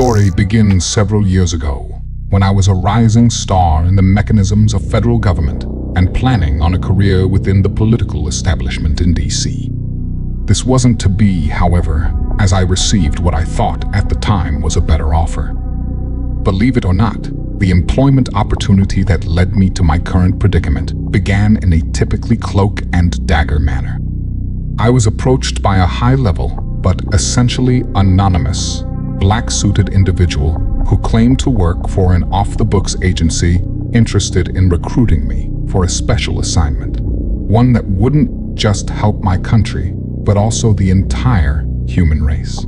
story begins several years ago, when I was a rising star in the mechanisms of federal government and planning on a career within the political establishment in DC. This wasn't to be, however, as I received what I thought at the time was a better offer. Believe it or not, the employment opportunity that led me to my current predicament began in a typically cloak and dagger manner. I was approached by a high-level, but essentially anonymous, black-suited individual who claimed to work for an off-the-books agency interested in recruiting me for a special assignment, one that wouldn't just help my country, but also the entire human race.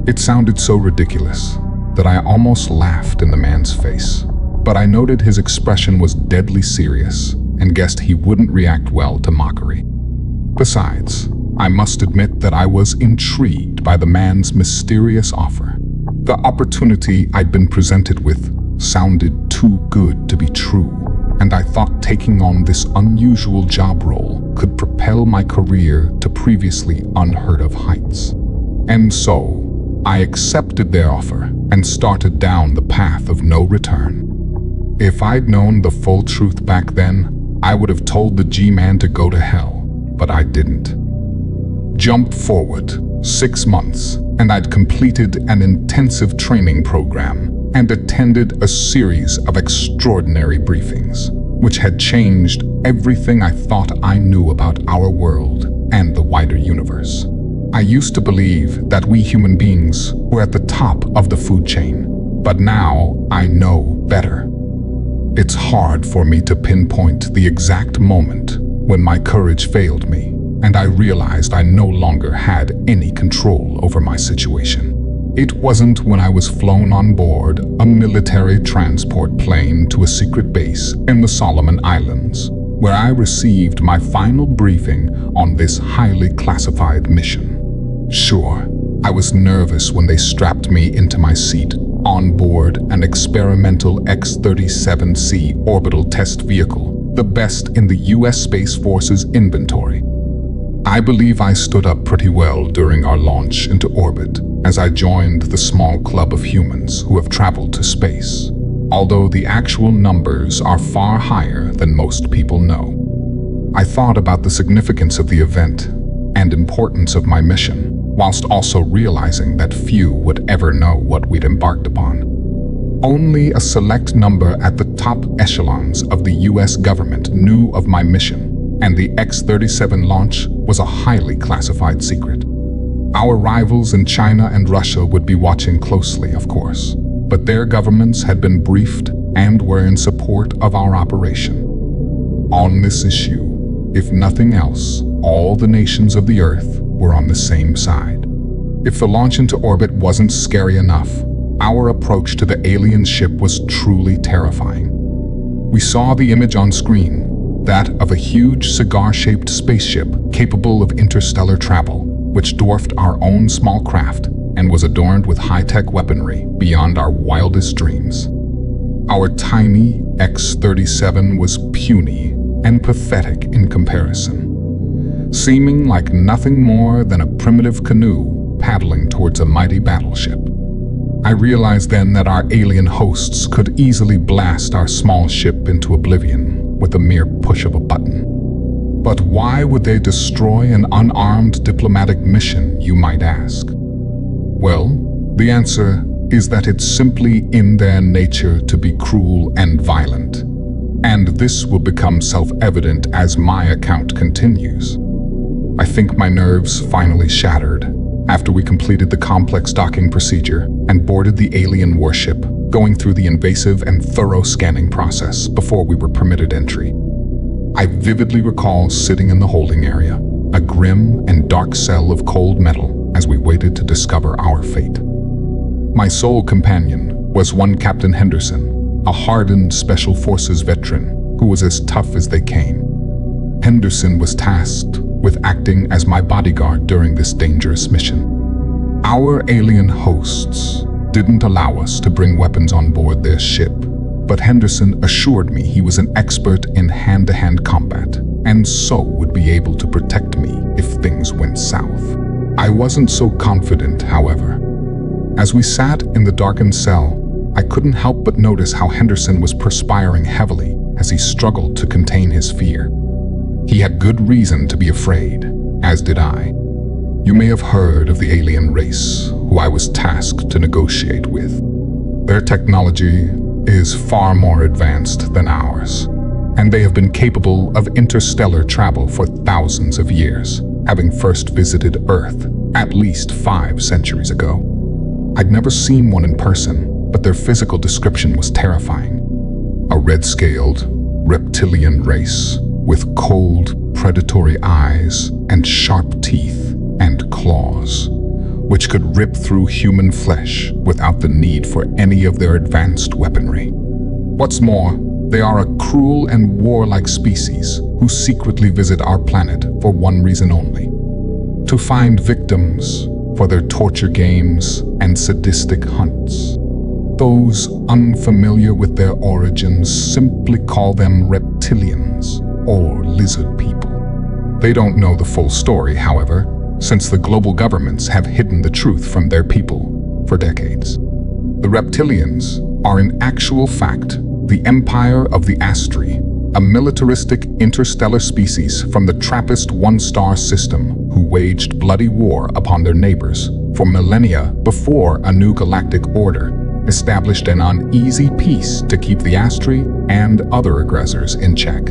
It sounded so ridiculous that I almost laughed in the man's face, but I noted his expression was deadly serious and guessed he wouldn't react well to mockery. Besides, I must admit that I was intrigued by the man's mysterious offer. The opportunity I'd been presented with sounded too good to be true, and I thought taking on this unusual job role could propel my career to previously unheard of heights. And so, I accepted their offer and started down the path of no return. If I'd known the full truth back then, I would have told the G-Man to go to hell, but I didn't. Jump forward 6 months, and I'd completed an intensive training program and attended a series of extraordinary briefings, which had changed everything I thought I knew about our world and the wider universe. I used to believe that we human beings were at the top of the food chain, but now I know better. It's hard for me to pinpoint the exact moment when my courage failed me, and I realized I no longer had any control over my situation. It wasn't when I was flown on board a military transport plane to a secret base in the Solomon Islands, where I received my final briefing on this highly classified mission. Sure, I was nervous when they strapped me into my seat on board an experimental X-37C orbital test vehicle, the best in the US Space Force's inventory. I believe I stood up pretty well during our launch into orbit as I joined the small club of humans who have traveled to space, although the actual numbers are far higher than most people know. I thought about the significance of the event and importance of my mission, whilst also realizing that few would ever know what we'd embarked upon. Only a select number at the top echelons of the US government knew of my mission, and the X-37 launch was a highly classified secret. Our rivals in China and Russia would be watching closely, of course, but their governments had been briefed and were in support of our operation. On this issue, if nothing else, all the nations of the Earth were on the same side. If the launch into orbit wasn't scary enough, our approach to the alien ship was truly terrifying. We saw the image on screen, that of a huge cigar-shaped spaceship capable of interstellar travel, which dwarfed our own small craft and was adorned with high-tech weaponry beyond our wildest dreams. Our tiny X-37 was puny and pathetic in comparison, seeming like nothing more than a primitive canoe paddling towards a mighty battleship. I realized then that our alien hosts could easily blast our small ship into oblivion with a mere push of a button. But why would they destroy an unarmed diplomatic mission, you might ask? Well, the answer is that it's simply in their nature to be cruel and violent. And this will become self-evident as my account continues. I think my nerves finally shattered after we completed the complex docking procedure and boarded the alien warship, going through the invasive and thorough scanning process before we were permitted entry. I vividly recall sitting in the holding area, a grim and dark cell of cold metal as we waited to discover our fate. My sole companion was one Captain Henderson, a hardened Special Forces veteran who was as tough as they came. Henderson was tasked with acting as my bodyguard during this dangerous mission. Our alien hosts didn't allow us to bring weapons on board their ship, but Henderson assured me he was an expert in hand-to-hand combat, and so would be able to protect me if things went south. I wasn't so confident, however. As we sat in the darkened cell, I couldn't help but notice how Henderson was perspiring heavily as he struggled to contain his fear. He had good reason to be afraid, as did I. You may have heard of the alien race who I was tasked to negotiate with. Their technology is far more advanced than ours, and they have been capable of interstellar travel for thousands of years, having first visited Earth at least 5 centuries ago. I'd never seen one in person, but their physical description was terrifying. A red-scaled, reptilian race with cold, predatory eyes and sharp teeth and claws, which could rip through human flesh without the need for any of their advanced weaponry. What's more, they are a cruel and warlike species who secretly visit our planet for one reason only: to find victims for their torture games and sadistic hunts. Those unfamiliar with their origins simply call them reptilians or lizard people. They don't know the full story, however, since the global governments have hidden the truth from their people for decades. The reptilians are in actual fact the Empire of the Astri, a militaristic interstellar species from the Trappist one-star system who waged bloody war upon their neighbors for millennia before a new galactic order established an uneasy peace to keep the Astri and other aggressors in check.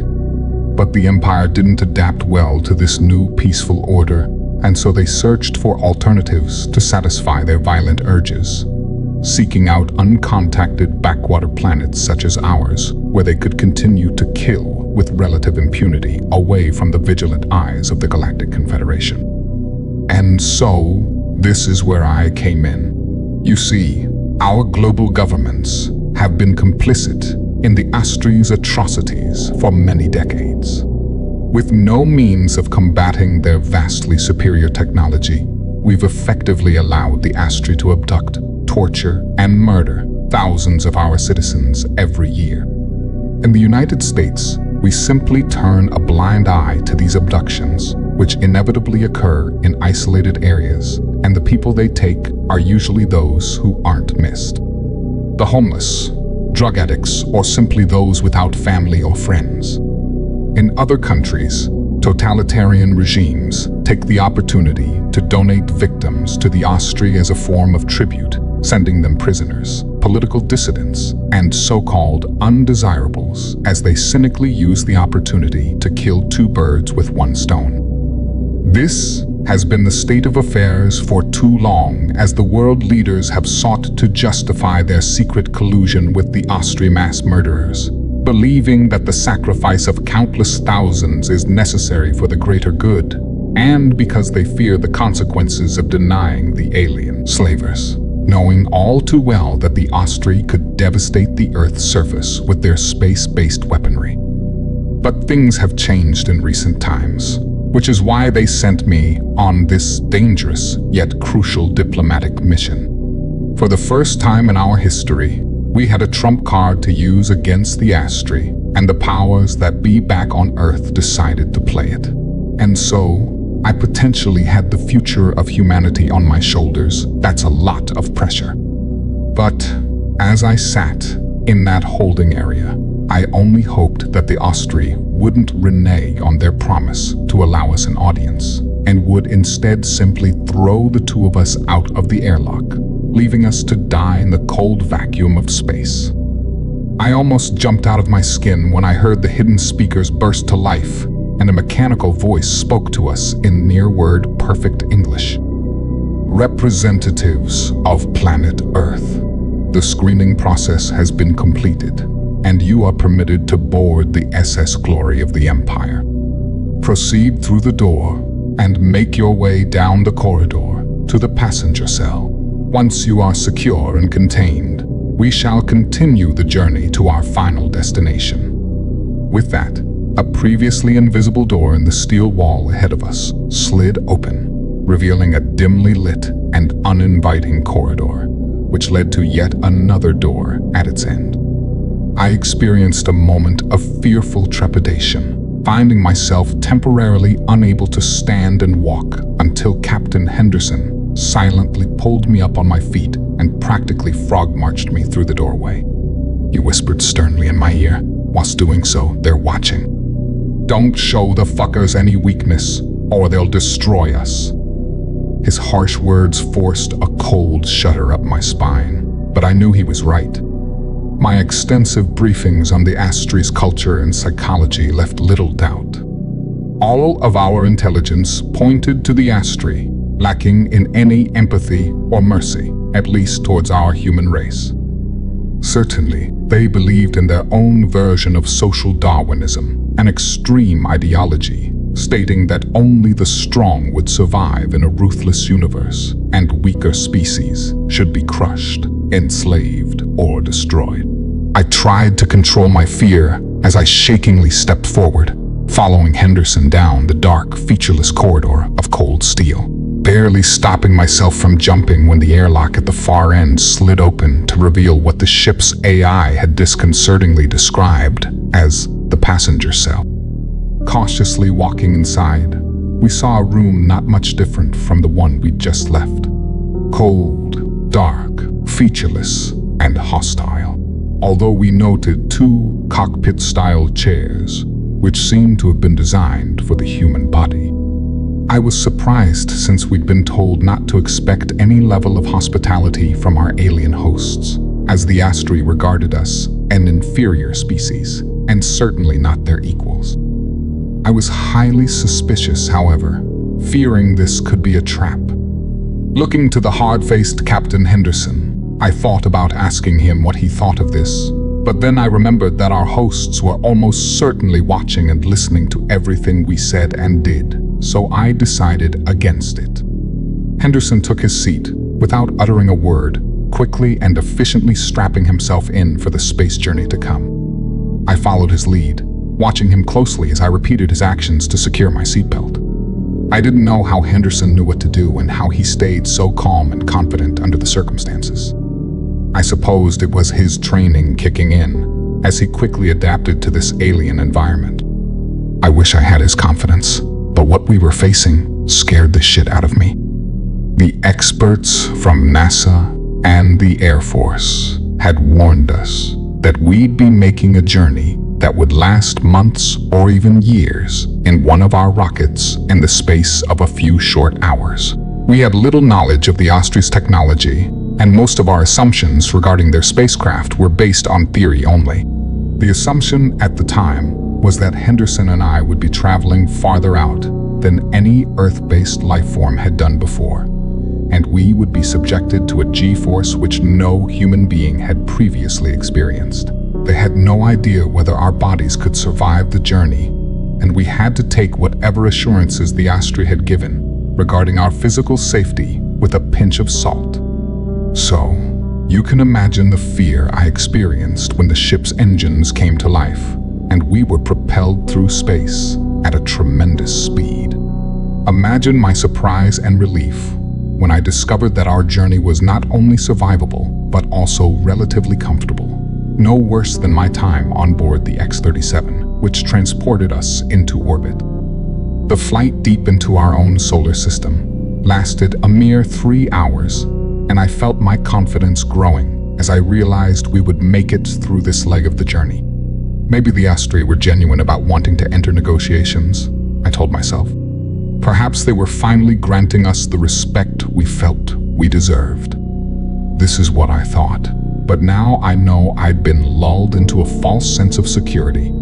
But the Empire didn't adapt well to this new peaceful order, and so they searched for alternatives to satisfy their violent urges, seeking out uncontacted backwater planets such as ours, where they could continue to kill with relative impunity away from the vigilant eyes of the Galactic Confederation. And so, this is where I came in. You see, our global governments have been complicit in the Astri's atrocities for many decades. With no means of combating their vastly superior technology, we've effectively allowed the Astri to abduct, torture, and murder thousands of our citizens every year. In the United States, we simply turn a blind eye to these abductions, which inevitably occur in isolated areas, and the people they take are usually those who aren't missed. The homeless, drug addicts, or simply those without family or friends. In other countries, totalitarian regimes take the opportunity to donate victims to the Astri as a form of tribute, sending them prisoners, political dissidents, and so-called undesirables as they cynically use the opportunity to kill 2 birds with 1 stone. This has been the state of affairs for too long, as the world leaders have sought to justify their secret collusion with the Astri mass murderers, believing that the sacrifice of countless thousands is necessary for the greater good, and because they fear the consequences of denying the alien slavers, knowing all too well that the Astri could devastate the Earth's surface with their space-based weaponry. But things have changed in recent times, which is why they sent me on this dangerous yet crucial diplomatic mission. For the first time in our history, we had a trump card to use against the Astri, and the powers that be back on Earth decided to play it. And so, I potentially had the future of humanity on my shoulders. That's a lot of pressure. But as I sat in that holding area, I only hoped that the Astri wouldn't renege on their promise to allow us an audience, and would instead simply throw the 2 of us out of the airlock, leaving us to die in the cold vacuum of space. I almost jumped out of my skin when I heard the hidden speakers burst to life, and a mechanical voice spoke to us in near-word perfect English. Representatives of planet Earth, the screening process has been completed, and you are permitted to board the SS Glory of the Empire. Proceed through the door and make your way down the corridor to the passenger cell. Once you are secure and contained, we shall continue the journey to our final destination. With that, a previously invisible door in the steel wall ahead of us slid open, revealing a dimly lit and uninviting corridor, which led to yet another door at its end. I experienced a moment of fearful trepidation, finding myself temporarily unable to stand and walk until Captain Henderson silently pulled me up on my feet and practically frog-marched me through the doorway. He whispered sternly in my ear. Whilst doing so, they're watching. "Don't show the fuckers any weakness, or they'll destroy us." His harsh words forced a cold shudder up my spine, but I knew he was right. My extensive briefings on the Astry's culture and psychology left little doubt. All of our intelligence pointed to the Astry, lacking in any empathy or mercy, at least towards our human race. Certainly, they believed in their own version of social Darwinism, an extreme ideology, stating that only the strong would survive in a ruthless universe, and weaker species should be crushed, enslaved, or destroyed. I tried to control my fear as I shakingly stepped forward, following Henderson down the dark, featureless corridor of cold steel, barely stopping myself from jumping when the airlock at the far end slid open to reveal what the ship's AI had disconcertingly described as the passenger cell. Cautiously walking inside, we saw a room not much different from the one we'd just left. Cold, dark, featureless, and hostile. Although we noted 2 cockpit-style chairs, which seemed to have been designed for the human body. I was surprised since we'd been told not to expect any level of hospitality from our alien hosts, as the Astry regarded us an inferior species, and certainly not their equals. I was highly suspicious, however, fearing this could be a trap. Looking to the hard-faced Captain Henderson, I thought about asking him what he thought of this, but then I remembered that our hosts were almost certainly watching and listening to everything we said and did, so I decided against it. Henderson took his seat without uttering a word, quickly and efficiently strapping himself in for the space journey to come. I followed his lead, watching him closely as I repeated his actions to secure my seatbelt. I didn't know how Henderson knew what to do and how he stayed so calm and confident under the circumstances. I supposed it was his training kicking in, as he quickly adapted to this alien environment. I wish I had his confidence, but what we were facing scared the shit out of me. The experts from NASA and the Air Force had warned us that we'd be making a journey that would last months or even years in one of our rockets in the space of a few short hours. We had little knowledge of the Astry's technology, and most of our assumptions regarding their spacecraft were based on theory only. The assumption at the time was that Henderson and I would be traveling farther out than any Earth-based life form had done before, and we would be subjected to a G-force which no human being had previously experienced. They had no idea whether our bodies could survive the journey, and we had to take whatever assurances the Astry had given regarding our physical safety with a pinch of salt. So, you can imagine the fear I experienced when the ship's engines came to life, and we were propelled through space at a tremendous speed. Imagine my surprise and relief when I discovered that our journey was not only survivable, but also relatively comfortable. No worse than my time on board the X-37, which transported us into orbit. The flight deep into our own solar system lasted a mere 3 hours, and I felt my confidence growing as I realized we would make it through this leg of the journey. Maybe the Astry were genuine about wanting to enter negotiations, I told myself. Perhaps they were finally granting us the respect we felt we deserved. This is what I thought. But now I know I'd been lulled into a false sense of security.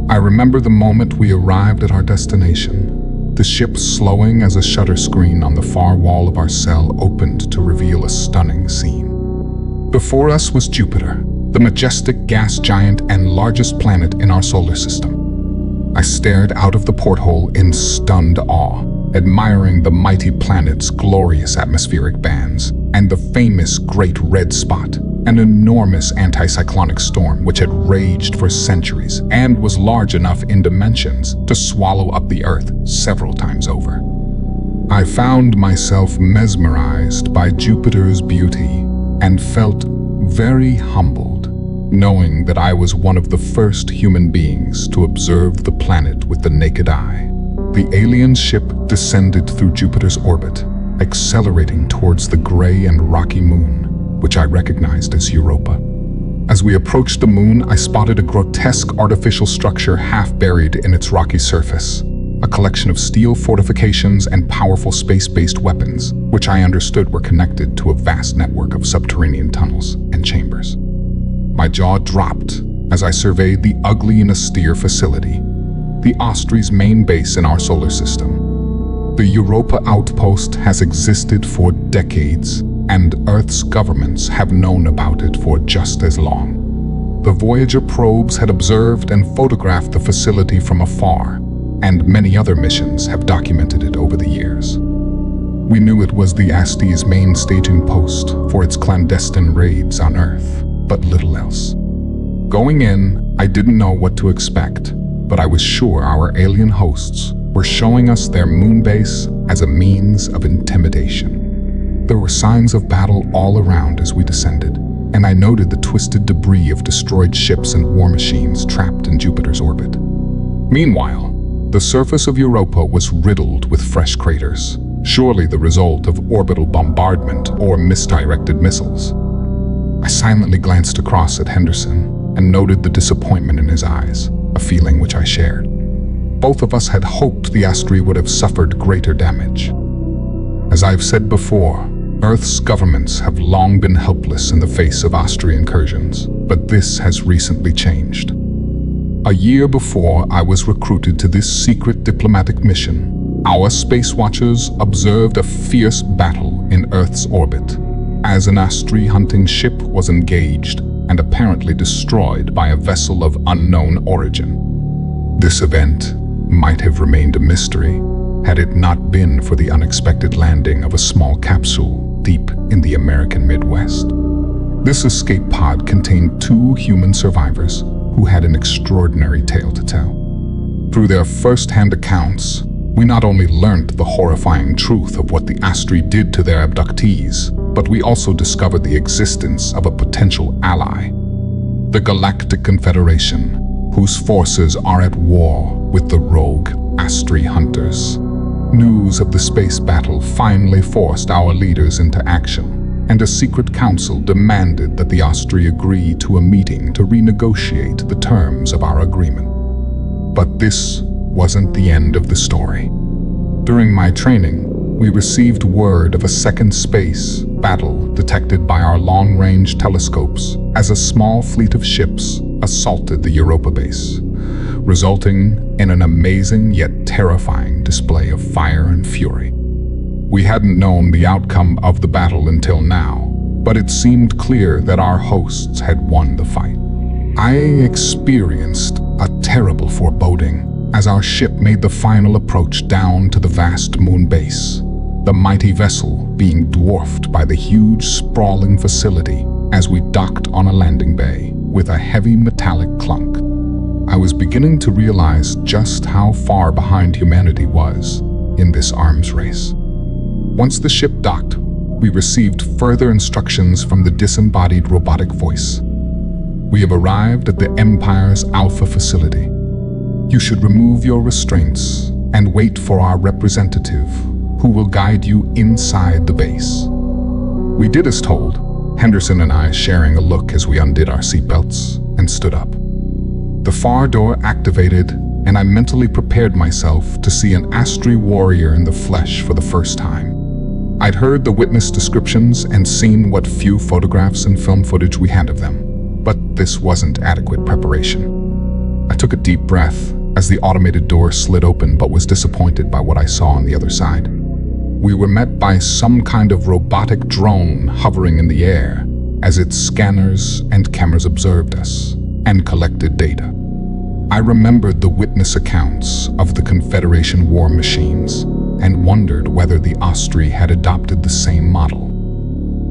I remember the moment we arrived at our destination, the ship slowing as a shutter screen on the far wall of our cell opened to reveal a stunning scene. Before us was Jupiter, the majestic gas giant and largest planet in our solar system. I stared out of the porthole in stunned awe, admiring the mighty planet's glorious atmospheric bands and the famous Great Red Spot, an enormous anticyclonic storm which had raged for centuries and was large enough in dimensions to swallow up the Earth several times over. I found myself mesmerized by Jupiter's beauty and felt very humbled, knowing that I was one of the first human beings to observe the planet with the naked eye. The alien ship descended through Jupiter's orbit, accelerating towards the gray and rocky moon, which I recognized as Europa. As we approached the moon, I spotted a grotesque artificial structure half buried in its rocky surface, a collection of steel fortifications and powerful space-based weapons, which I understood were connected to a vast network of subterranean tunnels and chambers. My jaw dropped as I surveyed the ugly and austere facility, the Austri's main base in our solar system. The Europa outpost has existed for decades, and Earth's governments have known about it for just as long. The Voyager probes had observed and photographed the facility from afar, and many other missions have documented it over the years. We knew it was the Asti's main staging post for its clandestine raids on Earth, but little else. Going in, I didn't know what to expect, but I was sure our alien hosts were showing us their moon base as a means of intimidation. There were signs of battle all around as we descended, and I noted the twisted debris of destroyed ships and war machines trapped in Jupiter's orbit. Meanwhile, the surface of Europa was riddled with fresh craters, surely the result of orbital bombardment or misdirected missiles. I silently glanced across at Henderson and noted the disappointment in his eyes, a feeling which I shared. Both of us had hoped the Astri would have suffered greater damage. As I've said before, Earth's governments have long been helpless in the face of Astri incursions, but this has recently changed. A year before I was recruited to this secret diplomatic mission, our space watchers observed a fierce battle in Earth's orbit, as an Astri hunting ship was engaged and apparently destroyed by a vessel of unknown origin. This event might have remained a mystery had it not been for the unexpected landing of a small capsule deep in the American Midwest. This escape pod contained 2 human survivors who had an extraordinary tale to tell. Through their first-hand accounts, we not only learned the horrifying truth of what the Astri did to their abductees, but we also discovered the existence of a potential ally, the Galactic Confederation, whose forces are at war with the rogue Astri hunters. News of the space battle finally forced our leaders into action, and a secret council demanded that the Astri agree to a meeting to renegotiate the terms of our agreement. But this wasn't the end of the story. During my training, we received word of a second space battle detected by our long-range telescopes as a small fleet of ships assaulted the Europa base, resulting in an amazing yet terrifying display of fire and fury. We hadn't known the outcome of the battle until now, but it seemed clear that our hosts had won the fight. I experienced a terrible foreboding as our ship made the final approach down to the vast moon base, the mighty vessel being dwarfed by the huge sprawling facility as we docked on a landing bay with a heavy metallic clunk. I was beginning to realize just how far behind humanity was in this arms race. Once the ship docked, we received further instructions from the disembodied robotic voice. We have arrived at the Empire's Alpha facility. You should remove your restraints and wait for our representative, who will guide you inside the base. We did as told, Henderson and I sharing a look as we undid our seatbelts and stood up. The far door activated, and I mentally prepared myself to see an Astri warrior in the flesh for the first time. I'd heard the witness descriptions and seen what few photographs and film footage we had of them, but this wasn't adequate preparation. I took a deep breath as the automated door slid open, but was disappointed by what I saw on the other side. We were met by some kind of robotic drone hovering in the air as its scanners and cameras observed us and collected data. I remembered the witness accounts of the Confederation war machines and wondered whether the Astri had adopted the same model.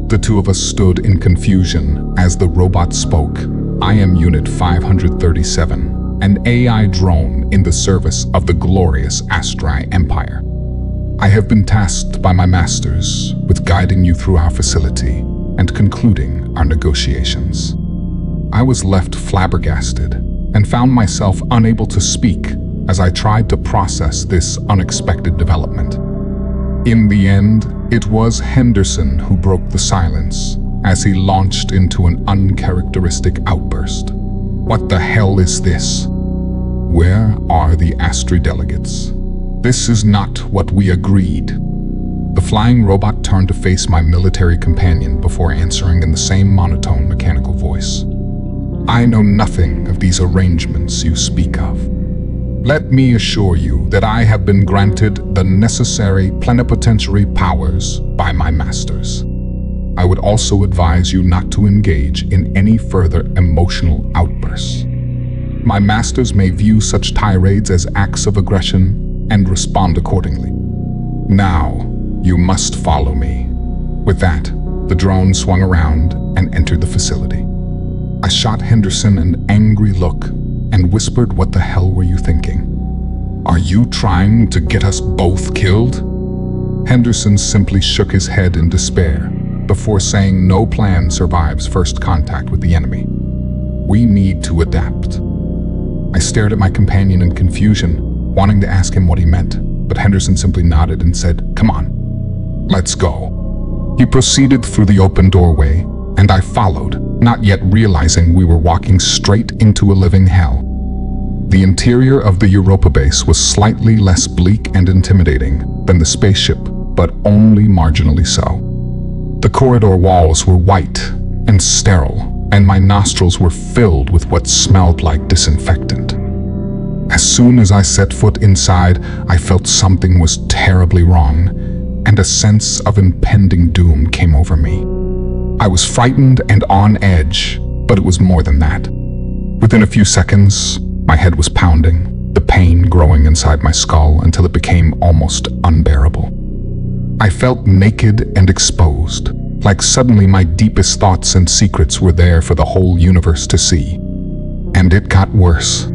The two of us stood in confusion as the robot spoke. I am Unit 537. An AI drone in the service of the glorious Astri Empire. I have been tasked by my masters with guiding you through our facility and concluding our negotiations. I was left flabbergasted and found myself unable to speak as I tried to process this unexpected development. In the end, It was Henderson who broke the silence as he launched into an uncharacteristic outburst. "What the hell is this? Where are the Astri delegates? This is not what we agreed." The flying robot turned to face my military companion before answering in the same monotone mechanical voice. "I know nothing of these arrangements you speak of. Let me assure you that I have been granted the necessary plenipotentiary powers by my masters. I would also advise you not to engage in any further emotional outbursts. My masters may view such tirades as acts of aggression and respond accordingly. Now, you must follow me." With that, the drone swung around and entered the facility. I shot Henderson an angry look and whispered, "What the hell were you thinking? Are you trying to get us both killed?" Henderson simply shook his head in despair before saying, "No plan survives first contact with the enemy. We need to adapt." I stared at my companion in confusion, wanting to ask him what he meant, but Henderson simply nodded and said, "Come on, let's go." He proceeded through the open doorway, and I followed, not yet realizing we were walking straight into a living hell. The interior of the Europa base was slightly less bleak and intimidating than the spaceship, but only marginally so. The corridor walls were white and sterile, and my nostrils were filled with what smelled like disinfectant. As soon as I set foot inside, I felt something was terribly wrong, and a sense of impending doom came over me. I was frightened and on edge, but it was more than that. Within a few seconds, my head was pounding, the pain growing inside my skull until it became almost unbearable. I felt naked and exposed, like suddenly my deepest thoughts and secrets were there for the whole universe to see. And it got worse.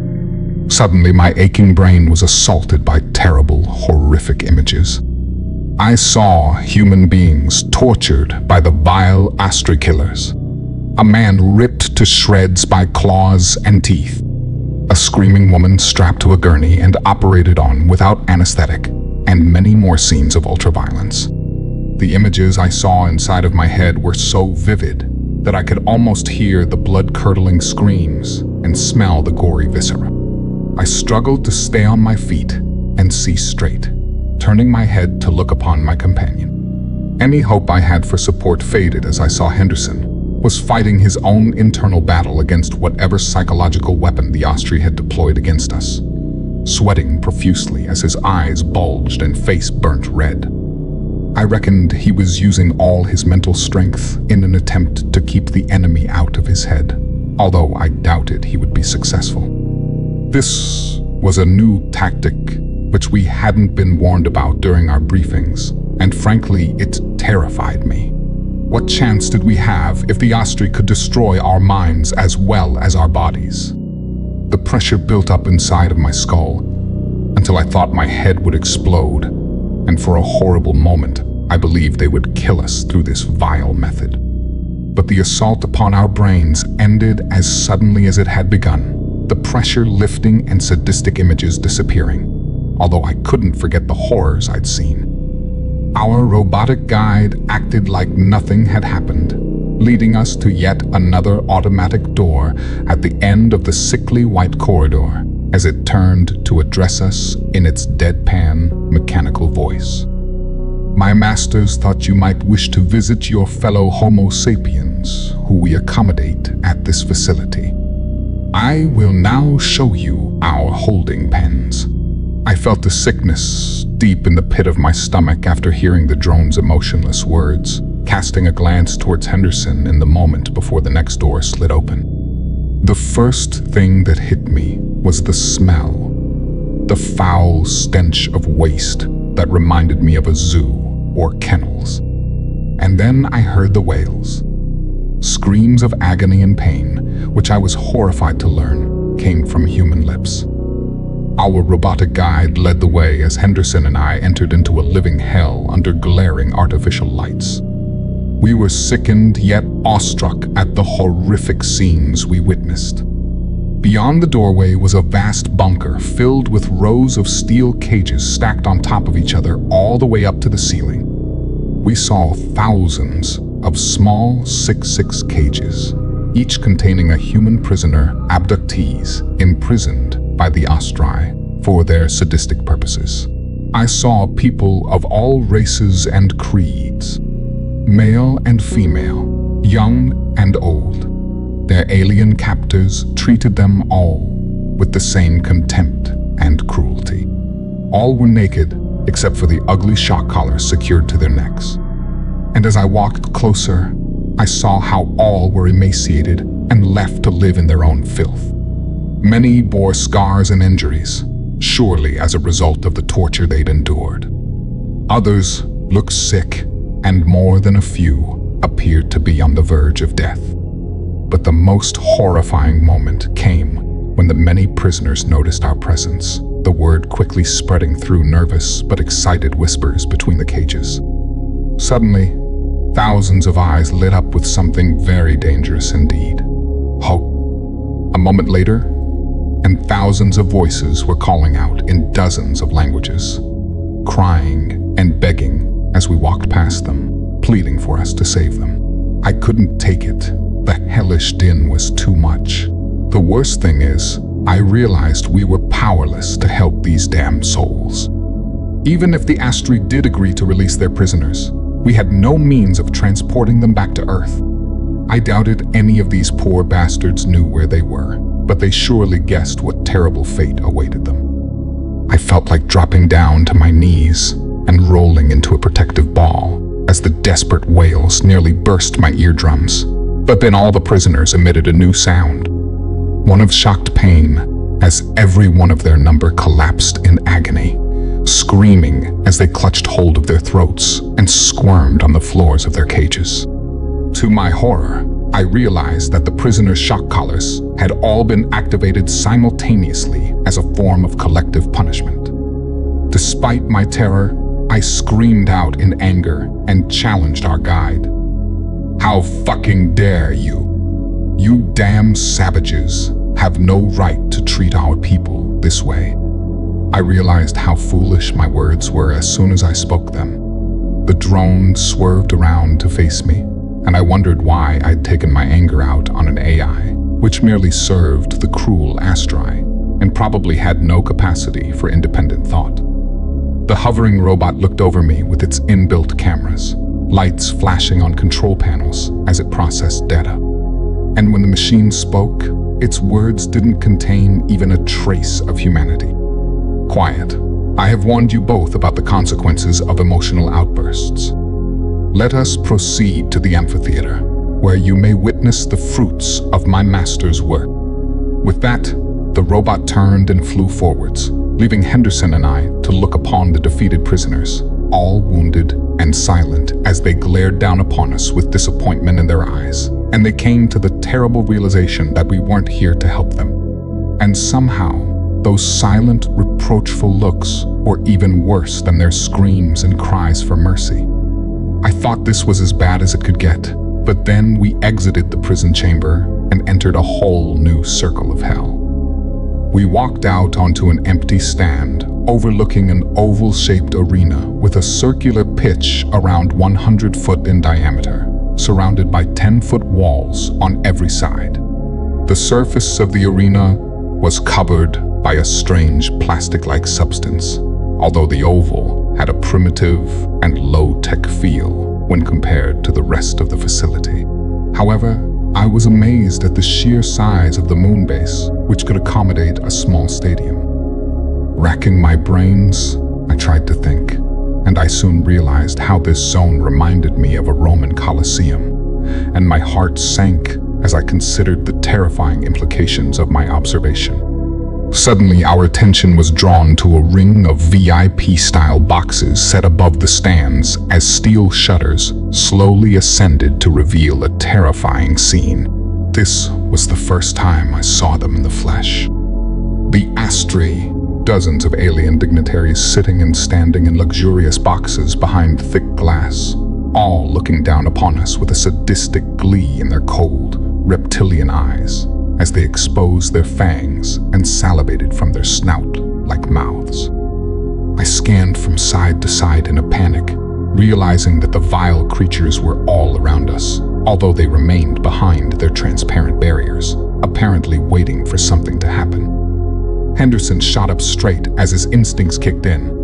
Suddenly, my aching brain was assaulted by terrible, horrific images. I saw human beings tortured by the vile Astri killers. A man ripped to shreds by claws and teeth. A screaming woman strapped to a gurney and operated on without anesthetic, and many more scenes of ultraviolence. The images I saw inside of my head were so vivid that I could almost hear the blood-curdling screams and smell the gory viscera. I struggled to stay on my feet and see straight, turning my head to look upon my companion. Any hope I had for support faded as I saw Henderson was fighting his own internal battle against whatever psychological weapon the Astri had deployed against us, sweating profusely as his eyes bulged and face burnt red. I reckoned he was using all his mental strength in an attempt to keep the enemy out of his head, although I doubted he would be successful. This was a new tactic which we hadn't been warned about during our briefings, and frankly, it terrified me. What chance did we have if the Astri could destroy our minds as well as our bodies? The pressure built up inside of my skull until I thought my head would explode, and for a horrible moment, I believed they would kill us through this vile method. But the assault upon our brains ended as suddenly as it had begun, the pressure lifting and sadistic images disappearing, although I couldn't forget the horrors I'd seen. Our robotic guide acted like nothing had happened, leading us to yet another automatic door at the end of the sickly white corridor as it turned to address us in its deadpan, mechanical voice. "My masters thought you might wish to visit your fellow Homo sapiens, who we accommodate at this facility. I will now show you our holding pens." I felt a sickness deep in the pit of my stomach after hearing the drone's emotionless words, casting a glance towards Henderson in the moment before the next door slid open. The first thing that hit me was the smell, the foul stench of waste that reminded me of a zoo or kennels. And then I heard the wails. Screams of agony and pain, which I was horrified to learn, came from human lips. Our robotic guide led the way as Henderson and I entered into a living hell under glaring artificial lights. We were sickened yet awestruck at the horrific scenes we witnessed. Beyond the doorway was a vast bunker filled with rows of steel cages stacked on top of each other all the way up to the ceiling. we saw thousands of small 6'6" cages, each containing a human prisoner abductees imprisoned by the Astrai for their sadistic purposes. I saw people of all races and creeds, male and female, young and old. Their alien captors treated them all with the same contempt and cruelty. All were naked except for the ugly shock collars secured to their necks. And as I walked closer, I saw how all were emaciated and left to live in their own filth. Many bore scars and injuries, surely as a result of the torture they'd endured. Others looked sick, and more than a few appeared to be on the verge of death. But the most horrifying moment came when the many prisoners noticed our presence, the word quickly spreading through nervous but excited whispers between the cages. Suddenly, thousands of eyes lit up with something very dangerous indeed: hope. A moment later, and thousands of voices were calling out in dozens of languages, crying and begging as we walked past them, pleading for us to save them. I couldn't take it. The hellish din was too much. The worst thing is, I realized we were powerless to help these damned souls. Even if the Astri did agree to release their prisoners, we had no means of transporting them back to Earth. I doubted any of these poor bastards knew where they were, but they surely guessed what terrible fate awaited them. I felt like dropping down to my knees and rolling into a protective ball as the desperate wails nearly burst my eardrums. But then all the prisoners emitted a new sound, one of shocked pain, as every one of their number collapsed in agony, screaming as they clutched hold of their throats and squirmed on the floors of their cages. To my horror, I realized that the prisoners' shock collars had all been activated simultaneously as a form of collective punishment. Despite my terror, I screamed out in anger and challenged our guide. "How fucking dare you? You damn savages have no right to treat our people this way." I realized how foolish my words were as soon as I spoke them. The drone swerved around to face me, and I wondered why I'd taken my anger out on an AI, which merely served the cruel Astrai, and probably had no capacity for independent thought. The hovering robot looked over me with its inbuilt cameras, lights flashing on control panels as it processed data. And when the machine spoke, its words didn't contain even a trace of humanity. "Quiet. I have warned you both about the consequences of emotional outbursts. Let us proceed to the amphitheater, where you may witness the fruits of my master's work." With that, the robot turned and flew forwards, leaving Henderson and I to look upon the defeated prisoners, all wounded and silent as they glared down upon us with disappointment in their eyes. And they came to the terrible realization that we weren't here to help them. And somehow, those silent, reproachful looks were even worse than their screams and cries for mercy. I thought this was as bad as it could get, but then we exited the prison chamber and entered a whole new circle of hell. We walked out onto an empty stand overlooking an oval-shaped arena with a circular pitch around 100 foot in diameter, surrounded by 10-foot walls on every side. The surface of the arena was covered by a strange plastic-like substance, although the oval had a primitive and low-tech feel when compared to the rest of the facility. However, I was amazed at the sheer size of the moon base, which could accommodate a small stadium. Racking my brains, I tried to think, and I soon realized how this zone reminded me of a Roman Colosseum, and my heart sank as I considered the terrifying implications of my observation. Suddenly, our attention was drawn to a ring of VIP-style boxes set above the stands as steel shutters slowly ascended to reveal a terrifying scene. This was the first time I saw them in the flesh. The Astri, dozens of alien dignitaries sitting and standing in luxurious boxes behind thick glass, all looking down upon us with a sadistic glee in their cold, reptilian eyes, as they exposed their fangs and salivated from their snout like mouths. I scanned from side to side in a panic, realizing that the vile creatures were all around us, although they remained behind their transparent barriers, apparently waiting for something to happen. Henderson shot up straight as his instincts kicked in.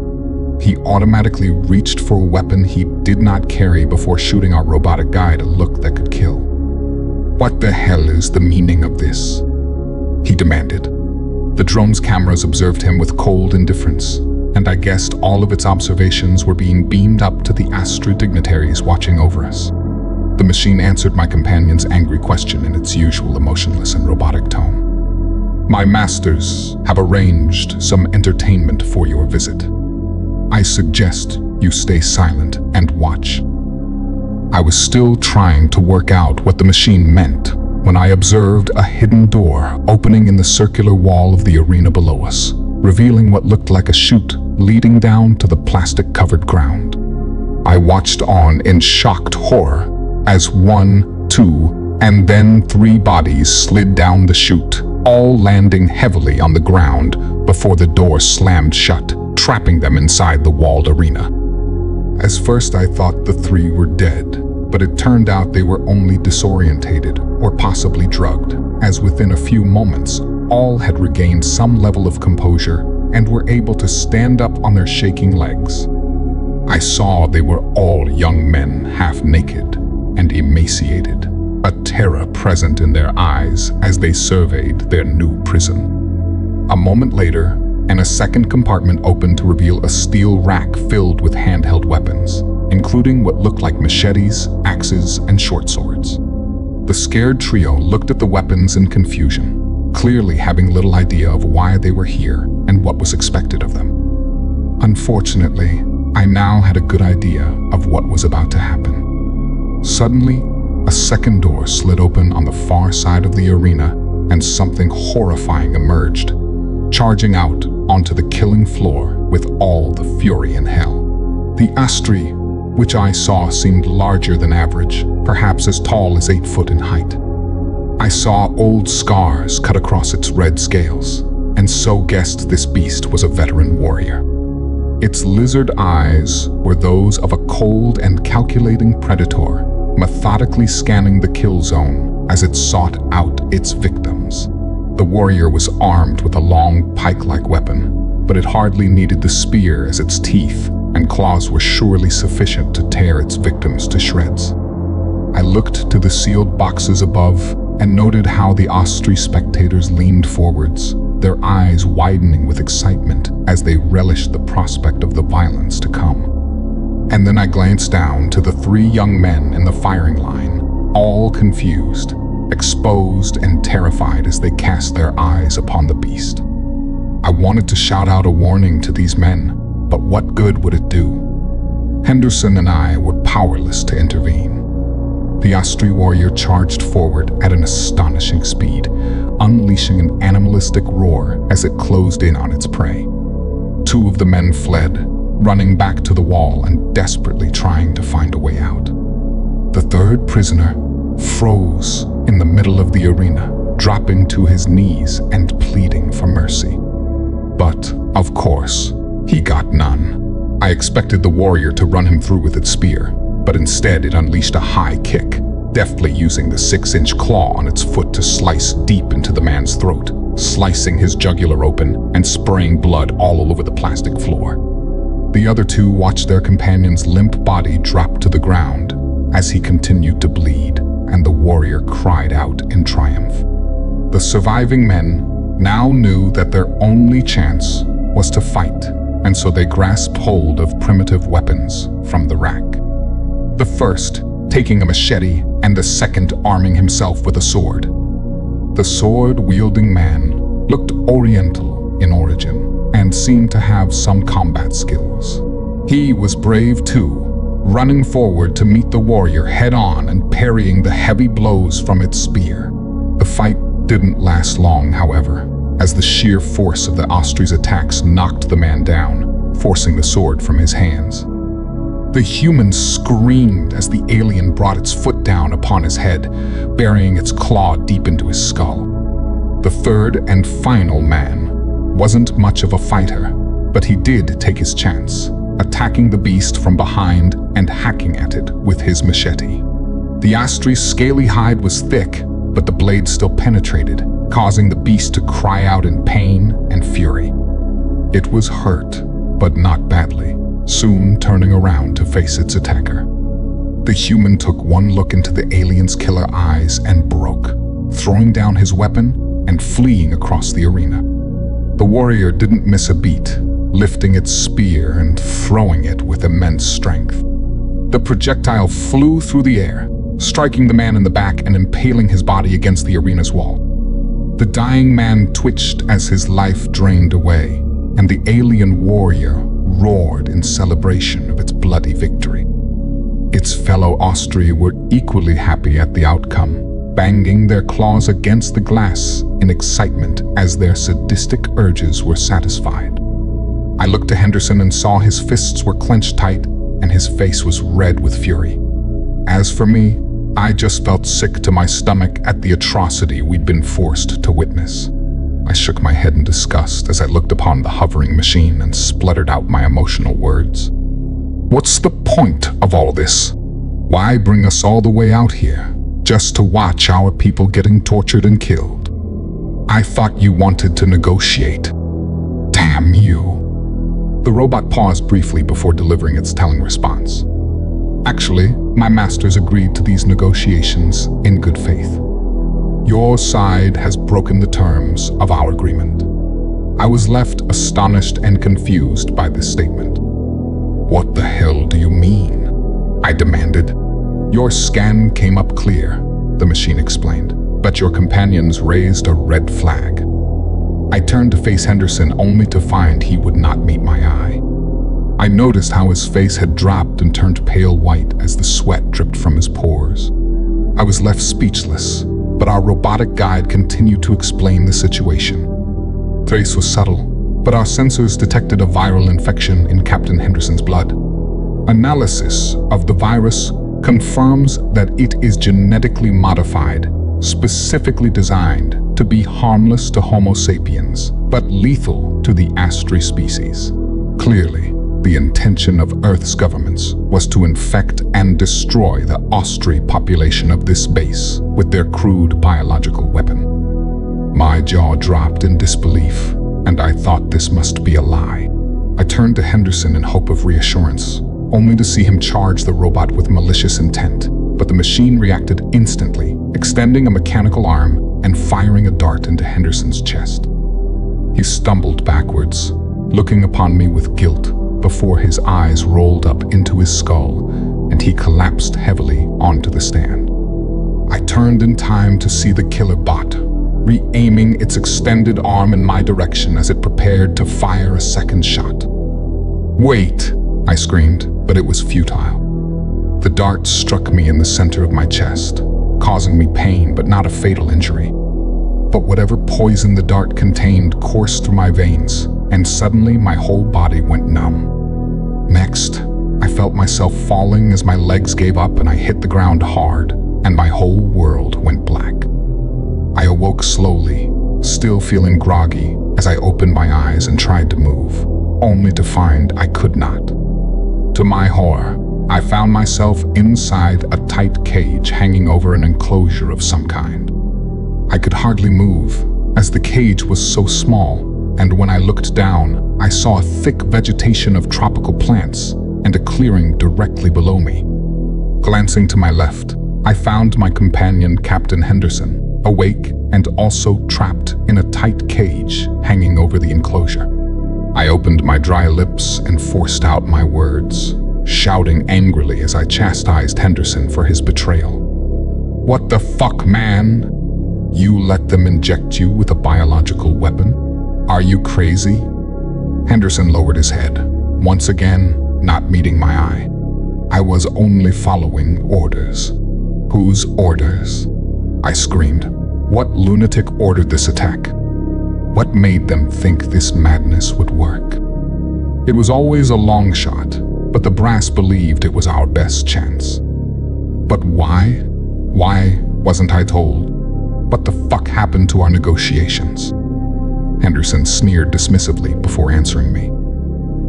He automatically reached for a weapon he did not carry before shooting our robotic guide a look that could kill. "What the hell is the meaning of this?" he demanded. The drone's cameras observed him with cold indifference, and I guessed all of its observations were being beamed up to the Astra dignitaries watching over us. The machine answered my companion's angry question in its usual emotionless and robotic tone. "My masters have arranged some entertainment for your visit. I suggest you stay silent and watch." I was still trying to work out what the machine meant when I observed a hidden door opening in the circular wall of the arena below us, revealing what looked like a chute leading down to the plastic-covered ground. I watched on in shocked horror as 1, 2, and then 3 bodies slid down the chute, all landing heavily on the ground before the door slammed shut, trapping them inside the walled arena. As first I thought the 3 were dead, but it turned out they were only disorientated or possibly drugged, as within a few moments, all had regained some level of composure and were able to stand up on their shaking legs. I saw they were all young men, half naked and emaciated, a terror present in their eyes as they surveyed their new prison. A moment later, and a second compartment opened to reveal a steel rack filled with handheld weapons, including what looked like machetes, axes, and short swords. The scared trio looked at the weapons in confusion, clearly having little idea of why they were here and what was expected of them. Unfortunately, I now had a good idea of what was about to happen. Suddenly, a second door slid open on the far side of the arena, and something horrifying emerged, charging out onto the killing floor with all the fury in hell. The Astri, which I saw, seemed larger than average, perhaps as tall as 8 foot in height. I saw old scars cut across its red scales, and so guessed this beast was a veteran warrior. Its lizard eyes were those of a cold and calculating predator, methodically scanning the kill zone as it sought out its victims. The warrior was armed with a long pike-like weapon, but it hardly needed the spear, as its teeth and claws were surely sufficient to tear its victims to shreds. I looked to the sealed boxes above and noted how the Astri spectators leaned forwards, their eyes widening with excitement as they relished the prospect of the violence to come. And then I glanced down to the 3 young men in the firing line, all confused, exposed and terrified as they cast their eyes upon the beast. I wanted to shout out a warning to these men, but what good would it do? Henderson and I were powerless to intervene. The Astri warrior charged forward at an astonishing speed, unleashing an animalistic roar as it closed in on its prey. 2 of the men fled, running back to the wall and desperately trying to find a way out. The 3rd prisoner froze in the middle of the arena, dropping to his knees and pleading for mercy. But, of course, he got none. I expected the warrior to run him through with its spear, but instead it unleashed a high kick, deftly using the 6-inch claw on its foot to slice deep into the man's throat, slicing his jugular open and spraying blood all over the plastic floor. The other 2 watched their companion's limp body drop to the ground as he continued to bleed, and the warrior cried out in triumph. The surviving men now knew that their only chance was to fight, and so they grasped hold of primitive weapons from the rack. The first taking a machete and the second arming himself with a sword. The sword-wielding man looked oriental in origin and seemed to have some combat skills. He was brave too, running forward to meet the warrior head-on and parrying the heavy blows from its spear. The fight didn't last long, however, as the sheer force of the Astri's attacks knocked the man down, forcing the sword from his hands. The human screamed as the alien brought its foot down upon his head, burying its claw deep into his skull. The 3rd and final man wasn't much of a fighter, but he did take his chance, attacking the beast from behind and hacking at it with his machete. The Astri's scaly hide was thick, but the blade still penetrated, causing the beast to cry out in pain and fury. It was hurt, but not badly, soon turning around to face its attacker. The human took one look into the alien's killer eyes and broke, throwing down his weapon and fleeing across the arena. The warrior didn't miss a beat, lifting its spear and throwing it with immense strength. The projectile flew through the air, striking the man in the back and impaling his body against the arena's wall. The dying man twitched as his life drained away, and the alien warrior roared in celebration of its bloody victory. Its fellow Austri were equally happy at the outcome, banging their claws against the glass in excitement as their sadistic urges were satisfied. I looked to Henderson and saw his fists were clenched tight and his face was red with fury. As for me, I just felt sick to my stomach at the atrocity we'd been forced to witness. I shook my head in disgust as I looked upon the hovering machine and spluttered out my emotional words. What's the point of all this? Why bring us all the way out here, just to watch our people getting tortured and killed? I thought you wanted to negotiate. Damn you. The robot paused briefly before delivering its telling response. Actually, my masters agreed to these negotiations in good faith. Your side has broken the terms of our agreement. I was left astonished and confused by this statement. What the hell do you mean? I demanded. Your scan came up clear, the machine explained, but your companions raised a red flag. I turned to face Henderson only to find he would not meet my eye. I noticed how his face had dropped and turned pale white as the sweat dripped from his pores. I was left speechless, but our robotic guide continued to explain the situation. Trace was subtle, but our sensors detected a viral infection in Captain Henderson's blood. Analysis of the virus confirms that it is genetically modified, specifically designed to be harmless to Homo sapiens, but lethal to the Astri species. Clearly, the intention of Earth's governments was to infect and destroy the Austri population of this base with their crude biological weapon. My jaw dropped in disbelief, and I thought this must be a lie. I turned to Henderson in hope of reassurance, only to see him charge the robot with malicious intent, but the machine reacted instantly, extending a mechanical arm and firing a dart into Henderson's chest. He stumbled backwards, looking upon me with guilt before his eyes rolled up into his skull and he collapsed heavily onto the stand. I turned in time to see the killer bot, re-aiming its extended arm in my direction as it prepared to fire a second shot. Wait, I screamed, but it was futile. The dart struck me in the center of my chest, causing me pain but not a fatal injury. But whatever poison the dart contained coursed through my veins, and suddenly my whole body went numb. Next, I felt myself falling as my legs gave up and I hit the ground hard, and my whole world went black. I awoke slowly, still feeling groggy, as I opened my eyes and tried to move, only to find I could not. To my horror, I found myself inside a tight cage hanging over an enclosure of some kind. I could hardly move, as the cage was so small, and when I looked down, I saw a thick vegetation of tropical plants and a clearing directly below me. Glancing to my left, I found my companion, Captain Henderson, awake and also trapped in a tight cage hanging over the enclosure. I opened my dry lips and forced out my words, shouting angrily as I chastised Henderson for his betrayal. What the fuck, man? You let them inject you with a biological weapon? Are you crazy? Henderson lowered his head, once again not meeting my eye. I was only following orders. Whose orders? I screamed. What lunatic ordered this attack? What made them think this madness would work? It was always a long shot, but the brass believed it was our best chance. But why? Why wasn't I told? What the fuck happened to our negotiations? Henderson sneered dismissively before answering me.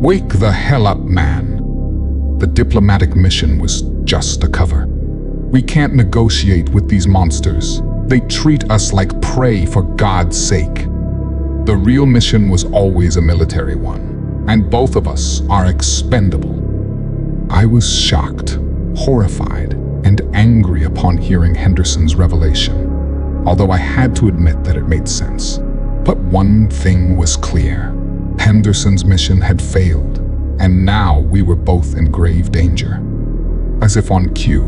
Wake the hell up, man. The diplomatic mission was just a cover. We can't negotiate with these monsters. They treat us like prey for God's sake. The real mission was always a military one, and both of us are expendable. I was shocked, horrified, and angry upon hearing Henderson's revelation, although I had to admit that it made sense. But one thing was clear. Henderson's mission had failed, and now we were both in grave danger. As if on cue,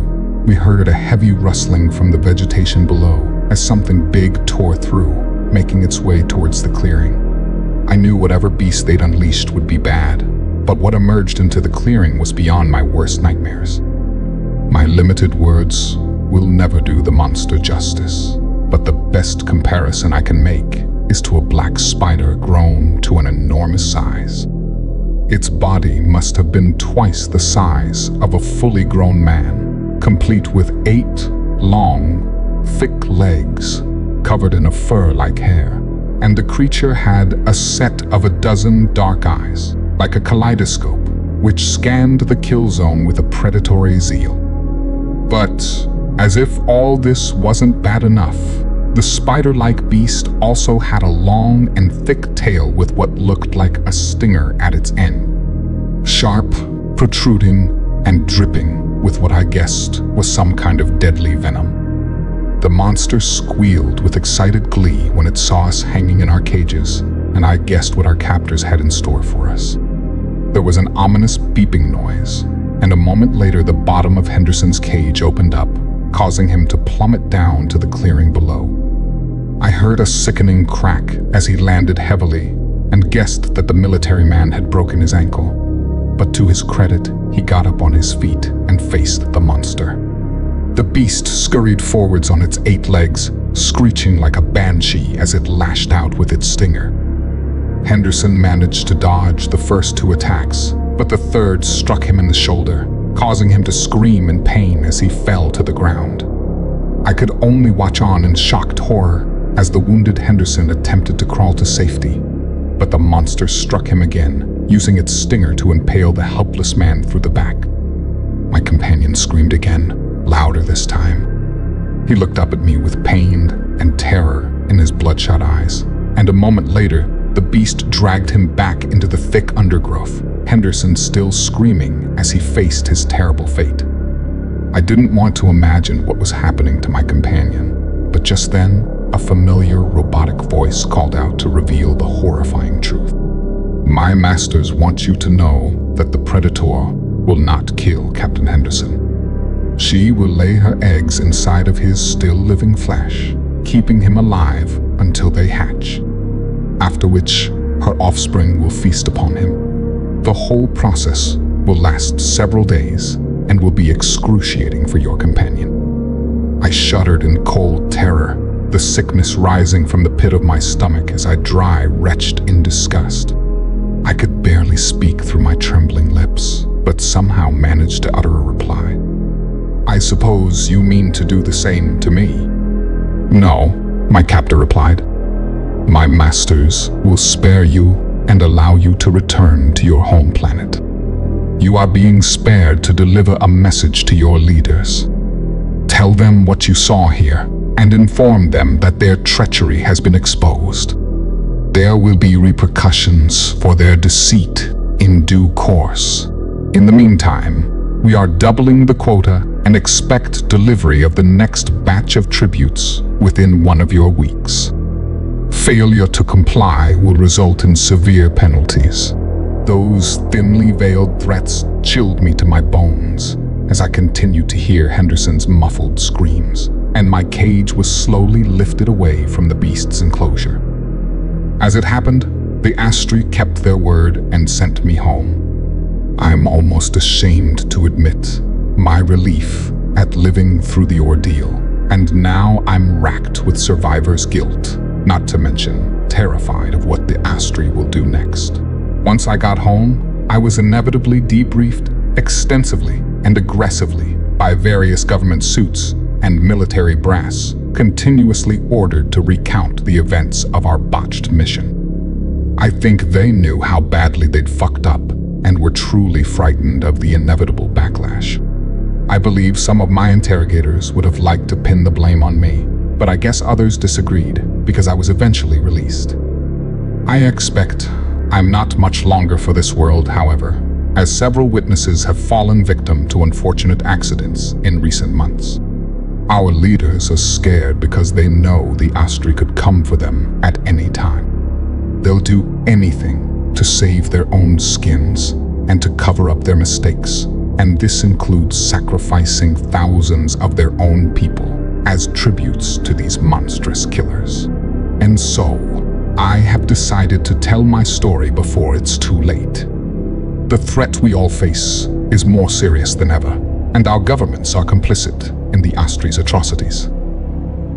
we heard a heavy rustling from the vegetation below as something big tore through, making its way towards the clearing. I knew whatever beast they'd unleashed would be bad, but what emerged into the clearing was beyond my worst nightmares. My limited words will never do the monster justice, but the best comparison I can make is to a black spider grown to an enormous size. Its body must have been twice the size of a fully grown man, complete with 8 long, thick legs covered in a fur-like hair, and the creature had a set of 12 dark eyes, like a kaleidoscope, which scanned the kill zone with a predatory zeal. But, as if all this wasn't bad enough, the spider-like beast also had a long and thick tail with what looked like a stinger at its end. Sharp, protruding, and dripping with what I guessed was some kind of deadly venom. The monster squealed with excited glee when it saw us hanging in our cages, and I guessed what our captors had in store for us. There was an ominous beeping noise, and a moment later the bottom of Henderson's cage opened up, causing him to plummet down to the clearing below. I heard a sickening crack as he landed heavily and guessed that the military man had broken his ankle. But to his credit, he got up on his feet and faced the monster. The beast scurried forwards on its 8 legs, screeching like a banshee as it lashed out with its stinger. Henderson managed to dodge the first 2 attacks, but the third struck him in the shoulder, causing him to scream in pain as he fell to the ground. I could only watch on in shocked horror as the wounded Henderson attempted to crawl to safety, but the monster struck him again, using its stinger to impale the helpless man through the back. My companion screamed again, louder this time. He looked up at me with pain and terror in his bloodshot eyes, and a moment later, the beast dragged him back into the thick undergrowth, Henderson still screaming as he faced his terrible fate. I didn't want to imagine what was happening to my companion, but just then, a familiar robotic voice called out to reveal the horrifying truth. My masters want you to know that the Predator will not kill Captain Henderson. She will lay her eggs inside of his still living flesh, keeping him alive until they hatch, after which her offspring will feast upon him. The whole process will last several days and will be excruciating for your companion. I shuddered in cold terror, the sickness rising from the pit of my stomach as I dry retched in disgust. I could barely speak through my trembling lips, but somehow managed to utter a reply. I suppose you mean to do the same to me? No, my captor replied. My masters will spare you and allow you to return to your home planet. You are being spared to deliver a message to your leaders. Tell them what you saw here and inform them that their treachery has been exposed. There will be repercussions for their deceit in due course. In the meantime, we are doubling the quota and expect delivery of the next batch of tributes within 1 of your weeks. Failure to comply will result in severe penalties. Those thinly veiled threats chilled me to my bones as I continued to hear Henderson's muffled screams, and my cage was slowly lifted away from the beast's enclosure. As it happened, the Astri kept their word and sent me home. I'm almost ashamed to admit my relief at living through the ordeal, and now I'm racked with survivor's guilt, not to mention terrified of what the Astri will do next. Once I got home, I was inevitably debriefed extensively and aggressively by various government suits and military brass, continuously ordered to recount the events of our botched mission. I think they knew how badly they'd fucked up and were truly frightened of the inevitable backlash. I believe some of my interrogators would have liked to pin the blame on me, but I guess others disagreed because I was eventually released. I expect I'm not much longer for this world, however, as several witnesses have fallen victim to unfortunate accidents in recent months. Our leaders are scared because they know the Astri could come for them at any time. They'll do anything to save their own skins and to cover up their mistakes, and this includes sacrificing thousands of their own people as tributes to these monstrous killers. And so, I have decided to tell my story before it's too late. The threat we all face is more serious than ever, and our governments are complicit in the Astri's atrocities.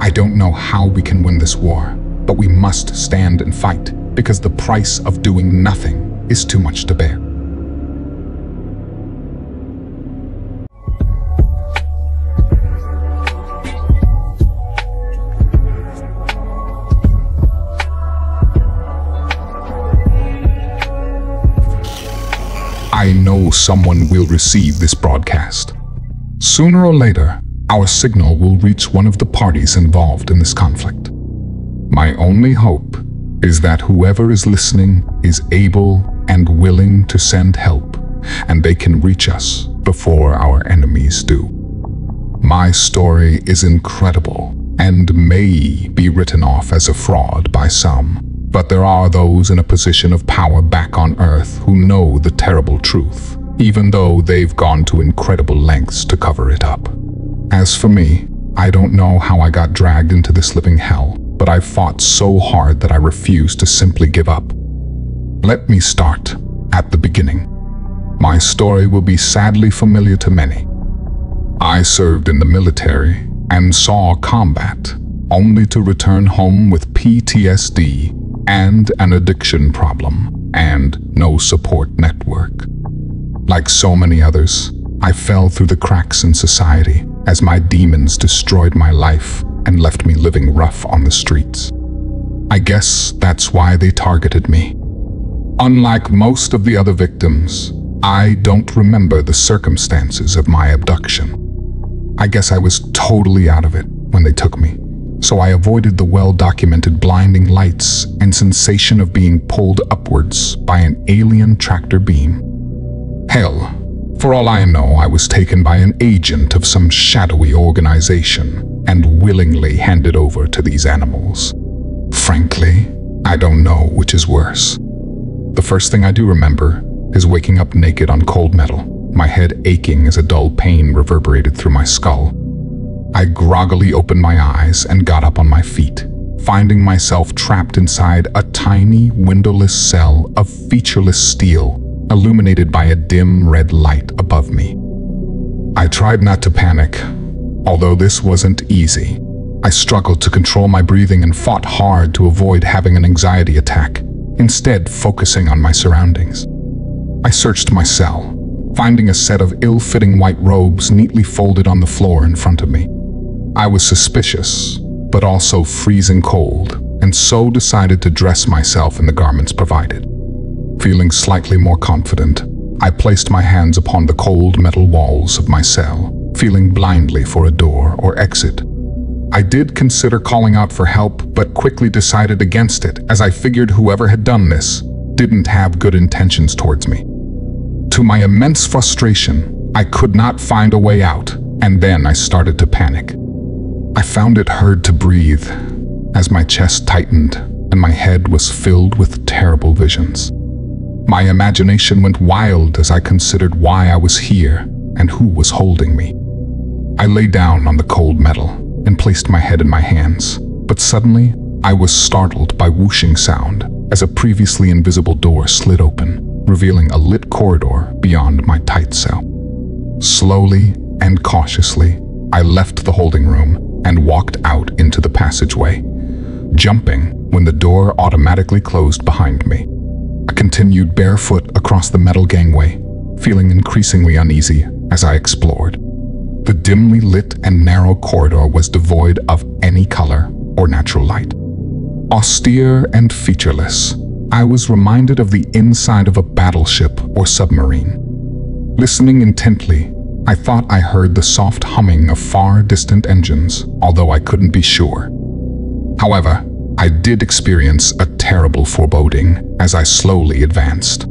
I don't know how we can win this war, but we must stand and fight, because the price of doing nothing is too much to bear. I know someone will receive this broadcast. Sooner or later, our signal will reach one of the parties involved in this conflict. My only hope is that whoever is listening is able and willing to send help, and they can reach us before our enemies do. My story is incredible and may be written off as a fraud by some, but there are those in a position of power back on Earth who know the terrible truth, even though they've gone to incredible lengths to cover it up. As for me, I don't know how I got dragged into this living hell, but I fought so hard that I refused to simply give up. Let me start at the beginning. My story will be sadly familiar to many. I served in the military and saw combat, only to return home with PTSD and an addiction problem and no support network. Like so many others, I fell through the cracks in society as my demons destroyed my life and left me living rough on the streets. I guess that's why they targeted me. Unlike most of the other victims, I don't remember the circumstances of my abduction. I guess I was totally out of it when they took me, so I avoided the well-documented blinding lights and sensation of being pulled upwards by an alien tractor beam. Hell, for all I know, I was taken by an agent of some shadowy organization and willingly handed over to these animals. Frankly, I don't know which is worse. The first thing I do remember is waking up naked on cold metal, my head aching as a dull pain reverberated through my skull. I groggily opened my eyes and got up on my feet, finding myself trapped inside a tiny, windowless cell of featureless steel, illuminated by a dim red light above me. I tried not to panic, although this wasn't easy. I struggled to control my breathing and fought hard to avoid having an anxiety attack, instead focusing on my surroundings. I searched my cell, finding a set of ill-fitting white robes neatly folded on the floor in front of me. I was suspicious, but also freezing cold, and so decided to dress myself in the garments provided. Feeling slightly more confident, I placed my hands upon the cold metal walls of my cell, feeling blindly for a door or exit. I did consider calling out for help, but quickly decided against it, as I figured whoever had done this didn't have good intentions towards me. To my immense frustration, I could not find a way out, and then I started to panic. I found it hard to breathe as my chest tightened and my head was filled with terrible visions. My imagination went wild as I considered why I was here and who was holding me. I lay down on the cold metal and placed my head in my hands, but suddenly I was startled by whooshing sound as a previously invisible door slid open, revealing a lit corridor beyond my tight cell. Slowly and cautiously, I left the holding room and walked out into the passageway, jumping when the door automatically closed behind me. I continued barefoot across the metal gangway, feeling increasingly uneasy as I explored. The dimly lit and narrow corridor was devoid of any color or natural light. Austere and featureless, I was reminded of the inside of a battleship or submarine. Listening intently, I thought I heard the soft humming of far distant engines, although I couldn't be sure. However, I did experience a terrible foreboding as I slowly advanced.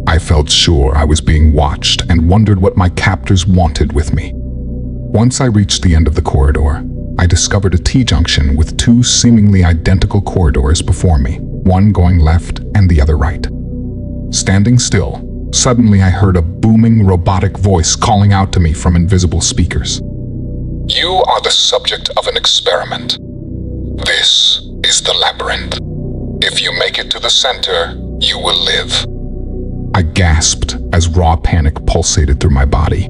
I felt sure I was being watched and wondered what my captors wanted with me. Once I reached the end of the corridor, I discovered a T-junction with two seemingly identical corridors before me, one going left and the other right. Standing still, suddenly I heard a booming robotic voice calling out to me from invisible speakers. "You are the subject of an experiment. This is the labyrinth. If you make it to the center, you will live." I gasped as raw panic pulsated through my body.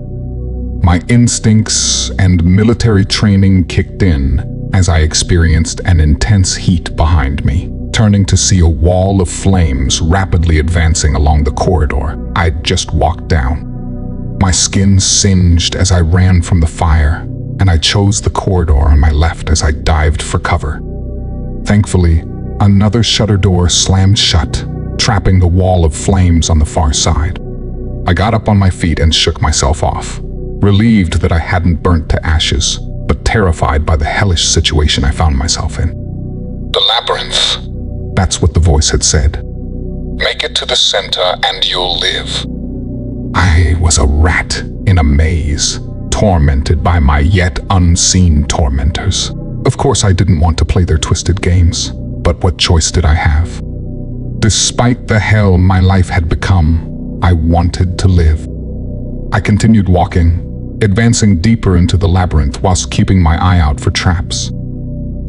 My instincts and military training kicked in as I experienced an intense heat behind me, turning to see a wall of flames rapidly advancing along the corridor I'd just walked down. My skin singed as I ran from the fire, and I chose the corridor on my left as I dived for cover. Thankfully, another shutter door slammed shut, trapping the wall of flames on the far side. I got up on my feet and shook myself off, relieved that I hadn't burnt to ashes, but terrified by the hellish situation I found myself in. "The labyrinth," that's what the voice had said. "Make it to the center and you'll live." I was a rat in a maze, tormented by my yet unseen tormentors. Of course, I didn't want to play their twisted games, but what choice did I have? Despite the hell my life had become, I wanted to live. I continued walking, advancing deeper into the labyrinth whilst keeping my eye out for traps.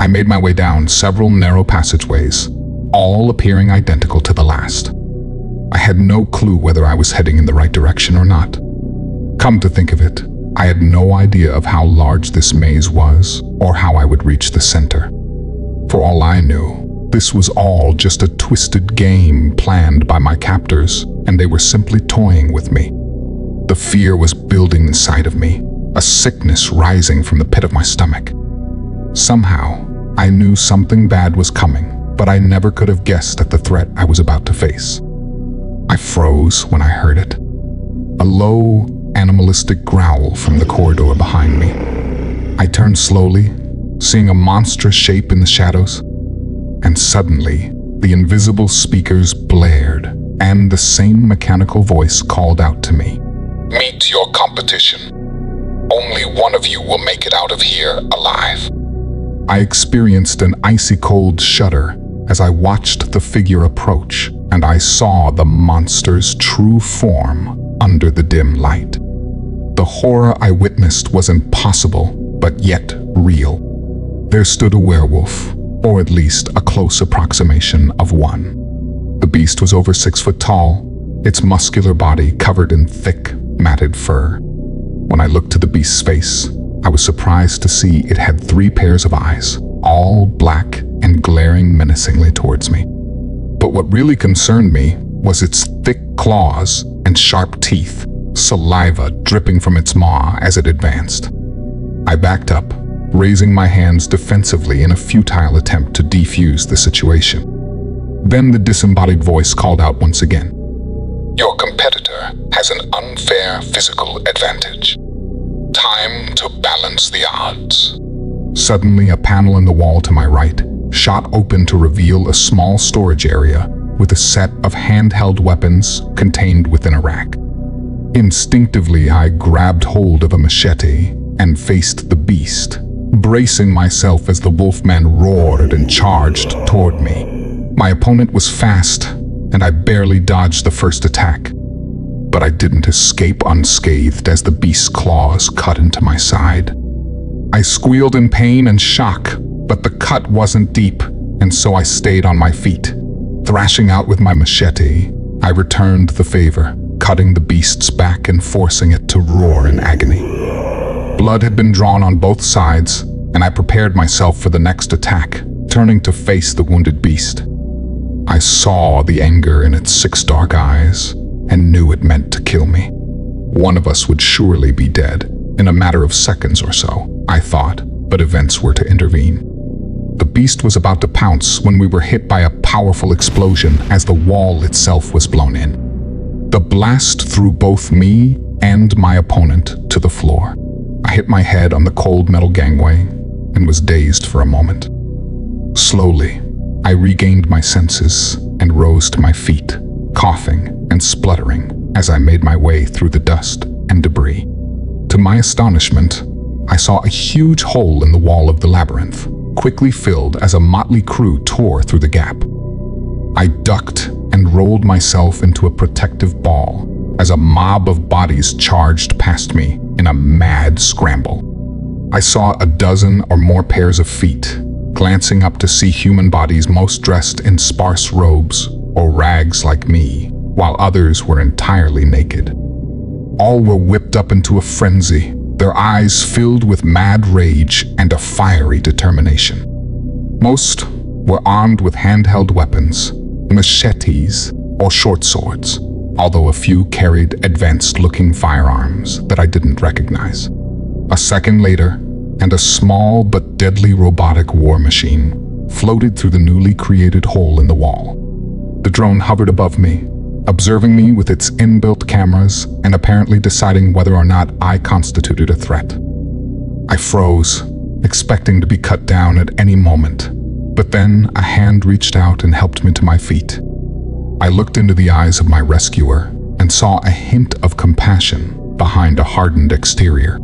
I made my way down several narrow passageways, all appearing identical to the last. I had no clue whether I was heading in the right direction or not. Come to think of it, I had no idea of how large this maze was or how I would reach the center. For all I knew, this was all just a twisted game planned by my captors, and they were simply toying with me. The fear was building inside of me, a sickness rising from the pit of my stomach. Somehow, I knew something bad was coming, but I never could have guessed at the threat I was about to face. I froze when I heard it. A low, animalistic growl from the corridor behind me. I turned slowly, seeing a monstrous shape in the shadows, and suddenly, the invisible speakers blared, and the same mechanical voice called out to me. "Meet your competition. Only one of you will make it out of here alive." I experienced an icy cold shudder as I watched the figure approach, and I saw the monster's true form under the dim light. The horror I witnessed was impossible, but yet real. There stood a werewolf, or at least a close approximation of one. The beast was over 6 foot tall, its muscular body covered in thick, matted fur. When I looked to the beast's face, I was surprised to see it had 3 pairs of eyes, all black and glaring menacingly towards me. But what really concerned me was its thick claws and sharp teeth, saliva dripping from its maw as it advanced. I backed up, raising my hands defensively in a futile attempt to defuse the situation. Then the disembodied voice called out once again. "Your competitor has an unfair physical advantage. Time to balance the odds." Suddenly, a panel in the wall to my right shot open to reveal a small storage area with a set of handheld weapons contained within a rack. Instinctively, I grabbed hold of a machete and faced the beast, bracing myself as the wolfman roared and charged toward me. My opponent was fast, and I barely dodged the first attack. But I didn't escape unscathed as the beast's claws cut into my side. I squealed in pain and shock, but the cut wasn't deep, and so I stayed on my feet. Thrashing out with my machete, I returned the favor, cutting the beast's back and forcing it to roar in agony. Blood had been drawn on both sides, and I prepared myself for the next attack, turning to face the wounded beast. I saw the anger in its 6 dark eyes, and knew it meant to kill me. One of us would surely be dead, in a matter of seconds or so, I thought, but events were to intervene. The beast was about to pounce when we were hit by a powerful explosion as the wall itself was blown in. The blast threw both me and my opponent to the floor. I hit my head on the cold metal gangway and was dazed for a moment. Slowly, I regained my senses and rose to my feet, coughing and spluttering as I made my way through the dust and debris. To my astonishment, I saw a huge hole in the wall of the labyrinth, quickly filled as a motley crew tore through the gap. I ducked and rolled myself into a protective ball as a mob of bodies charged past me in a mad scramble. I saw a dozen or more pairs of feet, glancing up to see human bodies most dressed in sparse robes or rags like me, while others were entirely naked. All were whipped up into a frenzy, their eyes filled with mad rage and a fiery determination. Most were armed with handheld weapons, machetes or short swords, although a few carried advanced-looking firearms that I didn't recognize. A second later, and a small but deadly robotic war machine floated through the newly created hole in the wall. The drone hovered above me, observing me with its inbuilt cameras and apparently deciding whether or not I constituted a threat. I froze, expecting to be cut down at any moment, but then a hand reached out and helped me to my feet. I looked into the eyes of my rescuer and saw a hint of compassion behind a hardened exterior.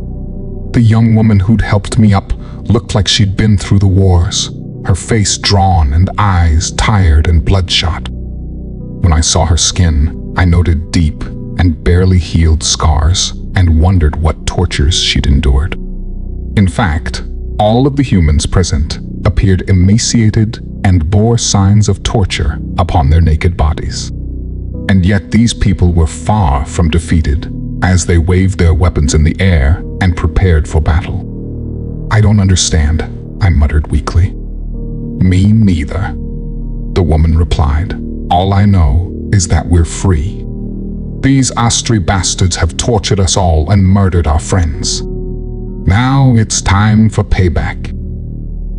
The young woman who'd helped me up looked like she'd been through the wars, her face drawn and eyes tired and bloodshot. When I saw her skin, I noted deep and barely healed scars and wondered what tortures she'd endured. In fact, all of the humans present appeared emaciated and bore signs of torture upon their naked bodies. And yet these people were far from defeated as they waved their weapons in the air and prepared for battle. "I don't understand," I muttered weakly. "Me neither," the woman replied. "All I know is that we're free. These Astri bastards have tortured us all and murdered our friends. Now it's time for payback."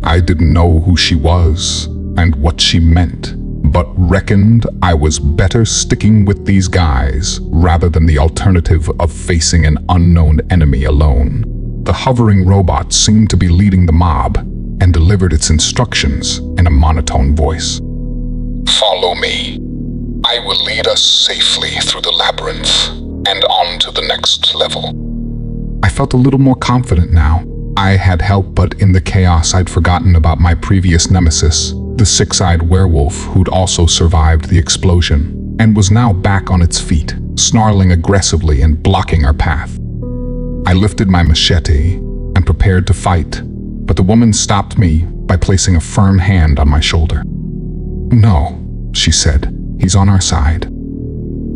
I didn't know who she was and what she meant, but reckoned I was better sticking with these guys rather than the alternative of facing an unknown enemy alone. The hovering robot seemed to be leading the mob and delivered its instructions in a monotone voice. "Follow me. I will lead us safely through the labyrinth and on to the next level." I felt a little more confident now. I had help, but in the chaos I'd forgotten about my previous nemesis, the six-eyed werewolf who'd also survived the explosion and was now back on its feet, snarling aggressively and blocking our path. I lifted my machete and prepared to fight, but the woman stopped me by placing a firm hand on my shoulder. "No," she said, "he's on our side."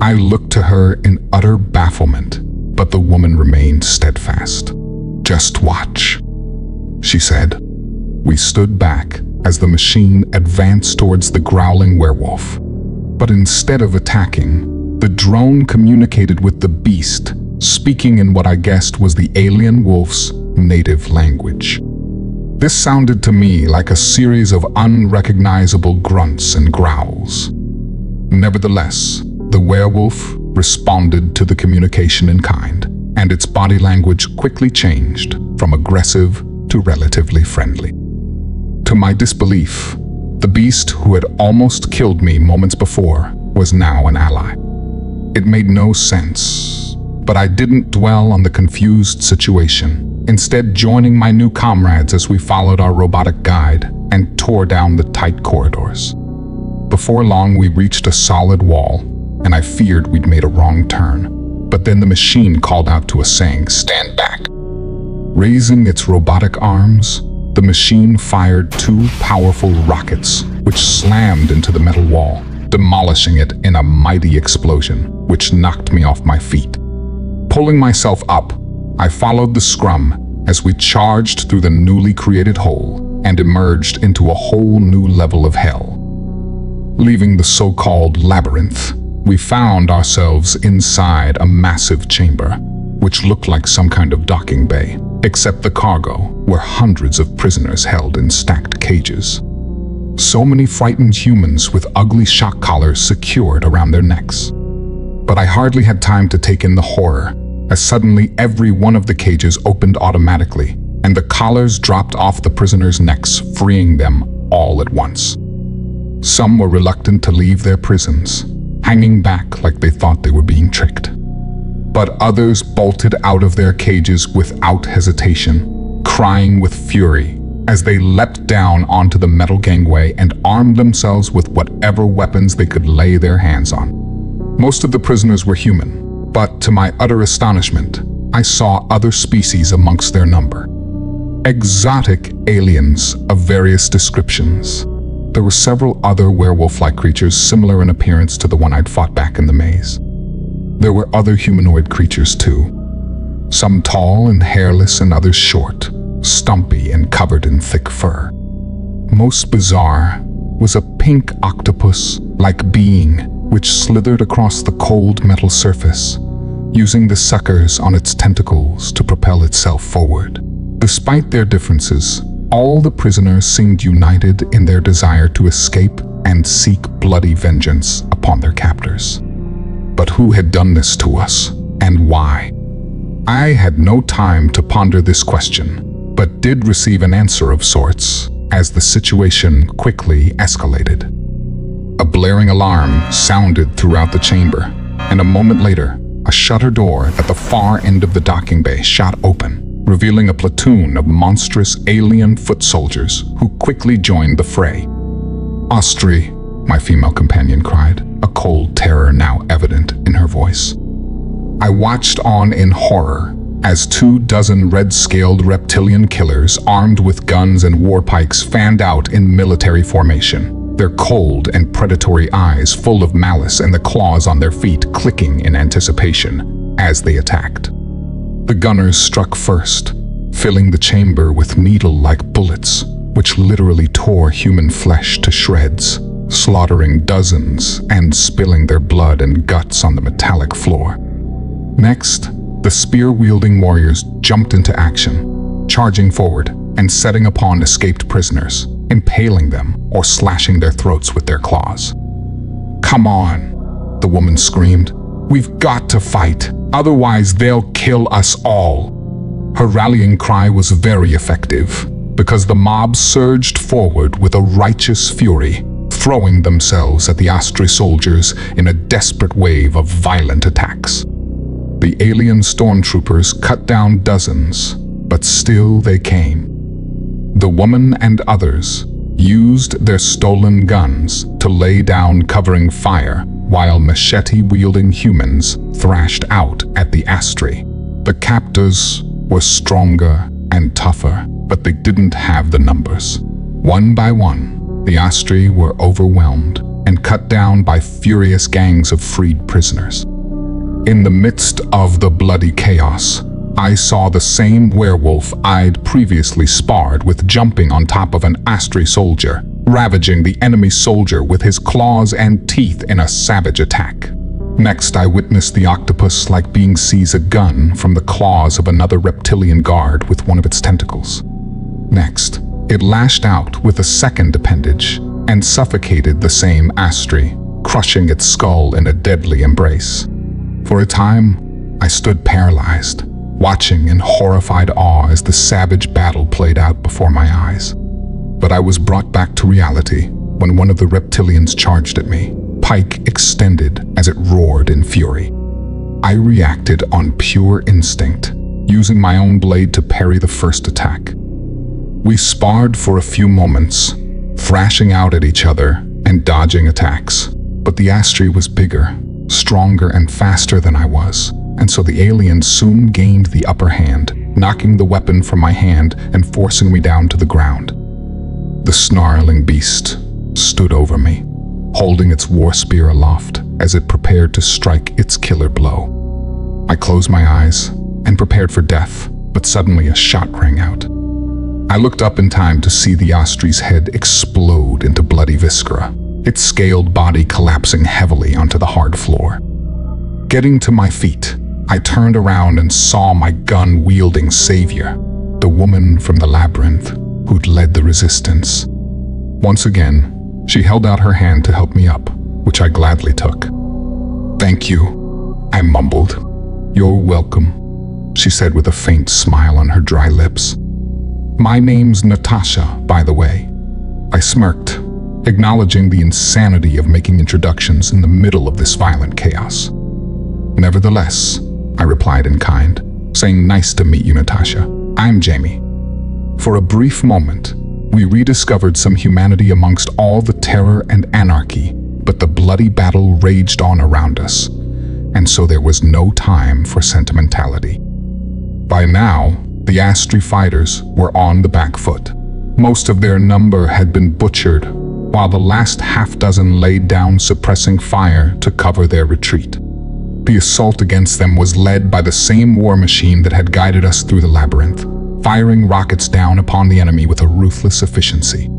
I looked to her in utter bafflement, but the woman remained steadfast. "Just watch," she said. We stood back as the machine advanced towards the growling werewolf. But instead of attacking, the drone communicated with the beast, speaking in what I guessed was the alien wolf's native language. This sounded to me like a series of unrecognizable grunts and growls. Nevertheless, the werewolf responded to the communication in kind, and its body language quickly changed from aggressive to relatively friendly. To my disbelief, the beast who had almost killed me moments before was now an ally. It made no sense, but I didn't dwell on the confused situation, instead joining my new comrades as we followed our robotic guide and tore down the tight corridors. Before long, we reached a solid wall, and I feared we'd made a wrong turn. But then the machine called out to us saying, "Stand back." Raising its robotic arms, the machine fired two powerful rockets, which slammed into the metal wall, demolishing it in a mighty explosion, which knocked me off my feet. Pulling myself up, I followed the scrum as we charged through the newly created hole and emerged into a whole new level of hell. Leaving the so-called labyrinth, we found ourselves inside a massive chamber, which looked like some kind of docking bay, except the cargo were hundreds of prisoners held in stacked cages. So many frightened humans with ugly shock collars secured around their necks. But I hardly had time to take in the horror, as suddenly every one of the cages opened automatically, and the collars dropped off the prisoners' necks, freeing them all at once. Some were reluctant to leave their prisons, hanging back like they thought they were being tricked. But others bolted out of their cages without hesitation, crying with fury as they leapt down onto the metal gangway and armed themselves with whatever weapons they could lay their hands on. Most of the prisoners were human, but to my utter astonishment, I saw other species amongst their number. Exotic aliens of various descriptions. There were several other werewolf-like creatures similar in appearance to the one I'd fought back in the maze. There were other humanoid creatures too. Some tall and hairless and others short, stumpy and covered in thick fur. Most bizarre was a pink octopus-like being which slithered across the cold metal surface, using the suckers on its tentacles to propel itself forward. Despite their differences, all the prisoners seemed united in their desire to escape and seek bloody vengeance upon their captors. But who had done this to us, and why? I had no time to ponder this question, but did receive an answer of sorts as the situation quickly escalated. A blaring alarm sounded throughout the chamber, and a moment later, a shutter door at the far end of the docking bay shot open, revealing a platoon of monstrous alien foot soldiers who quickly joined the fray. "Ostry," my female companion cried, a cold terror now evident in her voice. I watched on in horror as 24 red-scaled reptilian killers armed with guns and war pikes fanned out in military formation, their cold and predatory eyes full of malice and the claws on their feet clicking in anticipation as they attacked. The gunners struck first, filling the chamber with needle-like bullets, which literally tore human flesh to shreds, slaughtering dozens and spilling their blood and guts on the metallic floor. Next, the spear-wielding warriors jumped into action, charging forward and setting upon escaped prisoners, impaling them or slashing their throats with their claws. "Come on," the woman screamed. "We've got to fight, otherwise they'll kill us all." Her rallying cry was very effective, because the mob surged forward with a righteous fury, throwing themselves at the Ostry soldiers in a desperate wave of violent attacks. The alien stormtroopers cut down dozens, but still they came. The woman and others used their stolen guns to lay down covering fire, while machete-wielding humans thrashed out at the Astri. The captors were stronger and tougher, but they didn't have the numbers. One by one, the Astri were overwhelmed and cut down by furious gangs of freed prisoners. In the midst of the bloody chaos, I saw the same werewolf I'd previously sparred with jumping on top of an Astri soldier, ravaging the enemy soldier with his claws and teeth in a savage attack. Next, I witnessed the octopus-like being seize a gun from the claws of another reptilian guard with one of its tentacles. Next, it lashed out with a second appendage and suffocated the same Astri, crushing its skull in a deadly embrace. For a time, I stood paralyzed, watching in horrified awe as the savage battle played out before my eyes. But I was brought back to reality when one of the reptilians charged at me, pike extended as it roared in fury. I reacted on pure instinct, using my own blade to parry the first attack. We sparred for a few moments, thrashing out at each other and dodging attacks, but the Astri was bigger, stronger and faster than I was, and so the alien soon gained the upper hand, knocking the weapon from my hand and forcing me down to the ground. The snarling beast stood over me, holding its war spear aloft as it prepared to strike its killer blow. I closed my eyes and prepared for death, but suddenly a shot rang out. I looked up in time to see the Astri's head explode into bloody viscera, its scaled body collapsing heavily onto the hard floor. Getting to my feet, I turned around and saw my gun-wielding savior, the woman from the labyrinth who'd led the resistance. Once again, she held out her hand to help me up, which I gladly took. "Thank you," I mumbled. "You're welcome," she said with a faint smile on her dry lips. "My name's Natasha, by the way." I smirked, acknowledging the insanity of making introductions in the middle of this violent chaos. "Nevertheless," I replied in kind, saying, "Nice to meet you, Natasha. I'm Jamie." For a brief moment, we rediscovered some humanity amongst all the terror and anarchy, but the bloody battle raged on around us, and so there was no time for sentimentality. By now, the Astri fighters were on the back foot. Most of their number had been butchered, while the last half-dozen laid down suppressing fire to cover their retreat. The assault against them was led by the same war machine that had guided us through the labyrinth, firing rockets down upon the enemy with a ruthless efficiency.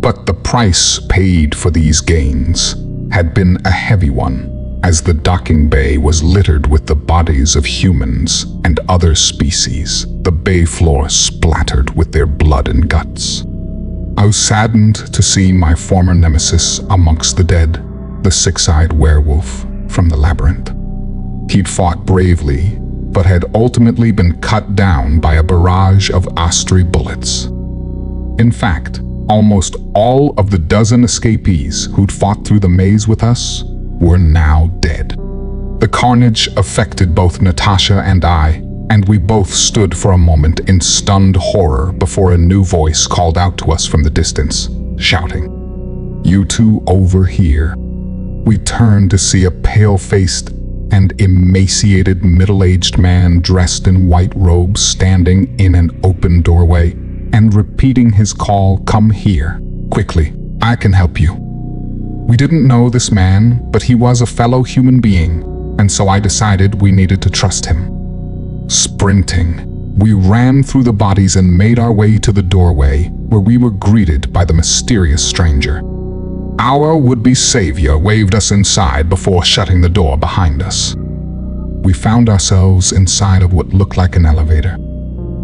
But the price paid for these gains had been a heavy one, as the docking bay was littered with the bodies of humans and other species, the bay floor splattered with their blood and guts. I was saddened to see my former nemesis amongst the dead, the six-eyed werewolf from the labyrinth. He'd fought bravely, but had ultimately been cut down by a barrage of Astri bullets. In fact, almost all of the dozen escapees who'd fought through the maze with us were now dead. The carnage affected both Natasha and I, and we both stood for a moment in stunned horror before a new voice called out to us from the distance, shouting, "You two over here." We turned to see a pale-faced and emaciated middle-aged man dressed in white robes standing in an open doorway and repeating his call, "Come here, quickly, I can help you." We didn't know this man, but he was a fellow human being, and so I decided we needed to trust him. Sprinting, we ran through the bodies and made our way to the doorway, where we were greeted by the mysterious stranger. Our would-be savior waved us inside before shutting the door behind us. We found ourselves inside of what looked like an elevator,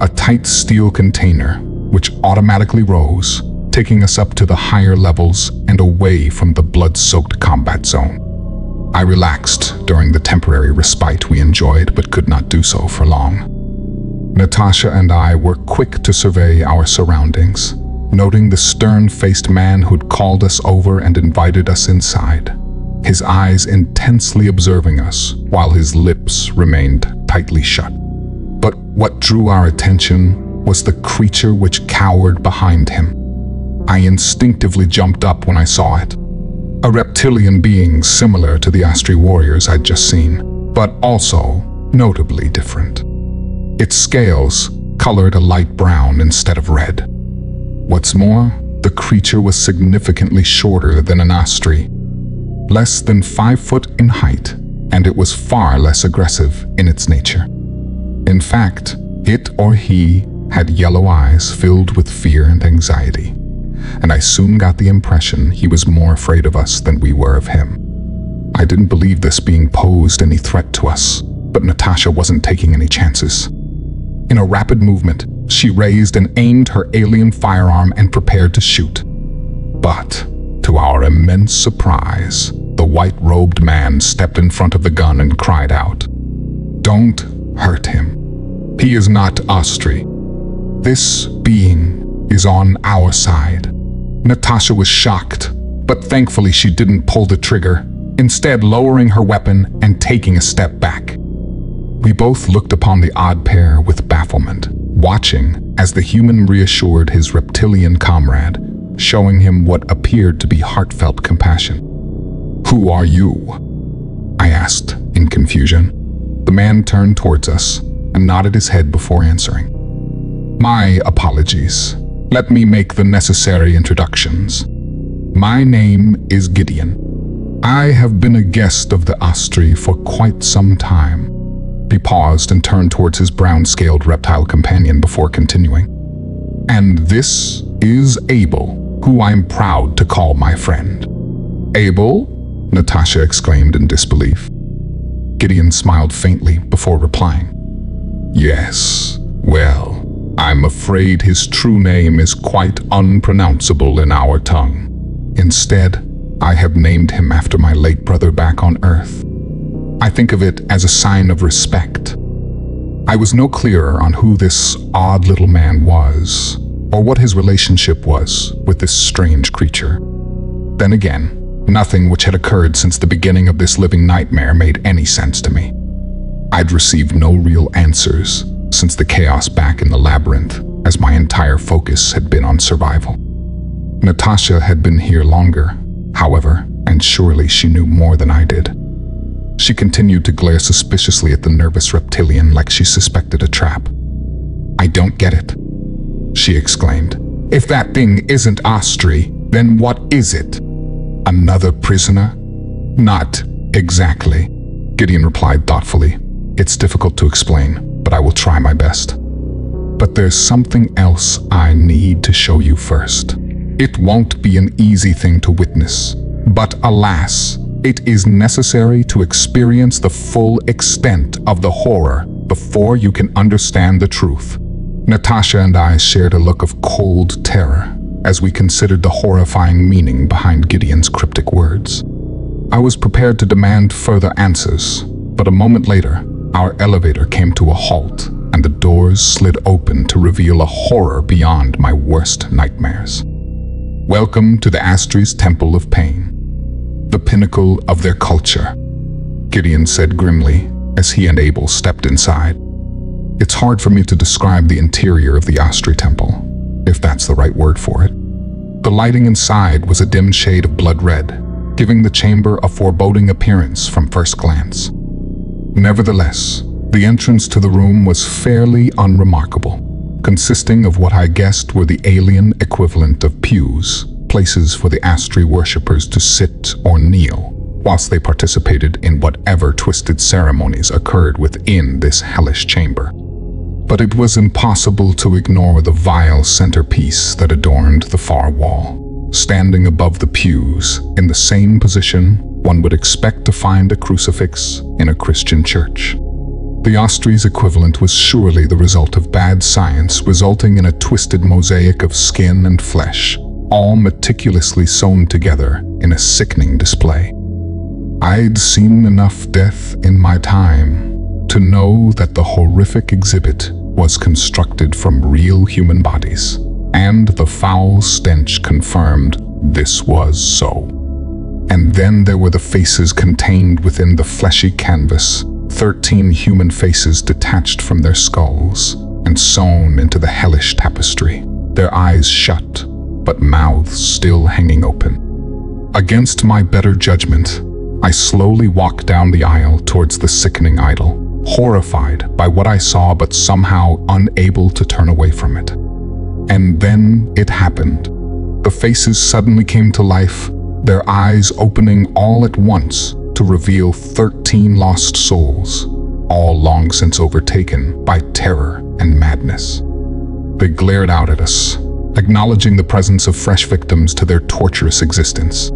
a tight steel container which automatically rose, taking us up to the higher levels and away from the blood-soaked combat zone. I relaxed during the temporary respite we enjoyed, but could not do so for long. Natasha and I were quick to survey our surroundings, noting the stern-faced man who'd called us over and invited us inside, his eyes intensely observing us while his lips remained tightly shut. But what drew our attention was the creature which cowered behind him. I instinctively jumped up when I saw it. A reptilian being similar to the Astri warriors I'd just seen, but also notably different. Its scales colored a light brown instead of red. What's more, the creature was significantly shorter than an Astri, less than 5 foot in height, and it was far less aggressive in its nature. In fact, it or he had yellow eyes filled with fear and anxiety, and I soon got the impression he was more afraid of us than we were of him. I didn't believe this being posed any threat to us, but Natasha wasn't taking any chances. In a rapid movement, she raised and aimed her alien firearm and prepared to shoot. But, to our immense surprise, the white-robed man stepped in front of the gun and cried out, "Don't hurt him. He is not Astri. This being is on our side." Natasha was shocked, but thankfully she didn't pull the trigger, instead lowering her weapon and taking a step back. We both looked upon the odd pair with bafflement, watching as the human reassured his reptilian comrade, showing him what appeared to be heartfelt compassion. "Who are you?" I asked in confusion. The man turned towards us and nodded his head before answering. "My apologies. Let me make the necessary introductions. My name is Gideon. I have been a guest of the Astri for quite some time." He paused and turned towards his brown-scaled reptile companion before continuing. "And this is Abel, who I'm proud to call my friend." "Abel?" Natasha exclaimed in disbelief. Gideon smiled faintly before replying. "Yes, well, I'm afraid his true name is quite unpronounceable in our tongue. Instead, I have named him after my late brother back on Earth. I think of it as a sign of respect. I was no clearer on who this odd little man was, or what his relationship was with this strange creature. Then again, nothing which had occurred since the beginning of this living nightmare made any sense to me. I'd received no real answers since the chaos back in the labyrinth, as my entire focus had been on survival. Natasha had been here longer, however, and surely she knew more than I did. She continued to glare suspiciously at the nervous reptilian like she suspected a trap. "I don't get it," she exclaimed. "If that thing isn't Astri, then what is it? Another prisoner?" "Not exactly," Gideon replied thoughtfully. "It's difficult to explain, but I will try my best. But there's something else I need to show you first. It won't be an easy thing to witness, but alas, it is necessary to experience the full extent of the horror before you can understand the truth." Natasha and I shared a look of cold terror as we considered the horrifying meaning behind Gideon's cryptic words. I was prepared to demand further answers, but a moment later, our elevator came to a halt and the doors slid open to reveal a horror beyond my worst nightmares. "Welcome to the Astri's Temple of Pain, the pinnacle of their culture," Gideon said grimly as he and Abel stepped inside. It's hard for me to describe the interior of the Astri Temple, if that's the right word for it. The lighting inside was a dim shade of blood red, giving the chamber a foreboding appearance from first glance. Nevertheless, the entrance to the room was fairly unremarkable, consisting of what I guessed were the alien equivalent of pews, places for the Astri worshippers to sit or kneel, whilst they participated in whatever twisted ceremonies occurred within this hellish chamber. But it was impossible to ignore the vile centerpiece that adorned the far wall, standing above the pews in the same position one would expect to find a crucifix in a Christian church. The Astri's equivalent was surely the result of bad science, resulting in a twisted mosaic of skin and flesh, all meticulously sewn together in a sickening display. I'd seen enough death in my time to know that the horrific exhibit was constructed from real human bodies, and the foul stench confirmed this was so. And then there were the faces contained within the fleshy canvas, 13 human faces detached from their skulls and sewn into the hellish tapestry, their eyes shut, but mouths still hanging open. Against my better judgment, I slowly walked down the aisle towards the sickening idol, horrified by what I saw but somehow unable to turn away from it. And then it happened. The faces suddenly came to life, their eyes opening all at once to reveal 13 lost souls, all long since overtaken by terror and madness. They glared out at us, acknowledging the presence of fresh victims to their torturous existence.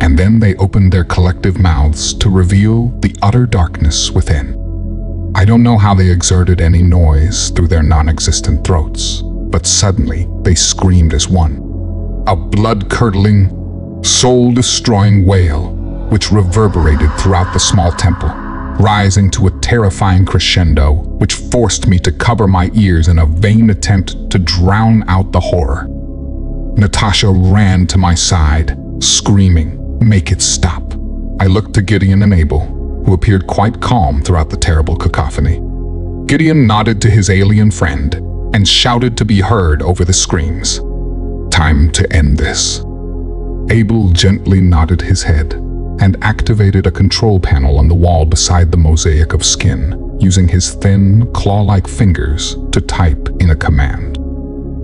And then they opened their collective mouths to reveal the utter darkness within. I don't know how they exerted any noise through their non-existent throats, but suddenly they screamed as one. A blood-curdling, soul-destroying wail, which reverberated throughout the small temple, rising to a terrifying crescendo, which forced me to cover my ears in a vain attempt to drown out the horror. Natasha ran to my side, screaming, "Make it stop." I looked to Gideon and Abel, who appeared quite calm throughout the terrible cacophony. Gideon nodded to his alien friend and shouted to be heard over the screams. "Time to end this." Abel gently nodded his head and activated a control panel on the wall beside the mosaic of skin, using his thin, claw-like fingers to type in a command.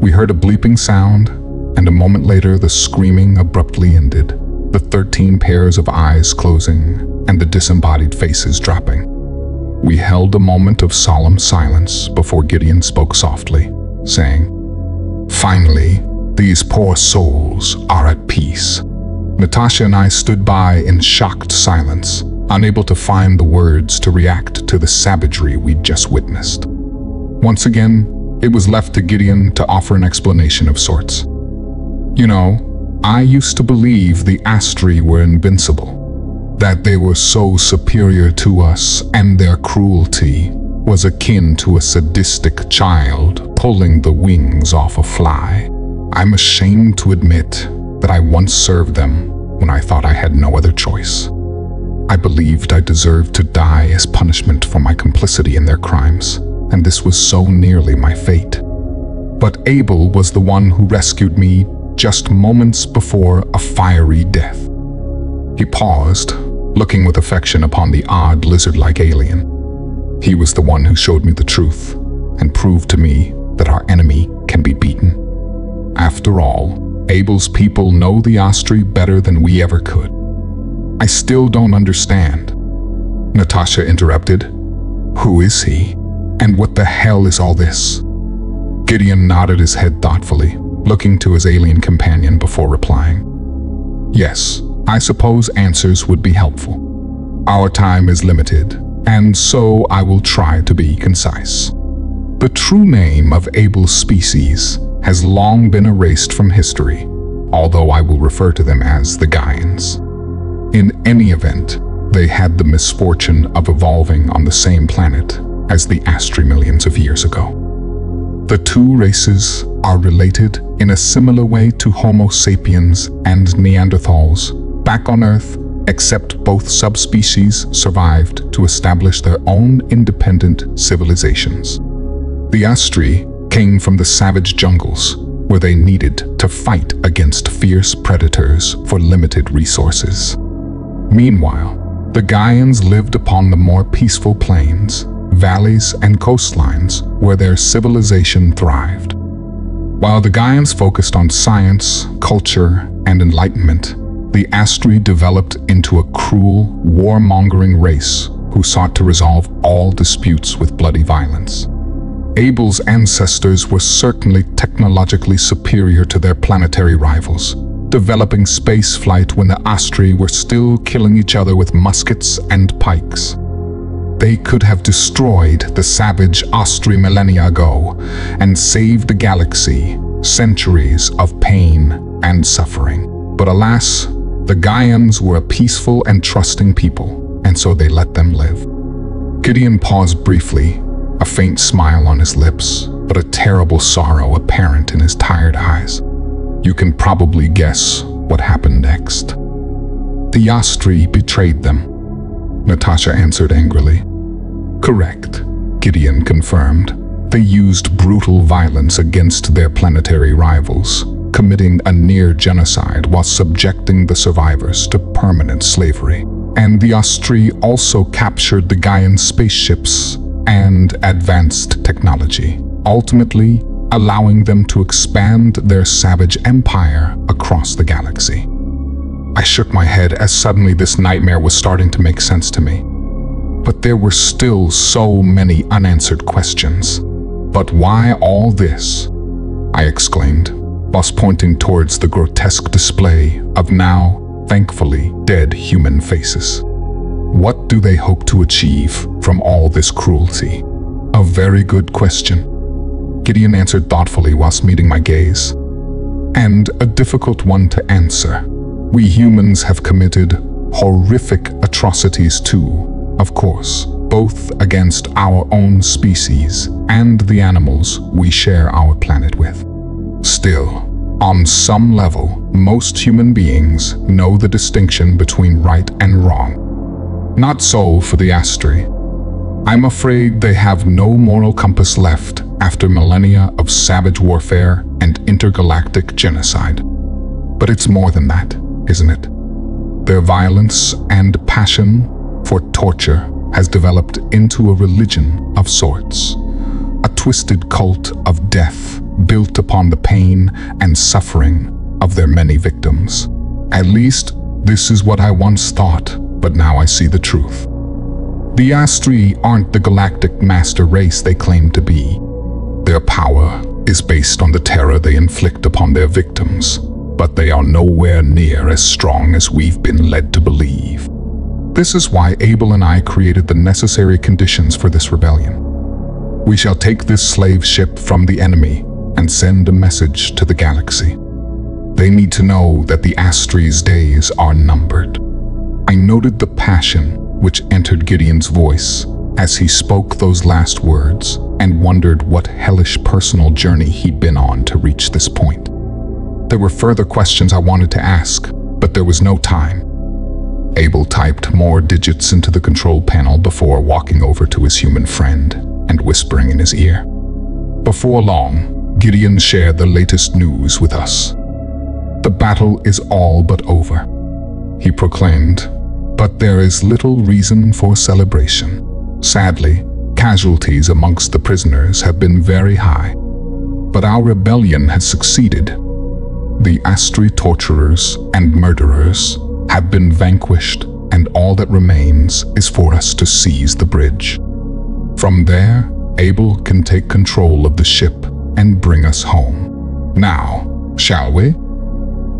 We heard a bleeping sound, and a moment later the screaming abruptly ended, the 13 pairs of eyes closing and the disembodied faces dropping. We held a moment of solemn silence before Gideon spoke softly, saying, "Finally, these poor souls are at peace." Natasha and I stood by in shocked silence, unable to find the words to react to the savagery we'd just witnessed. Once again, It was left to Gideon to offer an explanation of sorts. You know, I used to believe the Astri were invincible, that they were so superior to us, and their cruelty was akin to a sadistic child pulling the wings off a fly. I'm ashamed to admit that I once served them when I thought I had no other choice. I believed I deserved to die as punishment for my complicity in their crimes, and this was so nearly my fate. But Abel was the one who rescued me just moments before a fiery death. He paused, looking with affection upon the odd lizard-like alien. He was the one who showed me the truth and proved to me that our enemy can be beaten. After all, Abel's people know the Astri better than we ever could. I still don't understand. Natasha interrupted. Who is he? And what the hell is all this? Gideon nodded his head thoughtfully, looking to his alien companion before replying. Yes, I suppose answers would be helpful. Our time is limited, and so I will try to be concise. The true name of Abel's species has long been erased from history, although I will refer to them as the Gaians. In any event, they had the misfortune of evolving on the same planet as the Astri millions of years ago. The two races are related in a similar way to Homo sapiens and Neanderthals back on Earth, except both subspecies survived to establish their own independent civilizations. The Astri came from the savage jungles, where they needed to fight against fierce predators for limited resources. Meanwhile, the Gaians lived upon the more peaceful plains, valleys, and coastlines where their civilization thrived. While the Gaians focused on science, culture, and enlightenment, the Astri developed into a cruel, warmongering race who sought to resolve all disputes with bloody violence. Abel's ancestors were certainly technologically superior to their planetary rivals, developing space flight when the Astri were still killing each other with muskets and pikes. They could have destroyed the savage Astri millennia ago and saved the galaxy centuries of pain and suffering. But alas, the Gaians were a peaceful and trusting people, and so they let them live. Gideon paused briefly, a faint smile on his lips, but a terrible sorrow apparent in his tired eyes. You can probably guess what happened next. The Astri betrayed them, Natasha answered angrily. Correct, Gideon confirmed. They used brutal violence against their planetary rivals, committing a near genocide while subjecting the survivors to permanent slavery. And the Astri also captured the Gaian spaceships and advanced technology, ultimately allowing them to expand their savage empire across the galaxy. I shook my head as suddenly this nightmare was starting to make sense to me. But there were still so many unanswered questions. But why all this? I exclaimed, whilst pointing towards the grotesque display of now, thankfully, dead human faces. What do they hope to achieve from all this cruelty? A very good question, Gideon answered thoughtfully whilst meeting my gaze. And a difficult one to answer. We humans have committed horrific atrocities too, of course, both against our own species and the animals we share our planet with. Still, on some level, most human beings know the distinction between right and wrong. Not so for the Astri. I'm afraid they have no moral compass left after millennia of savage warfare and intergalactic genocide. But it's more than that, isn't it? Their violence and passion for torture has developed into a religion of sorts, a twisted cult of death built upon the pain and suffering of their many victims. At least, this is what I once thought, but now I see the truth. The Astri aren't the galactic master race they claim to be. Their power is based on the terror they inflict upon their victims, but they are nowhere near as strong as we've been led to believe. This is why Abel and I created the necessary conditions for this rebellion. We shall take this slave ship from the enemy and send a message to the galaxy. They need to know that the Astry's days are numbered. I noted the passion which entered Gideon's voice as he spoke those last words and wondered what hellish personal journey he'd been on to reach this point. There were further questions I wanted to ask, but there was no time. Abel typed more digits into the control panel before walking over to his human friend and whispering in his ear. Before long, Gideon shared the latest news with us. The battle is all but over, he proclaimed, but there is little reason for celebration. Sadly, casualties amongst the prisoners have been very high, but our rebellion has succeeded. The Astry torturers and murderers have been vanquished, and all that remains is for us to seize the bridge. From there, Abel can take control of the ship and bring us home. Now, shall we?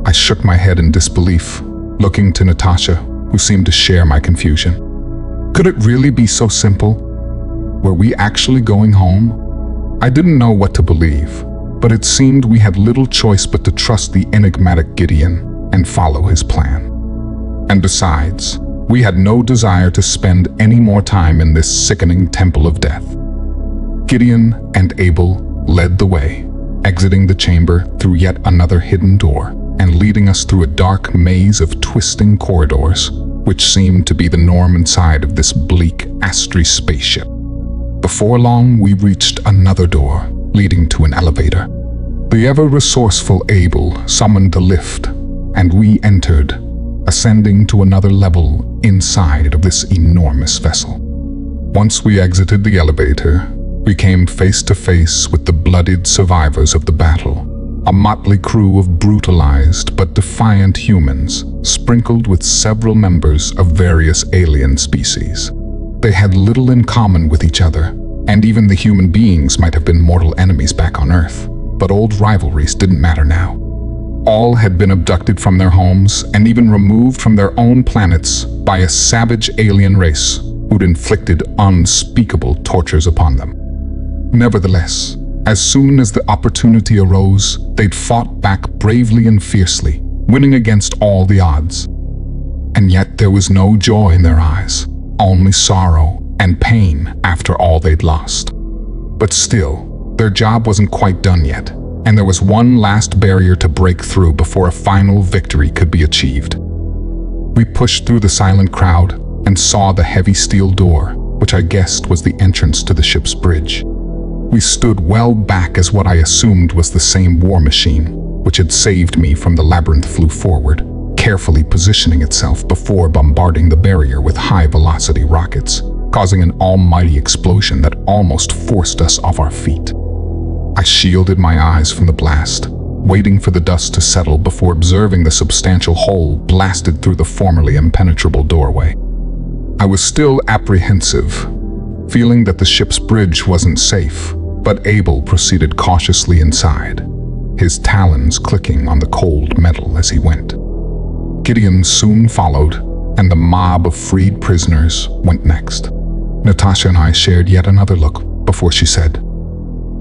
I shook my head in disbelief, looking to Natasha, who seemed to share my confusion. Could it really be so simple? Were we actually going home? I didn't know what to believe, but it seemed we had little choice but to trust the enigmatic Gideon and follow his plan. And besides, we had no desire to spend any more time in this sickening temple of death. Gideon and Abel led the way, exiting the chamber through yet another hidden door and leading us through a dark maze of twisting corridors, which seemed to be the norm inside of this bleak Astry spaceship. Before long, we reached another door leading to an elevator. The ever-resourceful Abel summoned the lift, and we entered, ascending to another level inside of this enormous vessel. Once we exited the elevator, we came face to face with the bloodied survivors of the battle, a motley crew of brutalized but defiant humans, sprinkled with several members of various alien species. They had little in common with each other, and even the human beings might have been mortal enemies back on Earth, but old rivalries didn't matter now. All had been abducted from their homes and even removed from their own planets by a savage alien race who'd inflicted unspeakable tortures upon them. Nevertheless, as soon as the opportunity arose, they'd fought back bravely and fiercely, winning against all the odds. And yet there was no joy in their eyes, only sorrow and pain after all they'd lost. But still, their job wasn't quite done yet, and there was one last barrier to break through before a final victory could be achieved. We pushed through the silent crowd and saw the heavy steel door, which I guessed was the entrance to the ship's bridge. We stood well back as what I assumed was the same war machine, which had saved me from the labyrinth, flew forward, carefully positioning itself before bombarding the barrier with high-velocity rockets, causing an almighty explosion that almost forced us off our feet. I shielded my eyes from the blast, waiting for the dust to settle before observing the substantial hole blasted through the formerly impenetrable doorway. I was still apprehensive, feeling that the ship's bridge wasn't safe, but Abel proceeded cautiously inside, his talons clicking on the cold metal as he went. Gideon soon followed, and the mob of freed prisoners went next. Natasha and I shared yet another look before she said,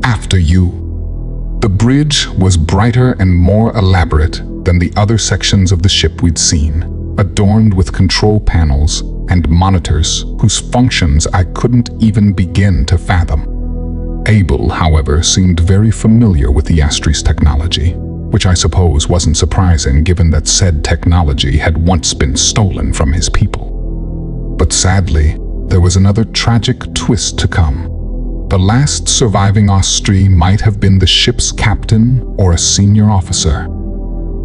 "After you." The bridge was brighter and more elaborate than the other sections of the ship we'd seen, adorned with control panels and monitors whose functions I couldn't even begin to fathom. Abel, however, seemed very familiar with the Astry's technology, which I suppose wasn't surprising given that said technology had once been stolen from his people. But sadly, there was another tragic twist to come. The last surviving Astry might have been the ship's captain or a senior officer.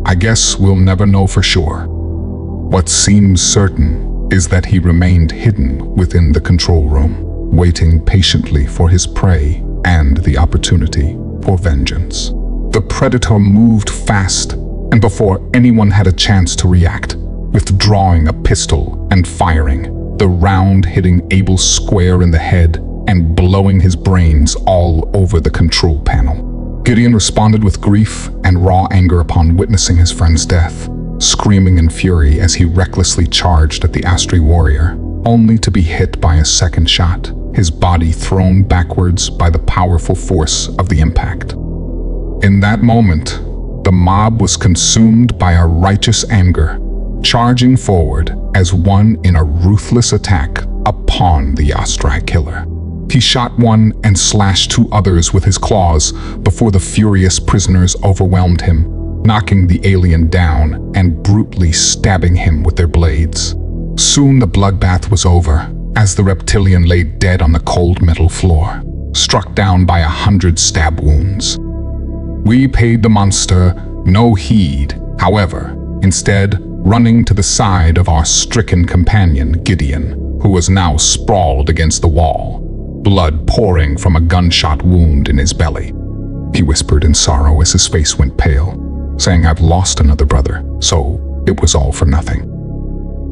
I guess we'll never know for sure. What seems certain is that he remained hidden within the control room, waiting patiently for his prey and the opportunity for vengeance. The predator moved fast, and before anyone had a chance to react, withdrawing a pistol and firing, the round hitting Abel square in the head and blowing his brains all over the control panel. Gideon responded with grief and raw anger upon witnessing his friend's death, screaming in fury as he recklessly charged at the Astry warrior, only to be hit by a second shot, his body thrown backwards by the powerful force of the impact. In that moment, the mob was consumed by a righteous anger, charging forward as one in a ruthless attack upon the Astrai killer. He shot one and slashed two others with his claws before the furious prisoners overwhelmed him, knocking the alien down and brutally stabbing him with their blades. Soon the bloodbath was over, as the reptilian lay dead on the cold metal floor, struck down by 100 stab wounds. We paid the monster no heed, however, instead running to the side of our stricken companion, Gideon, who was now sprawled against the wall, blood pouring from a gunshot wound in his belly. He whispered in sorrow as his face went pale, saying, "I've lost another brother, so it was all for nothing."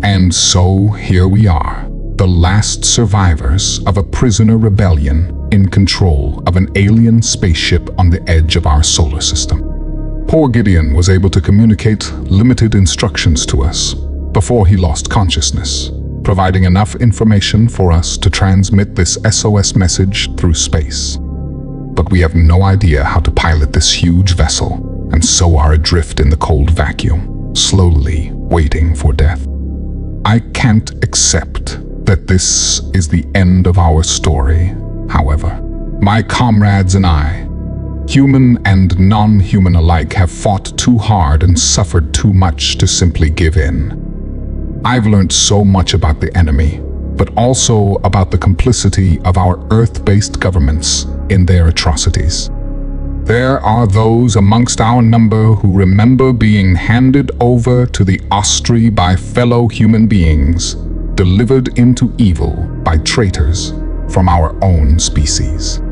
And so here we are, the last survivors of a prisoner rebellion in control of an alien spaceship on the edge of our solar system. Poor Gideon was able to communicate limited instructions to us before he lost consciousness, providing enough information for us to transmit this SOS message through space. But we have no idea how to pilot this huge vessel, and so are adrift in the cold vacuum, slowly waiting for death. I can't accept that this is the end of our story, however. My comrades and I, human and non-human alike, have fought too hard and suffered too much to simply give in. I've learned so much about the enemy, but also about the complicity of our Earth-based governments in their atrocities. There are those amongst our number who remember being handed over to the Astrai by fellow human beings, delivered into evil by traitors from our own species.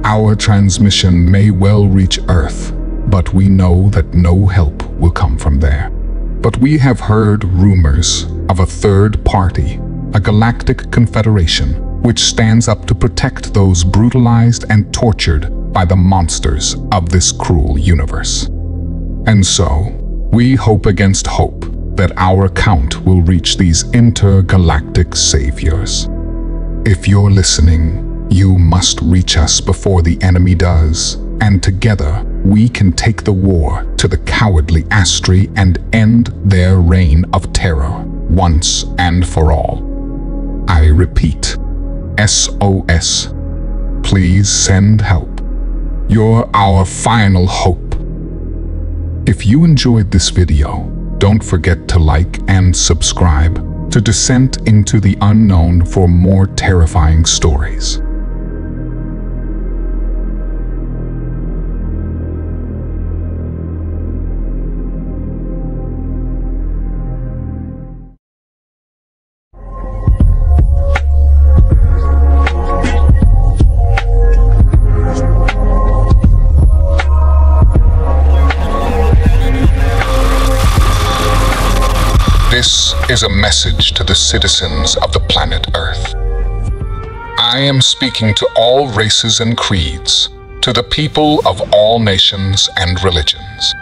Our transmission may well reach Earth, but we know that no help will come from there. But we have heard rumors of a third party, a galactic confederation, which stands up to protect those brutalized and tortured by the monsters of this cruel universe. And so, we hope against hope that our count will reach these intergalactic saviors. If you're listening, you must reach us before the enemy does, and together we can take the war to the cowardly Astrai and end their reign of terror once and for all. I repeat, SOS. Please send help. You're our final hope. If you enjoyed this video, don't forget to like and subscribe to Descent into the Unknown for more terrifying stories. This is a message to the citizens of the planet Earth. I am speaking to all races and creeds, to the people of all nations and religions.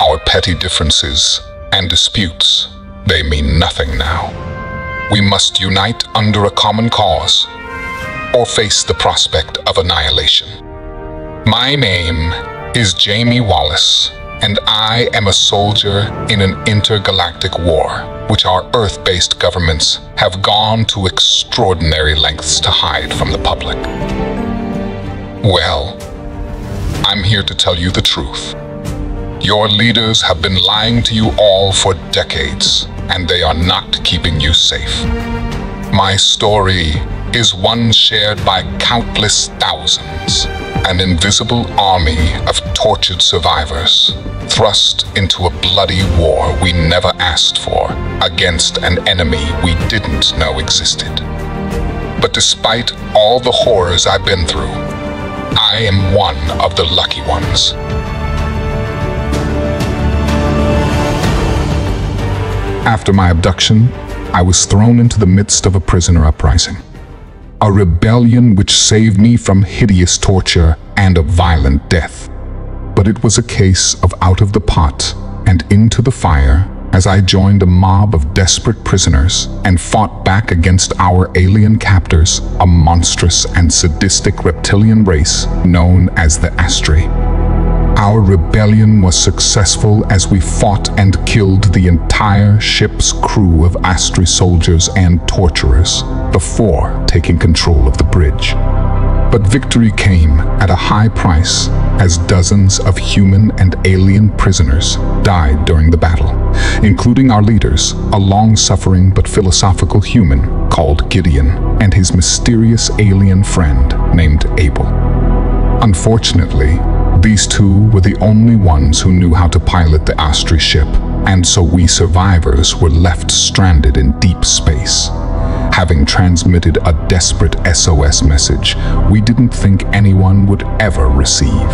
Our petty differences and disputes, they mean nothing now. We must unite under a common cause, or face the prospect of annihilation. My name is Jamie Wallace, and I am a soldier in an intergalactic war, which our Earth-based governments have gone to extraordinary lengths to hide from the public. Well, I'm here to tell you the truth. Your leaders have been lying to you all for decades, and they are not keeping you safe. My story is one shared by countless thousands, an invisible army of tortured survivors, thrust into a bloody war we never asked for, against an enemy we didn't know existed. But despite all the horrors I've been through, I am one of the lucky ones. After my abduction, I was thrown into the midst of a prisoner uprising. A rebellion which saved me from hideous torture and a violent death. But it was a case of out of the pot and into the fire as I joined a mob of desperate prisoners and fought back against our alien captors, a monstrous and sadistic reptilian race known as the Astri. Our rebellion was successful as we fought and killed the entire ship's crew of Astri soldiers and torturers before taking control of the bridge. But victory came at a high price, as dozens of human and alien prisoners died during the battle, including our leaders, a long-suffering but philosophical human called Gideon, and his mysterious alien friend named Abel. Unfortunately, these two were the only ones who knew how to pilot the Astri ship, and so we survivors were left stranded in deep space. Having transmitted a desperate SOS message we didn't think anyone would ever receive.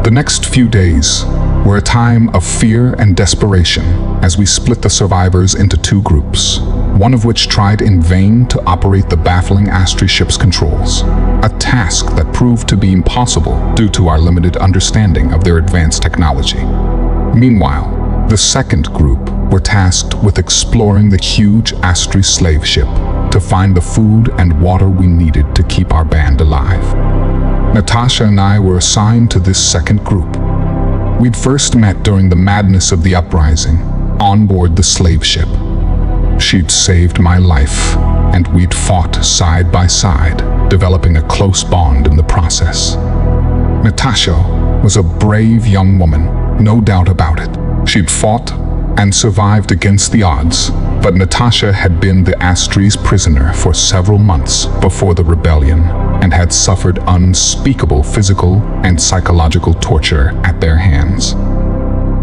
The next few days were a time of fear and desperation as we split the survivors into two groups, one of which tried in vain to operate the baffling Astri ship's controls, a task that proved to be impossible due to our limited understanding of their advanced technology. Meanwhile, the second group were tasked with exploring the huge Astri slave ship to find the food and water we needed to keep our band alive. Natasha and I were assigned to this second group. We'd first met during the madness of the uprising, on board the slave ship. She'd saved my life, and we'd fought side by side, developing a close bond in the process. Natasha was a brave young woman, no doubt about it. She'd fought and survived against the odds, but Natasha had been the Astri's prisoner for several months before the rebellion and had suffered unspeakable physical and psychological torture at their hands.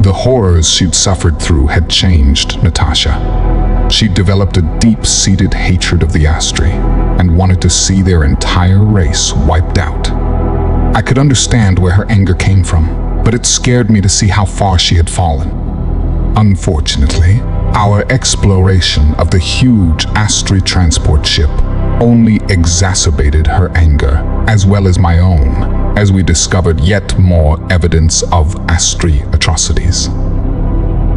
The horrors she'd suffered through had changed Natasha. She'd developed a deep-seated hatred of the Astri and wanted to see their entire race wiped out. I could understand where her anger came from, but it scared me to see how far she had fallen. Unfortunately, our exploration of the huge Astri transport ship only exacerbated her anger, as well as my own, as we discovered yet more evidence of Astri atrocities.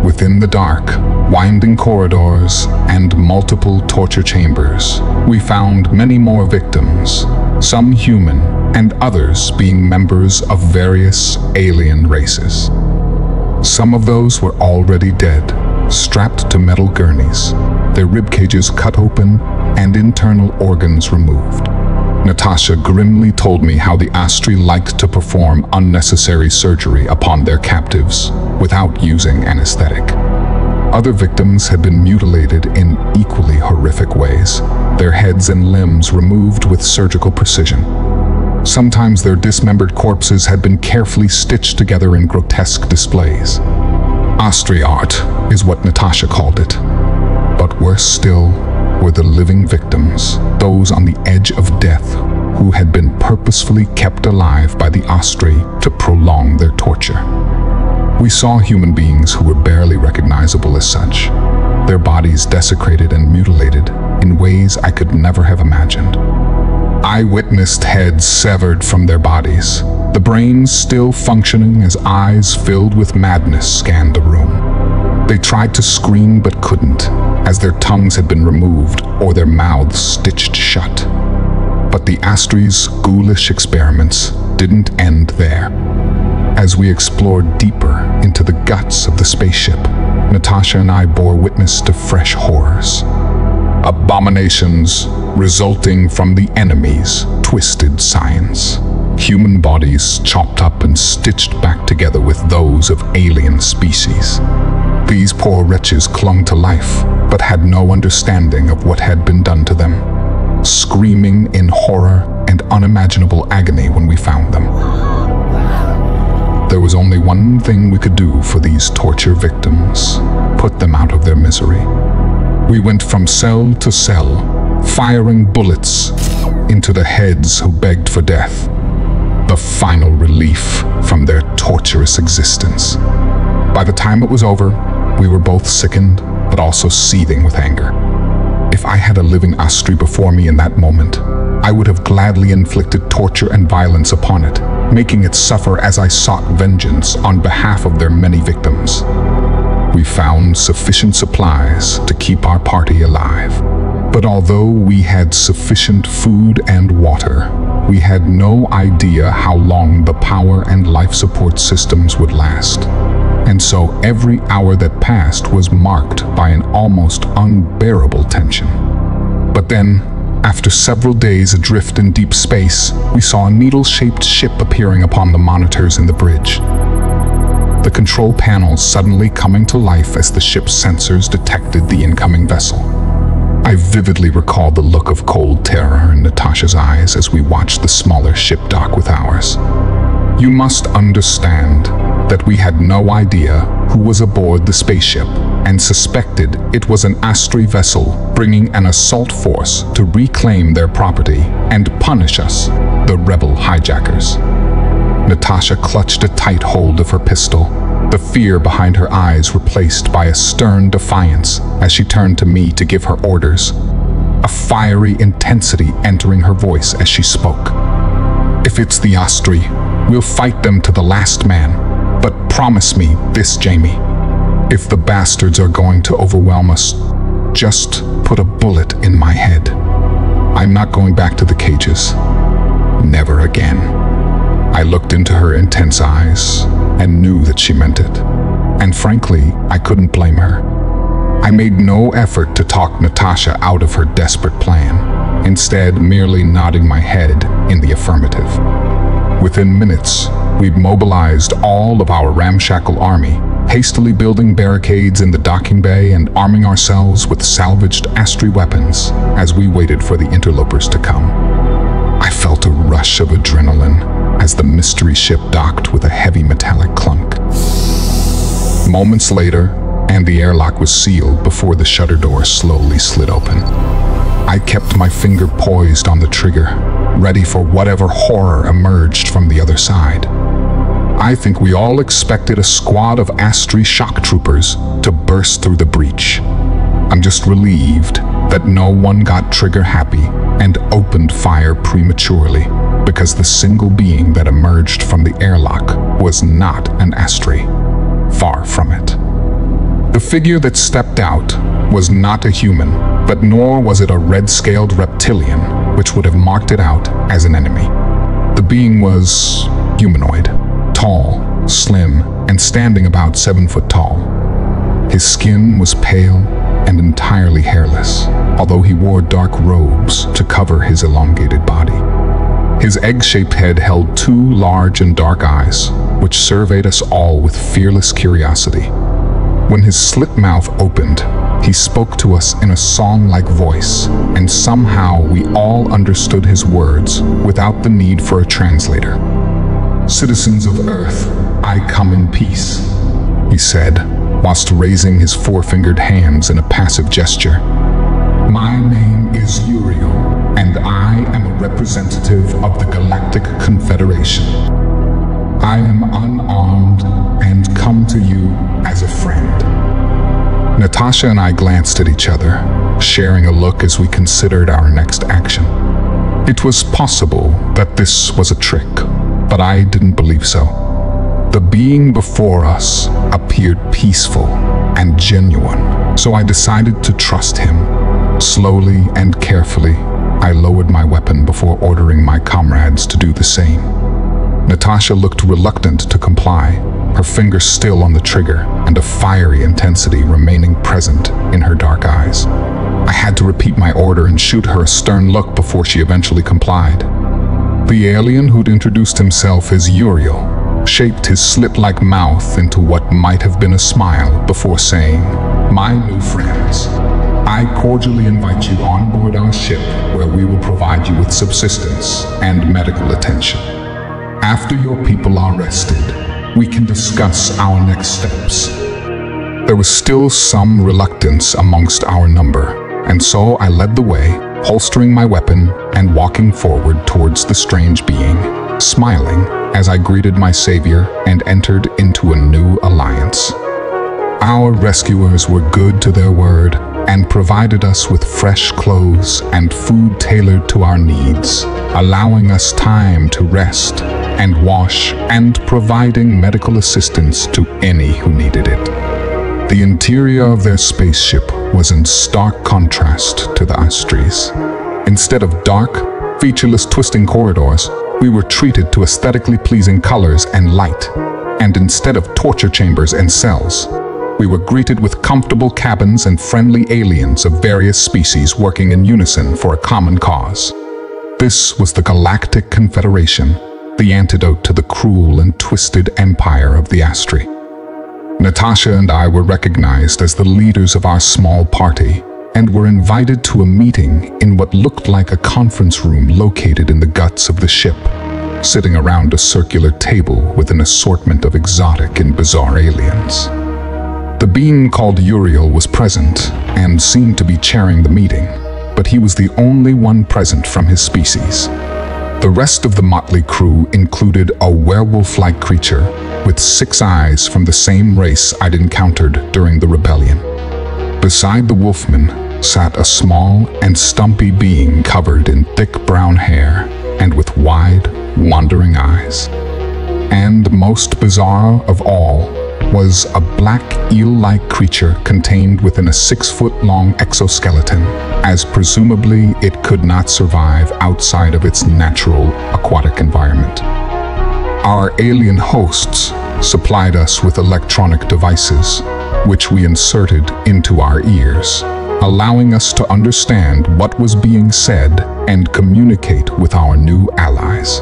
Within the dark, winding corridors and multiple torture chambers, we found many more victims, some human and others being members of various alien races. Some of those were already dead, strapped to metal gurneys, their rib cages cut open and internal organs removed. Natasha grimly told me how the Astri liked to perform unnecessary surgery upon their captives without using anesthetic. Other victims had been mutilated in equally horrific ways, their heads and limbs removed with surgical precision. Sometimes their dismembered corpses had been carefully stitched together in grotesque displays. Astri art is what Natasha called it. But worse still were the living victims, those on the edge of death who had been purposefully kept alive by the Astri to prolong their torture. We saw human beings who were barely recognizable as such, their bodies desecrated and mutilated in ways I could never have imagined. I witnessed heads severed from their bodies, the brains still functioning as eyes filled with madness scanned the room. They tried to scream but couldn't, as their tongues had been removed or their mouths stitched shut. But the Astri's ghoulish experiments didn't end there. As we explored deeper into the guts of the spaceship, Natasha and I bore witness to fresh horrors. Abominations resulting from the enemy's twisted science. Human bodies chopped up and stitched back together with those of alien species. These poor wretches clung to life, but had no understanding of what had been done to them, screaming in horror and unimaginable agony when we found them. There was only one thing we could do for these torture victims: put them out of their misery. We went from cell to cell, firing bullets into the heads who begged for death, the final relief from their torturous existence. By the time it was over, we were both sickened, but also seething with anger. If I had a living Astri before me in that moment, I would have gladly inflicted torture and violence upon it, making it suffer as I sought vengeance on behalf of their many victims. we found sufficient supplies to keep our party alive. But although we had sufficient food and water, we had no idea how long the power and life support systems would last. And so every hour that passed was marked by an almost unbearable tension. But then, after several days adrift in deep space, we saw a needle-shaped ship appearing upon the monitors in the bridge. The control panels suddenly coming to life as the ship's sensors detected the incoming vessel. I vividly recall the look of cold terror in Natasha's eyes as we watched the smaller ship dock with ours. You must understand that we had no idea who was aboard the spaceship and suspected it was an Astri vessel bringing an assault force to reclaim their property and punish us, the rebel hijackers. Natasha clutched a tight hold of her pistol, the fear behind her eyes replaced by a stern defiance as she turned to me to give her orders, a fiery intensity entering her voice as she spoke. If it's the Astri, we'll fight them to the last man, but promise me this, Jamie. If the bastards are going to overwhelm us, just put a bullet in my head. I'm not going back to the cages. Never again. I looked into her intense eyes and knew that she meant it. And frankly, I couldn't blame her. I made no effort to talk Natasha out of her desperate plan, instead merely nodding my head in the affirmative. Within minutes, we'd mobilized all of our ramshackle army, hastily building barricades in the docking bay and arming ourselves with salvaged Astri weapons as we waited for the interlopers to come. I felt a rush of adrenaline as the mystery ship docked with a heavy metallic clunk. Moments later, and the airlock was sealed before the shutter door slowly slid open. I kept my finger poised on the trigger, ready for whatever horror emerged from the other side. I think we all expected a squad of Astri shock troopers to burst through the breach. I'm just relieved that no one got trigger happy and opened fire prematurely, because the single being that emerged from the airlock was not an Astri. Far from it. The figure that stepped out was not a human, but nor was it a red-scaled reptilian, which would have marked it out as an enemy. The being was humanoid, tall, slim, and standing about 7 foot tall. His skin was pale and entirely hairless, although he wore dark robes to cover his elongated body. His egg-shaped head held 2 large and dark eyes, which surveyed us all with fearless curiosity. When his slit mouth opened, he spoke to us in a song-like voice, and somehow we all understood his words without the need for a translator. "Citizens of Earth, I come in peace," he said, whilst raising his 4-fingered hands in a passive gesture. "My name is Uriel, and I am a representative of the Galactic Confederation. I am unarmed and come to you as a friend." Natasha and I glanced at each other, sharing a look as we considered our next action. It was possible that this was a trick, but I didn't believe so. The being before us appeared peaceful and genuine, so I decided to trust him. Slowly and carefully, I lowered my weapon before ordering my comrades to do the same. Natasha looked reluctant to comply, her finger still on the trigger and a fiery intensity remaining present in her dark eyes. I had to repeat my order and shoot her a stern look before she eventually complied. The alien who'd introduced himself as Uriel shaped his slit-like mouth into what might have been a smile before saying, "My new friends, I cordially invite you on board our ship, where we will provide you with subsistence and medical attention. After your people are rested, we can discuss our next steps." There was still some reluctance amongst our number, and so I led the way, holstering my weapon and walking forward towards the strange being, smiling as I greeted my savior and entered into a new alliance. Our rescuers were good to their word and provided us with fresh clothes and food tailored to our needs, allowing us time to rest and wash and providing medical assistance to any who needed it. The interior of their spaceship was in stark contrast to the Astris. Instead of dark, featureless twisting corridors, we were treated to aesthetically pleasing colors and light. And instead of torture chambers and cells, we were greeted with comfortable cabins and friendly aliens of various species working in unison for a common cause. This was the Galactic Confederation, the antidote to the cruel and twisted empire of the Astri. Natasha and I were recognized as the leaders of our small party and were invited to a meeting in what looked like a conference room located in the guts of the ship, sitting around a circular table with an assortment of exotic and bizarre aliens. The being called Uriel was present and seemed to be chairing the meeting, but he was the only one present from his species. The rest of the motley crew included a werewolf-like creature with 6 eyes from the same race I'd encountered during the rebellion. Beside the wolfman sat a small and stumpy being covered in thick brown hair and with wide, wandering eyes. And most bizarre of all was a black eel-like creature contained within a 6-foot-long exoskeleton, as presumably it could not survive outside of its natural aquatic environment. Our alien hosts supplied us with electronic devices, which we inserted into our ears, allowing us to understand what was being said and communicate with our new allies.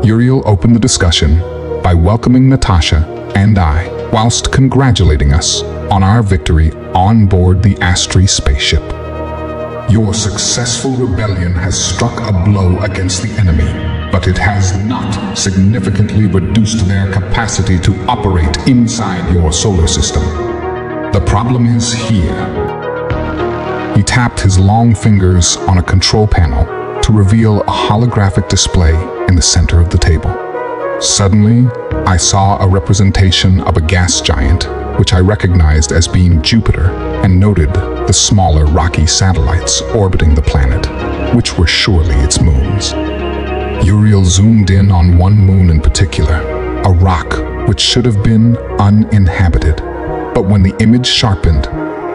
Uriel opened the discussion by welcoming Natasha and I, whilst congratulating us on our victory on board the Astri spaceship. Your successful rebellion has struck a blow against the enemy, but it has not significantly reduced their capacity to operate inside your solar system. The problem is here. He tapped his long fingers on a control panel to reveal a holographic display in the center of the table. Suddenly, I saw a representation of a gas giant, which I recognized as being Jupiter, and noted the smaller rocky satellites orbiting the planet, which were surely its moons. Uriel zoomed in on one moon in particular, a rock which should have been uninhabited. But when the image sharpened,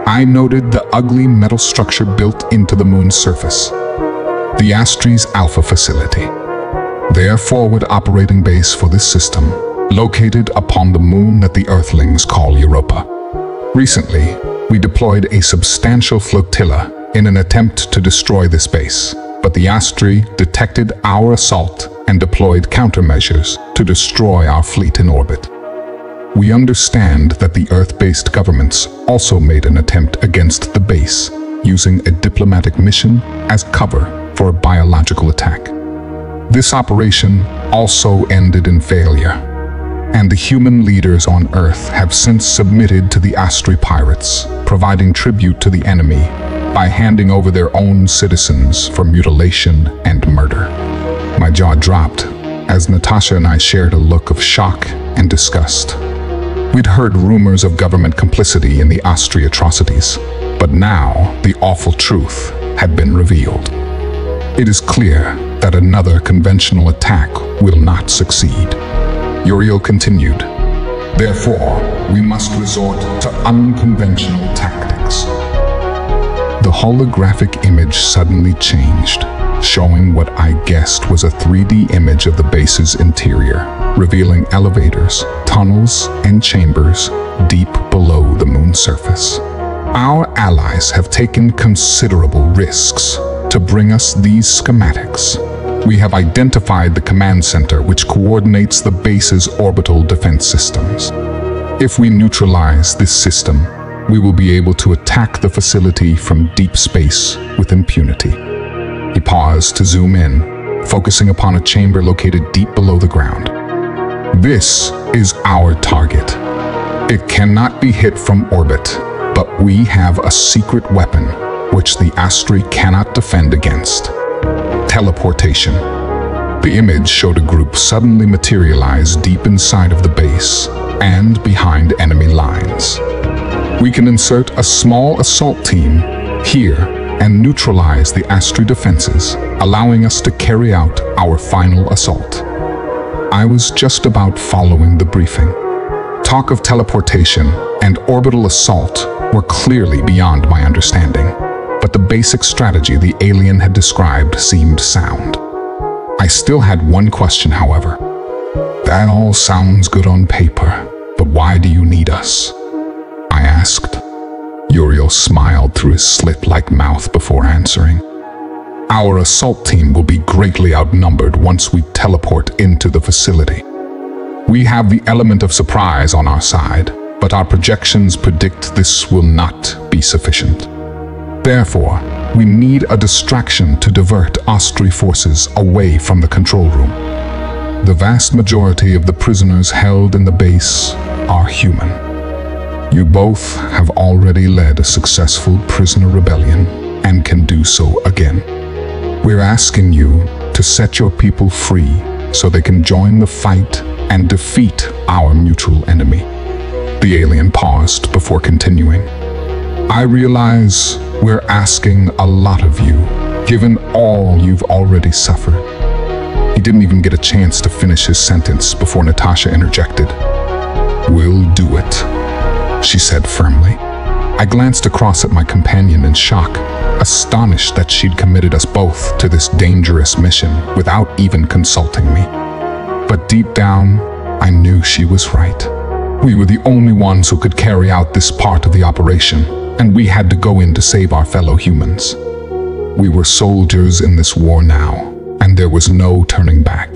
I noted the ugly metal structure built into the moon's surface, the Astri's Alpha facility. Their forward operating base for this system, located upon the moon that the Earthlings call Europa. Recently, we deployed a substantial flotilla in an attempt to destroy this base, but the Astri detected our assault and deployed countermeasures to destroy our fleet in orbit. We understand that the Earth-based governments also made an attempt against the base, using a diplomatic mission as cover for a biological attack. This operation also ended in failure, and the human leaders on Earth have since submitted to the Astri pirates, providing tribute to the enemy by handing over their own citizens for mutilation and murder. My jaw dropped as Natasha and I shared a look of shock and disgust. We'd heard rumors of government complicity in the Astri atrocities, but now the awful truth had been revealed. It is clear that another conventional attack will not succeed. Uriel continued, "Therefore, we must resort to unconventional tactics." The holographic image suddenly changed, showing what I guessed was a 3D image of the base's interior, revealing elevators, tunnels, and chambers deep below the moon's surface. Our allies have taken considerable risks to bring us these schematics. We have identified the command center which coordinates the base's orbital defense systems. If we neutralize this system, we will be able to attack the facility from deep space with impunity. He paused to zoom in, focusing upon a chamber located deep below the ground. This is our target. It cannot be hit from orbit, but we have a secret weapon which the Astri cannot defend against. Teleportation. The image showed a group suddenly materialize deep inside of the base and behind enemy lines. We can insert a small assault team here and neutralize the Astri defenses, allowing us to carry out our final assault. I was just about following the briefing. Talk of teleportation and orbital assault were clearly beyond my understanding, but the basic strategy the alien had described seemed sound. I still had one question, however. That all sounds good on paper, but why do you need us? I asked. Uriel smiled through his slit-like mouth before answering. Our assault team will be greatly outnumbered once we teleport into the facility. We have the element of surprise on our side, but our projections predict this will not be sufficient. Therefore, we need a distraction to divert Ostri forces away from the control room. The vast majority of the prisoners held in the base are human. You both have already led a successful prisoner rebellion and can do so again. We're asking you to set your people free so they can join the fight and defeat our mutual enemy. The alien paused before continuing. I realize we're asking a lot of you, given all you've already suffered. He didn't even get a chance to finish his sentence before Natasha interjected. We'll do it, she said firmly. I glanced across at my companion in shock, astonished that she'd committed us both to this dangerous mission without even consulting me. But deep down, I knew she was right. We were the only ones who could carry out this part of the operation, and we had to go in to save our fellow humans. We were soldiers in this war now, and there was no turning back.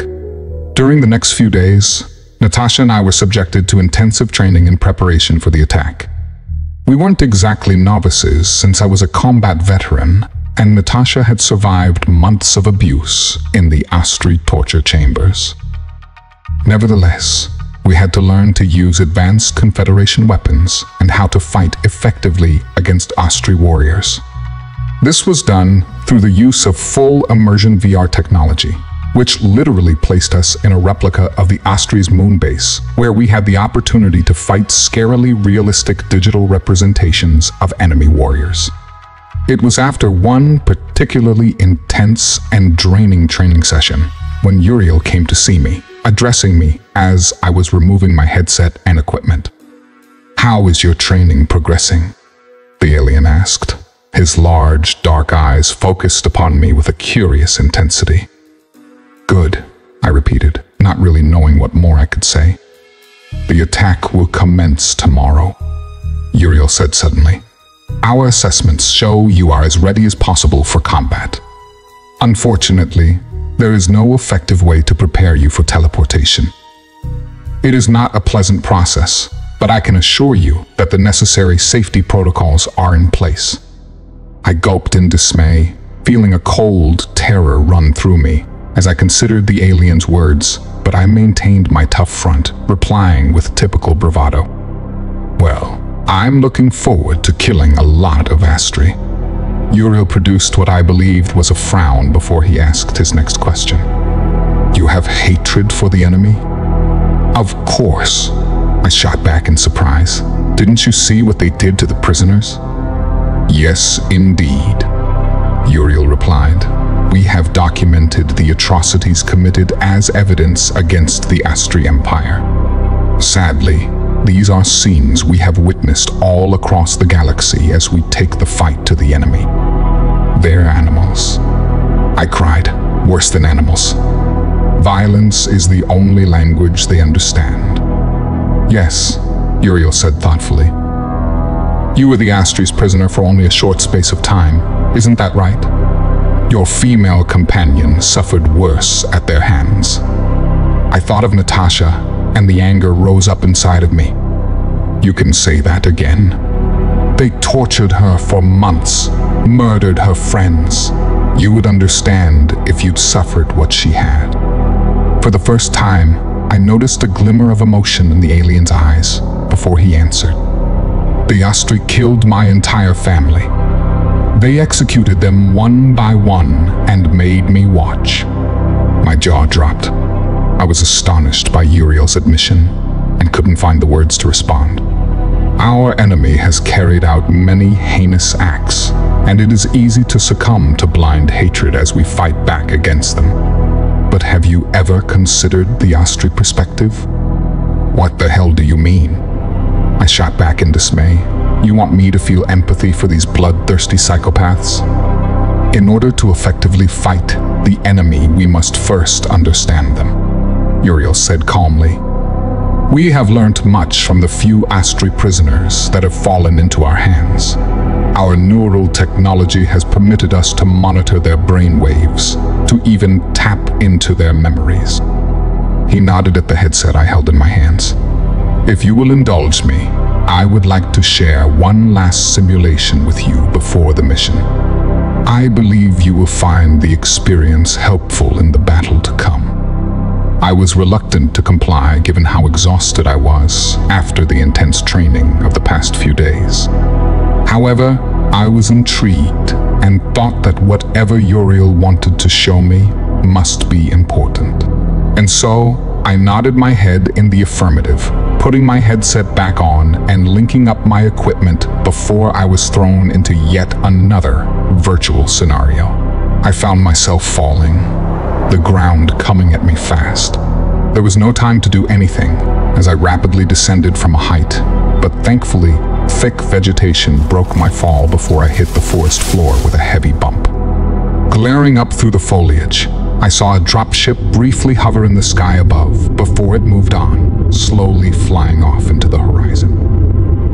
During the next few days, Natasha and I were subjected to intensive training in preparation for the attack. We weren't exactly novices since I was a combat veteran, and Natasha had survived months of abuse in the Ostri torture chambers. Nevertheless, we had to learn to use advanced Confederation weapons and how to fight effectively against Ostri warriors. This was done through the use of full immersion VR technology, which literally placed us in a replica of the Ostri's moon base, where we had the opportunity to fight scarily realistic digital representations of enemy warriors. It was after one particularly intense and draining training session when Uriel came to see me, addressing me as I was removing my headset and equipment. "How is your training progressing?" the alien asked, his large, dark eyes focused upon me with a curious intensity. "Good," I repeated, not really knowing what more I could say. "The attack will commence tomorrow," Uriel said suddenly. "Our assessments show you are as ready as possible for combat. Unfortunately, there is no effective way to prepare you for teleportation. It is not a pleasant process, but I can assure you that the necessary safety protocols are in place." I gulped in dismay, feeling a cold terror run through me as I considered the alien's words, but I maintained my tough front, replying with typical bravado. "Well, I'm looking forward to killing a lot of Ostri." Uriel produced what I believed was a frown before he asked his next question. "You have hatred for the enemy?" "Of course," I shot back in surprise. "Didn't you see what they did to the prisoners?" "Yes, indeed," Uriel replied. "We have documented the atrocities committed as evidence against the Ostri Empire. Sadly, these are scenes we have witnessed all across the galaxy as we take the fight to the enemy. They're animals," I cried, "worse than animals. Violence is the only language they understand." "Yes," Uriel said thoughtfully. "You were the Ostri's prisoner for only a short space of time, isn't that right? Your female companion suffered worse at their hands." I thought of Natasha, and the anger rose up inside of me. "You can say that again. They tortured her for months, murdered her friends. You would understand if you'd suffered what she had." For the first time, I noticed a glimmer of emotion in the alien's eyes before he answered. "The Ostri killed my entire family. They executed them one by one and made me watch." My jaw dropped. I was astonished by Uriel's admission and couldn't find the words to respond. "Our enemy has carried out many heinous acts, and it is easy to succumb to blind hatred as we fight back against them. But have you ever considered the Ostri perspective? "What the hell do you mean?" I shot back in dismay. "You want me to feel empathy for these bloodthirsty psychopaths? In order to effectively fight the enemy, we must first understand them," Uriel said calmly. "We have learnt much from the few Astri prisoners that have fallen into our hands. Our neural technology has permitted us to monitor their brainwaves, to even tap into their memories." He nodded at the headset I held in my hands. "If you will indulge me, I would like to share one last simulation with you before the mission. I believe you will find the experience helpful in the battle to come." I was reluctant to comply given how exhausted I was after the intense training of the past few days. However, I was intrigued and thought that whatever Uriel wanted to show me must be important. And so, I nodded my head in the affirmative, putting my headset back on and linking up my equipment before I was thrown into yet another virtual scenario. I found myself falling, the ground coming at me fast. There was no time to do anything as I rapidly descended from a height, but thankfully, thick vegetation broke my fall before I hit the forest floor with a heavy bump. Glaring up through the foliage, I saw a dropship briefly hover in the sky above before it moved on, slowly flying off into the horizon.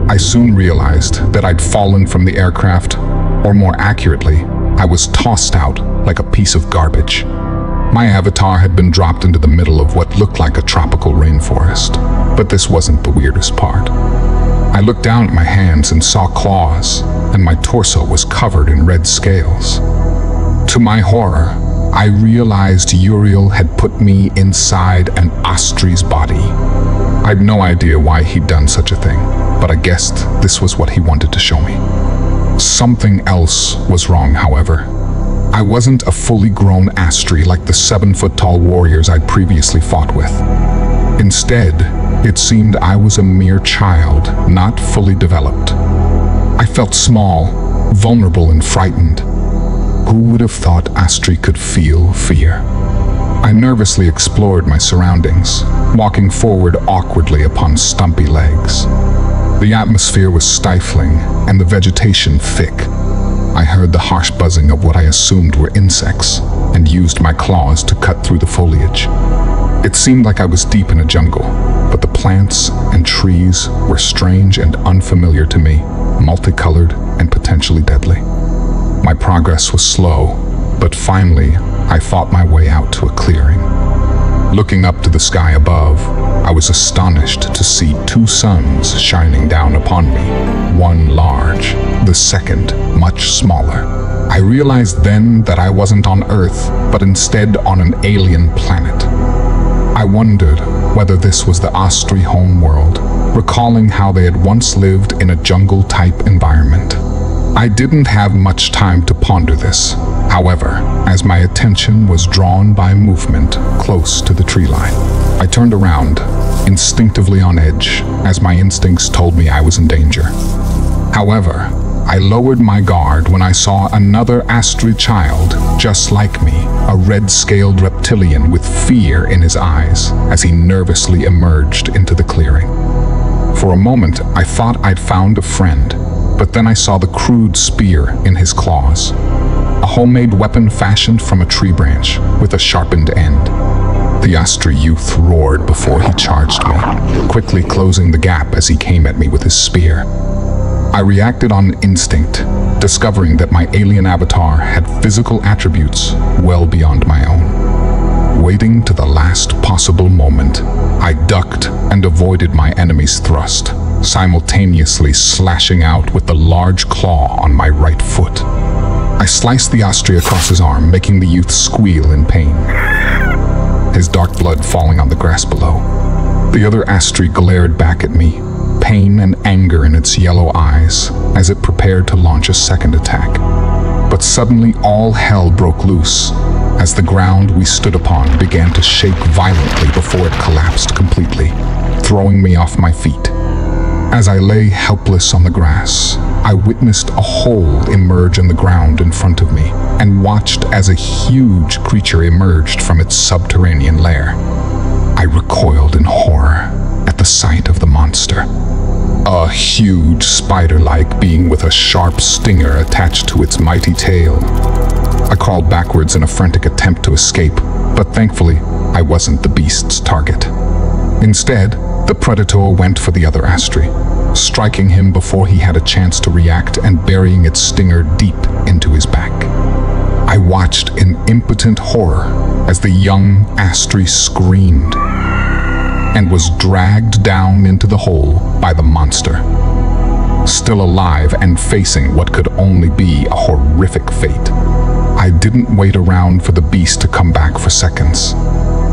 I soon realized that I'd fallen from the aircraft, or more accurately, I was tossed out like a piece of garbage. My avatar had been dropped into the middle of what looked like a tropical rainforest, but this wasn't the weirdest part. I looked down at my hands and saw claws, and my torso was covered in red scales. To my horror, I realized Uriel had put me inside an Astri's body. I'd no idea why he'd done such a thing, but I guessed this was what he wanted to show me. Something else was wrong, however. I wasn't a fully grown Astri like the 7-foot-tall warriors I'd previously fought with. Instead, it seemed I was a mere child, not fully developed. I felt small, vulnerable, and frightened. Who would have thought Astri could feel fear? I nervously explored my surroundings, walking forward awkwardly upon stumpy legs. The atmosphere was stifling, and the vegetation thick. I heard the harsh buzzing of what I assumed were insects, and used my claws to cut through the foliage. It seemed like I was deep in a jungle, but the plants and trees were strange and unfamiliar to me, multicolored and potentially deadly. My progress was slow, but finally, I fought my way out to a clearing. Looking up to the sky above, I was astonished to see two suns shining down upon me, one large, the second much smaller. I realized then that I wasn't on Earth, but instead on an alien planet. I wondered whether this was the Astri homeworld, recalling how they had once lived in a jungle-type environment. I didn't have much time to ponder this, however, as my attention was drawn by movement close to the tree line. I turned around, instinctively on edge, as my instincts told me I was in danger. However, I lowered my guard when I saw another Astri child, just like me, a red-scaled reptilian with fear in his eyes, as he nervously emerged into the clearing. For a moment, I thought I'd found a friend, but then I saw the crude spear in his claws, a homemade weapon fashioned from a tree branch with a sharpened end. The Astri youth roared before he charged me, quickly closing the gap as he came at me with his spear. I reacted on instinct, discovering that my alien avatar had physical attributes well beyond my own. Waiting to the last possible moment, I ducked and avoided my enemy's thrust, simultaneously slashing out with the large claw on my right foot. I sliced the Astri across his arm, making the youth squeal in pain, his dark blood falling on the grass below. The other Astri glared back at me, pain and anger in its yellow eyes, as it prepared to launch a second attack. But suddenly all hell broke loose, as the ground we stood upon began to shake violently before it collapsed completely, throwing me off my feet. As I lay helpless on the grass, I witnessed a hole emerge in the ground in front of me, and watched as a huge creature emerged from its subterranean lair. I recoiled in horror, at the sight of the monster. A huge spider-like being with a sharp stinger attached to its mighty tail. I crawled backwards in a frantic attempt to escape, but thankfully, I wasn't the beast's target. Instead, the predator went for the other Astri, striking him before he had a chance to react and burying its stinger deep into his back. I watched in impotent horror as the young Astri screamed and was dragged down into the hole by the monster. Still alive and facing what could only be a horrific fate, I didn't wait around for the beast to come back for seconds.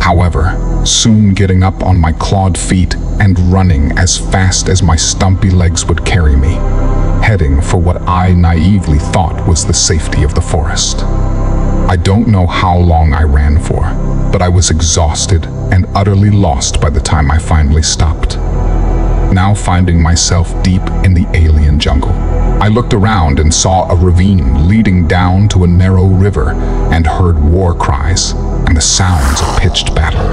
However, soon getting up on my clawed feet and running as fast as my stumpy legs would carry me, heading for what I naively thought was the safety of the forest. I don't know how long I ran for, but I was exhausted and utterly lost by the time I finally stopped. Now finding myself deep in the alien jungle, I looked around and saw a ravine leading down to a narrow river and heard war cries and the sounds of pitched battle.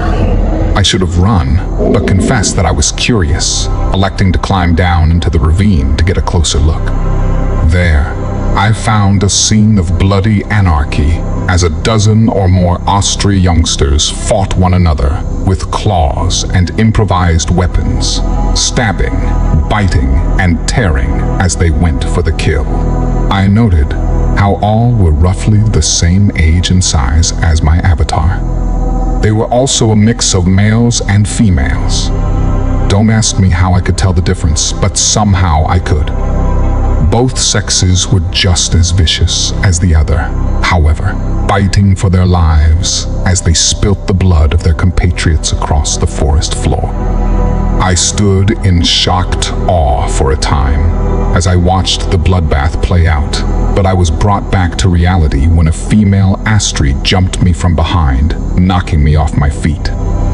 I should have run, but confessed that I was curious, electing to climb down into the ravine to get a closer look. There, I found a scene of bloody anarchy as a dozen or more Astri youngsters fought one another with claws and improvised weapons, stabbing, biting, and tearing as they went for the kill. I noted how all were roughly the same age and size as my avatar. They were also a mix of males and females. Don't ask me how I could tell the difference, but somehow I could. Both sexes were just as vicious as the other, however, fighting for their lives as they spilt the blood of their compatriots across the forest floor. I stood in shocked awe for a time as I watched the bloodbath play out, but I was brought back to reality when a female Astri jumped me from behind, knocking me off my feet.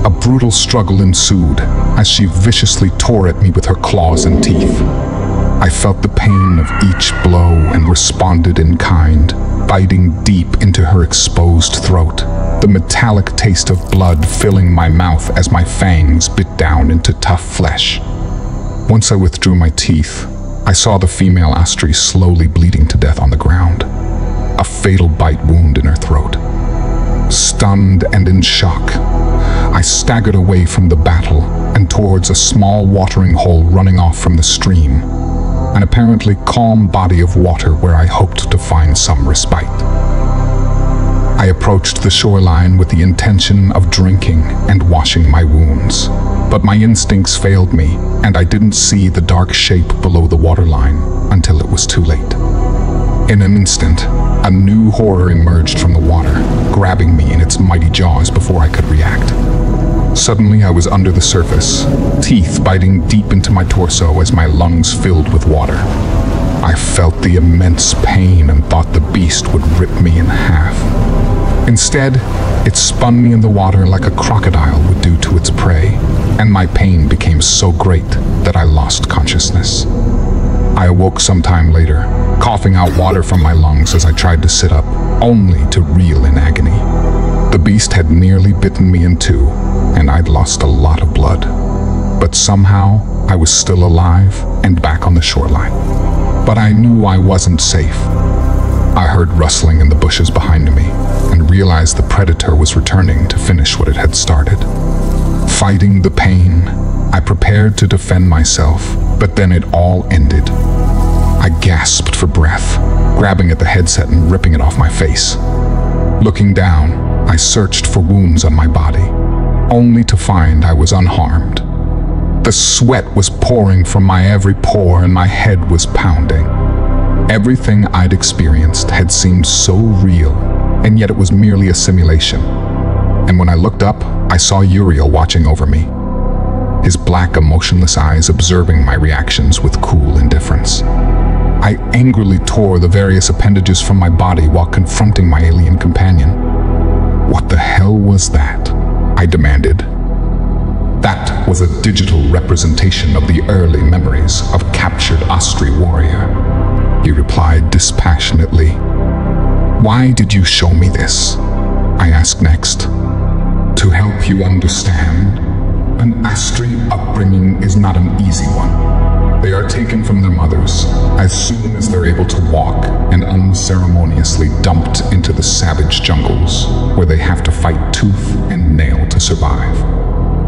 A brutal struggle ensued as she viciously tore at me with her claws and teeth. I felt the pain of each blow and responded in kind, biting deep into her exposed throat, the metallic taste of blood filling my mouth as my fangs bit down into tough flesh. Once I withdrew my teeth, I saw the female Astri slowly bleeding to death on the ground, a fatal bite wound in her throat. Stunned and in shock, I staggered away from the battle and towards a small watering hole running off from the stream, an apparently calm body of water where I hoped to find some respite. I approached the shoreline with the intention of drinking and washing my wounds, but my instincts failed me and I didn't see the dark shape below the waterline until it was too late. In an instant, a new horror emerged from the water, grabbing me in its mighty jaws before I could react. Suddenly, I was under the surface, teeth biting deep into my torso as my lungs filled with water. I felt the immense pain and thought the beast would rip me in half. Instead, it spun me in the water like a crocodile would do to its prey, and my pain became so great that I lost consciousness. I awoke sometime later, coughing out water from my lungs as I tried to sit up, only to reel in agony. The beast had nearly bitten me in two, and I'd lost a lot of blood. But somehow, I was still alive and back on the shoreline. But I knew I wasn't safe. I heard rustling in the bushes behind me and realized the predator was returning to finish what it had started. Fighting the pain, I prepared to defend myself, but then it all ended. I gasped for breath, grabbing at the headset and ripping it off my face. Looking down, I searched for wounds on my body, only to find I was unharmed. The sweat was pouring from my every pore and my head was pounding. Everything I'd experienced had seemed so real, and yet it was merely a simulation. And when I looked up, I saw Uriel watching over me, his black, emotionless eyes observing my reactions with cool indifference. I angrily tore the various appendages from my body while confronting my alien companion. What the hell was that? I demanded. That was a digital representation of the early memories of captured Astri warrior, he replied dispassionately. Why did you show me this? I asked next. To help you understand. an Astri upbringing is not an easy one. They are taken from their mothers as soon as they're able to walk and unceremoniously dumped into the savage jungles where they have to fight tooth and nail to survive.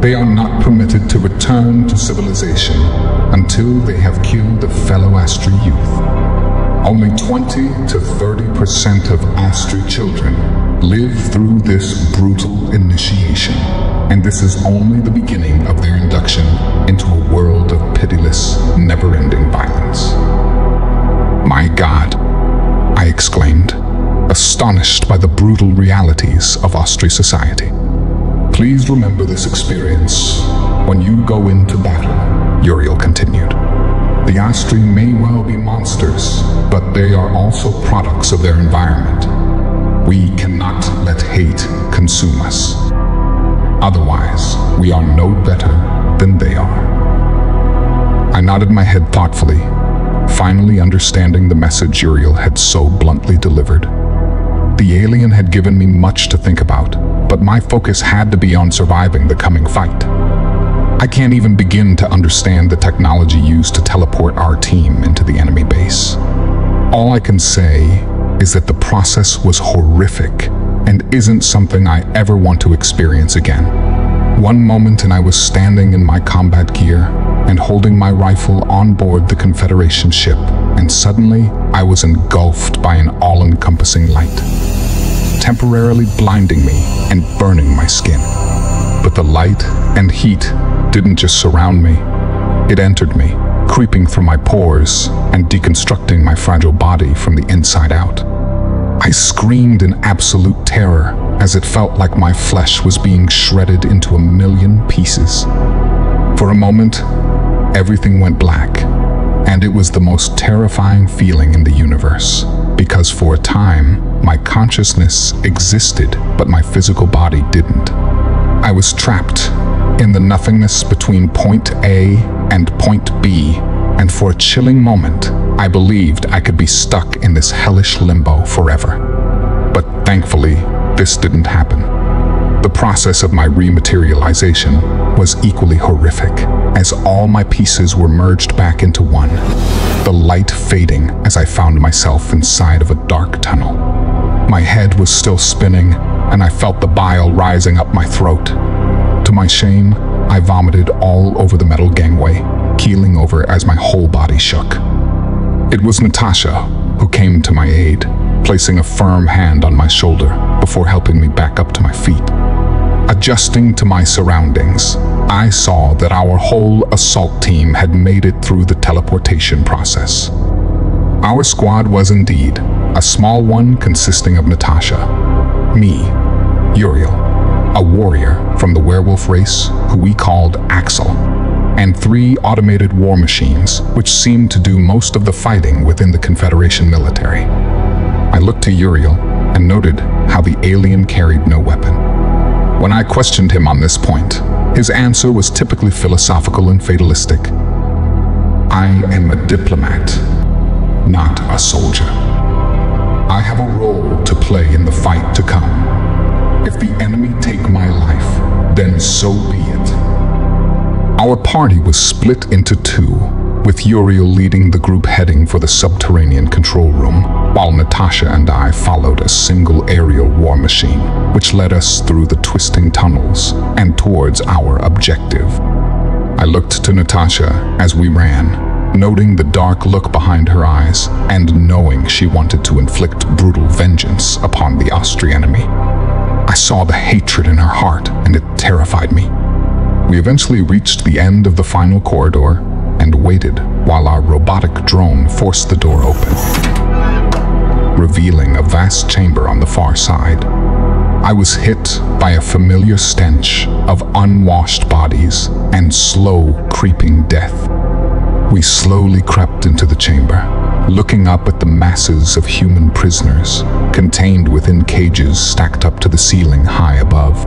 They are not permitted to return to civilization until they have killed a fellow Astri youth. Only 20 to 30% of Astri children live through this brutal initiation, and this is only the beginning of their induction into a world of pitiless, never-ending violence. My God, I exclaimed, astonished by the brutal realities of Astri society. Please remember this experience when you go into battle, Uriel continued. The Astri may well be monsters, but they are also products of their environment. We cannot let hate consume us. Otherwise, we are no better than they are. I nodded my head thoughtfully, finally understanding the message Uriel had so bluntly delivered. The alien had given me much to think about, but my focus had to be on surviving the coming fight. I can't even begin to understand the technology used to teleport our team into the enemy base. All I can say is that the process was horrific and isn't something I ever want to experience again. One moment and I was standing in my combat gear and holding my rifle on board the Confederation ship, and suddenly I was engulfed by an all-encompassing light, temporarily blinding me and burning my skin. But the light and heat didn't just surround me, it entered me, creeping through my pores and deconstructing my fragile body from the inside out. I screamed in absolute terror as it felt like my flesh was being shredded into a million pieces. For a moment, everything went black, and it was the most terrifying feeling in the universe, because for a time, my consciousness existed, but my physical body didn't. I was trapped in the nothingness between point A and point B, and for a chilling moment, I believed I could be stuck in this hellish limbo forever. But thankfully, this didn't happen. The process of my rematerialization was equally horrific, as all my pieces were merged back into one, the light fading as I found myself inside of a dark tunnel. My head was still spinning, and I felt the bile rising up my throat. To my shame, I vomited all over the metal gangway, keeling over as my whole body shook. It was Natasha who came to my aid, placing a firm hand on my shoulder before helping me back up to my feet. Adjusting to my surroundings, I saw that our whole assault team had made it through the teleportation process. Our squad was indeed a small one consisting of Natasha, me, Uriel, a warrior from the werewolf race who we called Axel, and 3 automated war machines which seemed to do most of the fighting within the Confederation military. I looked to Uriel and noted how the alien carried no weapon. When I questioned him on this point, his answer was typically philosophical and fatalistic. I am a diplomat, not a soldier. I have a role to play in the fight to come. If the enemy take my life, then so be it. Our party was split into 2, with Uriel leading the group heading for the subterranean control room, while Natasha and I followed a single aerial war machine, which led us through the twisting tunnels and towards our objective. I looked to Natasha as we ran, noting the dark look behind her eyes and knowing she wanted to inflict brutal vengeance upon the Astri enemy. I saw the hatred in her heart, and it terrified me. We eventually reached the end of the final corridor and waited while our robotic drone forced the door open, revealing a vast chamber on the far side. I was hit by a familiar stench of unwashed bodies and slow, creeping death. We slowly crept into the chamber, looking up at the masses of human prisoners contained within cages stacked up to the ceiling high above.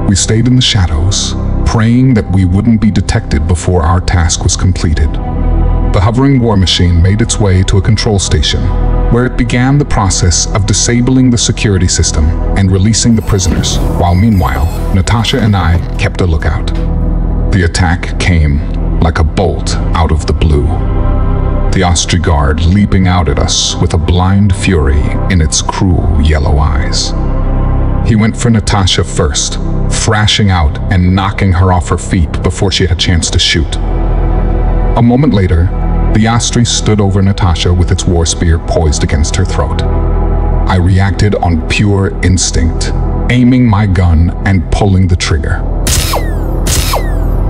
We stayed in the shadows, praying that we wouldn't be detected before our task was completed. The hovering war machine made its way to a control station, where it began the process of disabling the security system and releasing the prisoners, while meanwhile, Natasha and I kept a lookout. The attack came like a bolt out of the blue. The Ostrigard leaping out at us with a blind fury in its cruel yellow eyes. He went for Natasha first, thrashing out and knocking her off her feet before she had a chance to shoot. A moment later, the Ostri stood over Natasha with its war spear poised against her throat. I reacted on pure instinct, aiming my gun and pulling the trigger.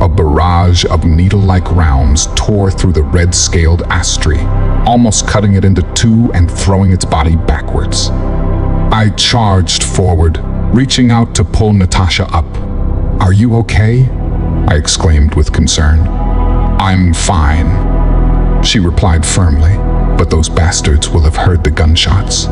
A barrage of needle-like rounds tore through the red-scaled Ostri, almost cutting it into two and throwing its body backwards. I charged forward, reaching out to pull Natasha up. "Are you okay?" I exclaimed with concern. "I'm fine," she replied firmly, "but those bastards will have heard the gunshots.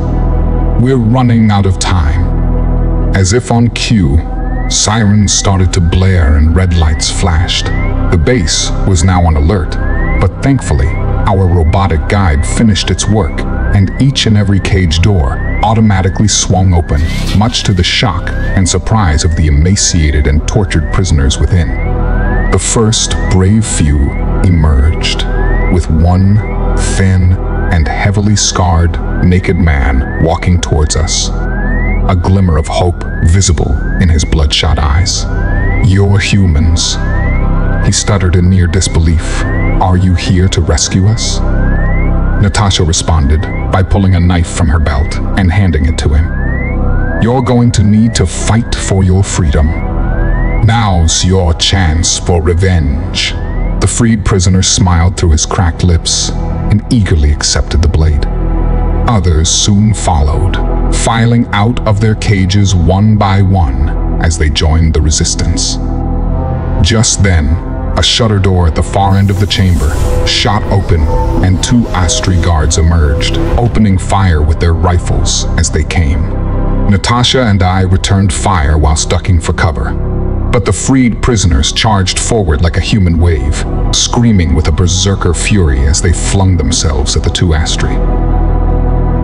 We're running out of time." As if on cue, sirens started to blare and red lights flashed. The base was now on alert, but thankfully, our robotic guide finished its work, and each and every cage door automatically swung open, much to the shock and surprise of the emaciated and tortured prisoners within. The first brave few emerged, with one thin and heavily scarred, naked man walking towards us, a glimmer of hope visible in his bloodshot eyes. "You're humans," he stuttered in near disbelief. "Are you here to rescue us?" Natasha responded by pulling a knife from her belt and handing it to him. "You're going to need to fight for your freedom. Now's your chance for revenge." The freed prisoner smiled through his cracked lips and eagerly accepted the blade. Others soon followed, filing out of their cages one by one as they joined the resistance. Just then, a shutter door at the far end of the chamber shot open and two Ostri guards emerged, opening fire with their rifles as they came. Natasha and I returned fire whilst ducking for cover, but the freed prisoners charged forward like a human wave, screaming with a berserker fury as they flung themselves at the two Ostri.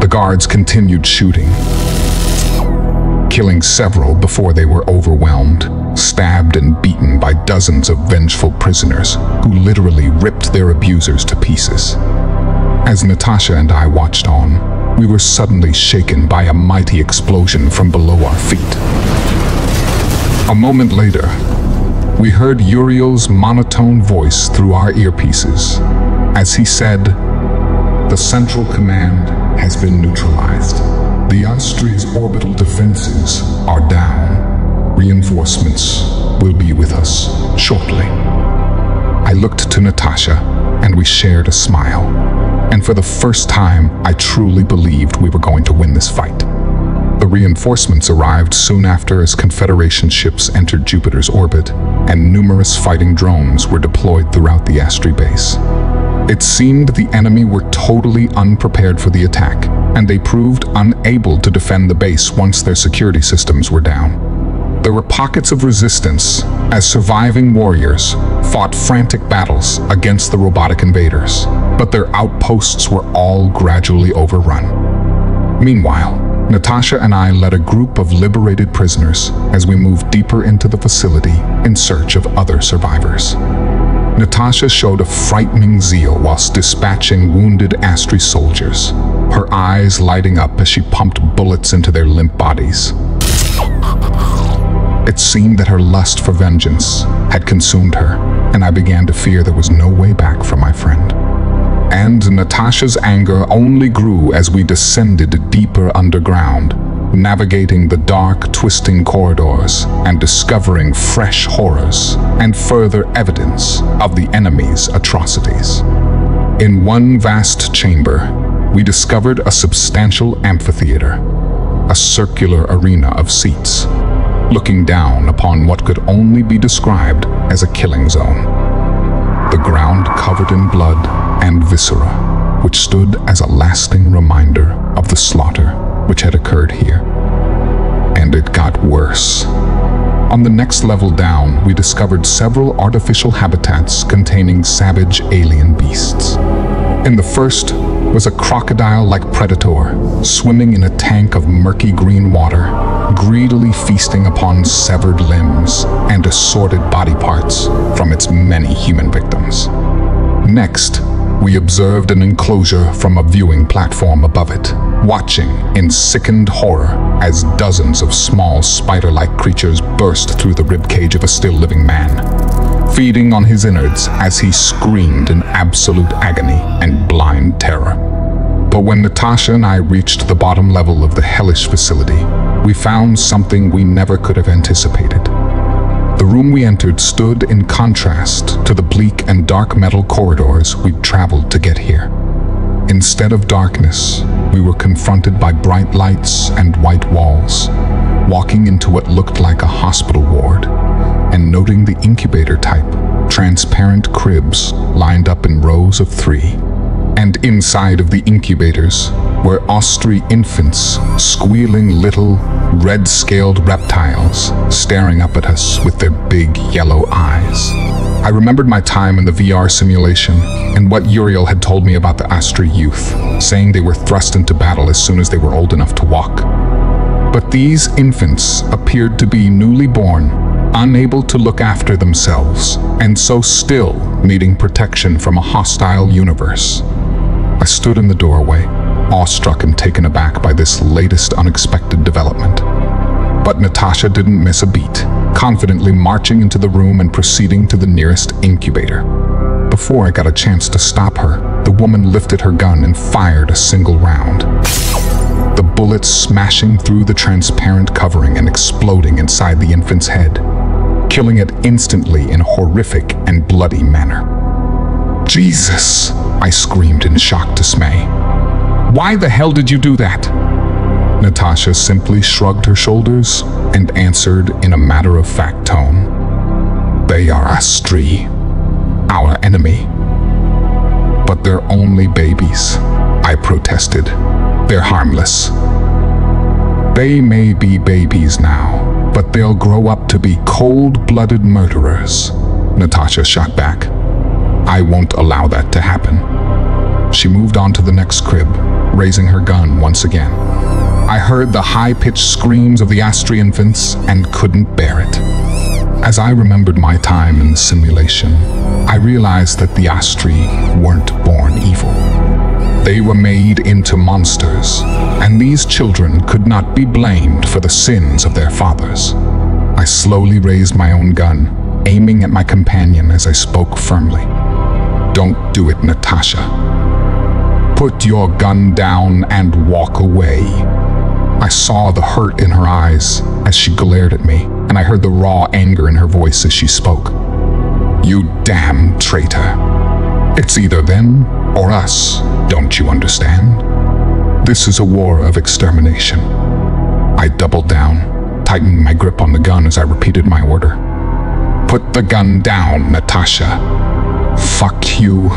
The guards continued shooting, killing several before they were overwhelmed, stabbed and beaten by dozens of vengeful prisoners who literally ripped their abusers to pieces. As Natasha and I watched on, we were suddenly shaken by a mighty explosion from below our feet. A moment later, we heard Uriel's monotone voice through our earpieces as he said, "The Central Command has been neutralized. The Ostri's orbital defenses are down. Reinforcements will be with us shortly." I looked to Natasha, and we shared a smile. And for the first time, I truly believed we were going to win this fight. The reinforcements arrived soon after as Confederation ships entered Jupiter's orbit, and numerous fighting drones were deployed throughout the Ostri base. It seemed the enemy were totally unprepared for the attack, and they proved unable to defend the base once their security systems were down. There were pockets of resistance as surviving warriors fought frantic battles against the robotic invaders, but their outposts were all gradually overrun. Meanwhile, Natasha and I led a group of liberated prisoners as we moved deeper into the facility in search of other survivors. Natasha showed a frightening zeal whilst dispatching wounded Ostri soldiers, her eyes lighting up as she pumped bullets into their limp bodies. It seemed that her lust for vengeance had consumed her, and I began to fear there was no way back for my friend. And Natasha's anger only grew as we descended deeper underground, navigating the dark, twisting corridors and discovering fresh horrors and further evidence of the enemy's atrocities. In one vast chamber, we discovered a substantial amphitheater, a circular arena of seats, looking down upon what could only be described as a killing zone. The ground covered in blood and viscera, which stood as a lasting reminder of the slaughter which had occurred here. And it got worse. On the next level down, we discovered several artificial habitats containing savage alien beasts. In the first was a crocodile-like predator, swimming in a tank of murky green water, greedily feasting upon severed limbs and assorted body parts from its many human victims. Next, we observed an enclosure from a viewing platform above it, watching in sickened horror as dozens of small spider-like creatures burst through the ribcage of a still-living man, feeding on his innards as he screamed in absolute agony and blind terror. But when Natasha and I reached the bottom level of the hellish facility, we found something we never could have anticipated. The room we entered stood in contrast to the bleak and dark metal corridors we'd traveled to get here. Instead of darkness, we were confronted by bright lights and white walls, walking into what looked like a hospital ward, and noting the incubator type, transparent cribs lined up in rows of 3. And inside of the incubators were Austree infants, squealing little, red-scaled reptiles, staring up at us with their big yellow eyes. I remembered my time in the VR simulation and what Uriel had told me about the Austree youth, saying they were thrust into battle as soon as they were old enough to walk. But these infants appeared to be newly born, unable to look after themselves, and so still needing protection from a hostile universe. I stood in the doorway, awestruck and taken aback by this latest unexpected development. But Natasha didn't miss a beat, confidently marching into the room and proceeding to the nearest incubator. Before I got a chance to stop her, the woman lifted her gun and fired a single round, the bullet smashing through the transparent covering and exploding inside the infant's head, killing it instantly in a horrific and bloody manner. "Jesus!" I screamed in shocked dismay. "Why the hell did you do that?" Natasha simply shrugged her shoulders and answered in a matter-of-fact tone, "They are Austree, our enemy." "But they're only babies," I protested. "They're harmless." "They may be babies now, but they'll grow up to be cold-blooded murderers," Natasha shot back. "I won't allow that to happen." She moved on to the next crib, raising her gun once again. I heard the high-pitched screams of the Austree infants and couldn't bear it. As I remembered my time in the simulation, I realized that the Austree weren't born evil. They were made into monsters, and these children could not be blamed for the sins of their fathers. I slowly raised my own gun, aiming at my companion as I spoke firmly. "Don't do it, Natasha. Put your gun down and walk away." I saw the hurt in her eyes as she glared at me, and I heard the raw anger in her voice as she spoke. "You damn traitor. It's either them or us, don't you understand? This is a war of extermination." I doubled down, tightening my grip on the gun as I repeated my order. "Put the gun down, Natasha." "Fuck you,"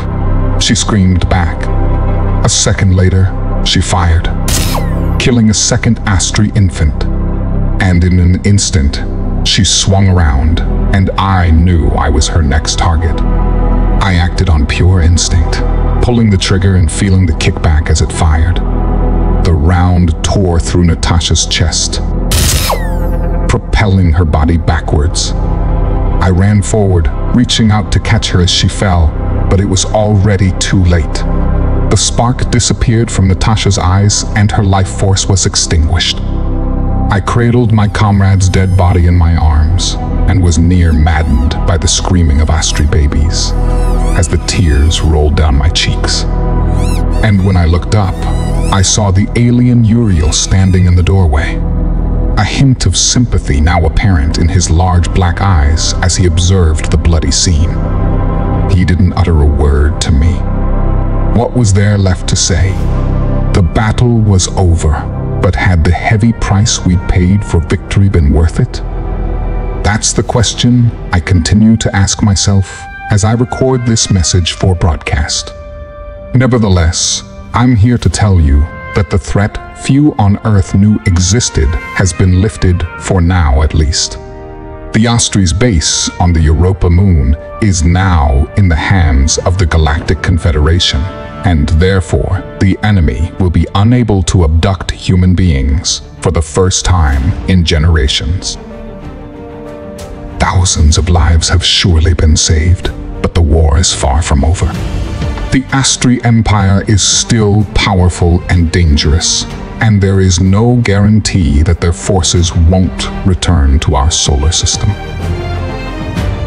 she screamed back. A second later, she fired, killing a second Austree infant. And in an instant, she swung around, and I knew I was her next target. I acted on pure instinct, pulling the trigger and feeling the kickback as it fired. The round tore through Natasha's chest, propelling her body backwards. I ran forward, reaching out to catch her as she fell, but it was already too late. The spark disappeared from Natasha's eyes and her life force was extinguished. I cradled my comrade's dead body in my arms and was near maddened by the screaming of Austree babies as the tears rolled down my cheeks. And when I looked up, I saw the alien Uriel standing in the doorway, a hint of sympathy now apparent in his large black eyes as he observed the bloody scene. He didn't utter a word to me. What was there left to say? The battle was over, but had the heavy price we'd paid for victory been worth it? That's the question I continue to ask myself as I record this message for broadcast. Nevertheless, I'm here to tell you that the threat few on Earth knew existed has been lifted, for now at least. The Austree's base on the Europa moon is now in the hands of the Galactic Confederation, and therefore the enemy will be unable to abduct human beings for the first time in generations. Thousands of lives have surely been saved, but the war is far from over. The Astri Empire is still powerful and dangerous, and there is no guarantee that their forces won't return to our solar system.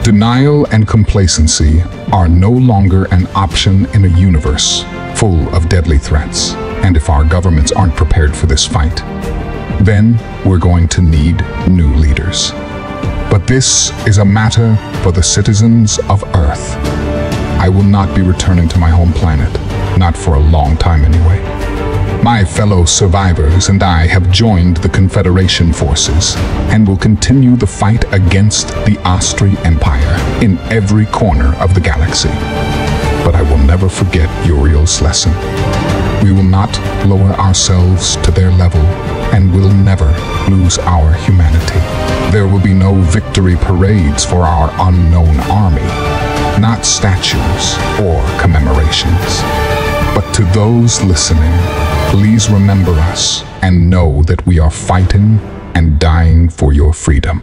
Denial and complacency are no longer an option in a universe full of deadly threats, and if our governments aren't prepared for this fight, then we're going to need new leaders. But this is a matter for the citizens of Earth. I will not be returning to my home planet, not for a long time anyway. My fellow survivors and I have joined the Confederation forces and will continue the fight against the Astri Empire in every corner of the galaxy. But I will never forget Uriel's lesson. We will not lower ourselves to their level and will never lose our humanity. There will be no victory parades for our unknown army, not statues or commemorations. But to those listening, please remember us and know that we are fighting and dying for your freedom.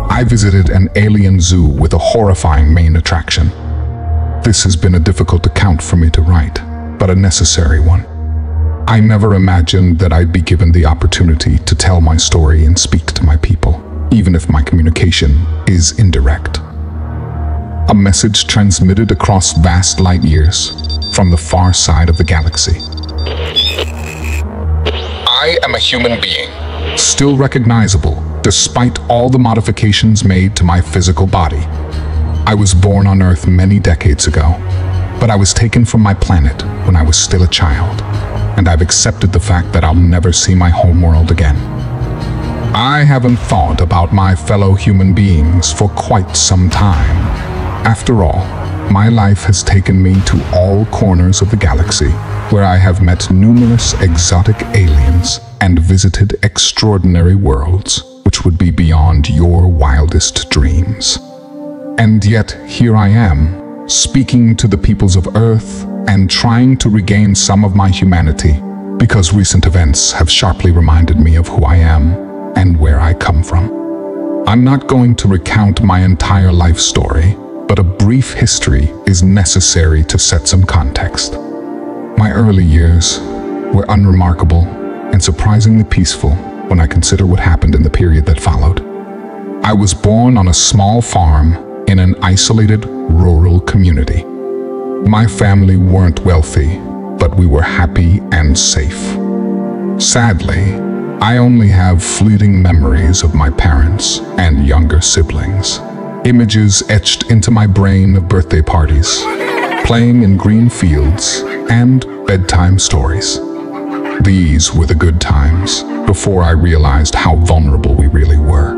I visited an alien zoo with a horrifying main attraction. This has been a difficult account for me to write, but a necessary one. I never imagined that I'd be given the opportunity to tell my story and speak to my people, even if my communication is indirect. A message transmitted across vast light years from the far side of the galaxy. I am a human being, still recognizable despite all the modifications made to my physical body. I was born on Earth many decades ago, but I was taken from my planet when I was still a child, and I've accepted the fact that I'll never see my homeworld again. I haven't thought about my fellow human beings for quite some time. After all, my life has taken me to all corners of the galaxy, where I have met numerous exotic aliens and visited extraordinary worlds, which would be beyond your wildest dreams. And yet, here I am, speaking to the peoples of Earth and trying to regain some of my humanity, because recent events have sharply reminded me of who I am and where I come from. I'm not going to recount my entire life story, but a brief history is necessary to set some context. My early years were unremarkable and surprisingly peaceful when I consider what happened in the period that followed. I was born on a small farm in an isolated rural community. My family weren't wealthy, but we were happy and safe. Sadly, I only have fleeting memories of my parents and younger siblings. Images etched into my brain of birthday parties, playing in green fields, and bedtime stories. These were the good times, before I realized how vulnerable we really were.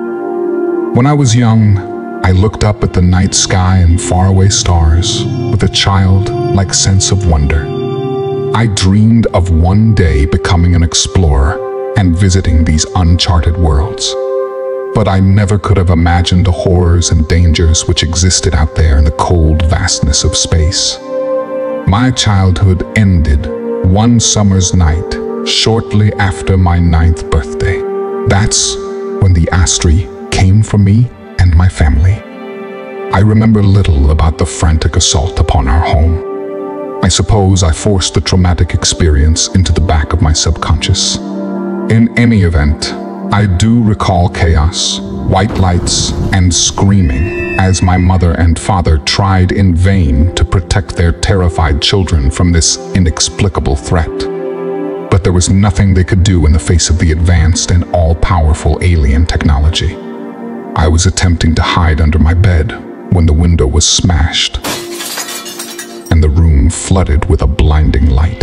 When I was young, I looked up at the night sky and faraway stars with a childlike sense of wonder. I dreamed of one day becoming an explorer and visiting these uncharted worlds. But I never could have imagined the horrors and dangers which existed out there in the cold vastness of space. My childhood ended one summer's night shortly after my 9th birthday. That's when the Astri came for me and my family. I remember little about the frantic assault upon our home. I suppose I forced the traumatic experience into the back of my subconscious. In any event, I do recall chaos, white lights, and screaming as my mother and father tried in vain to protect their terrified children from this inexplicable threat. But there was nothing they could do in the face of the advanced and all-powerful alien technology. I was attempting to hide under my bed when the window was smashed and the room flooded with a blinding light.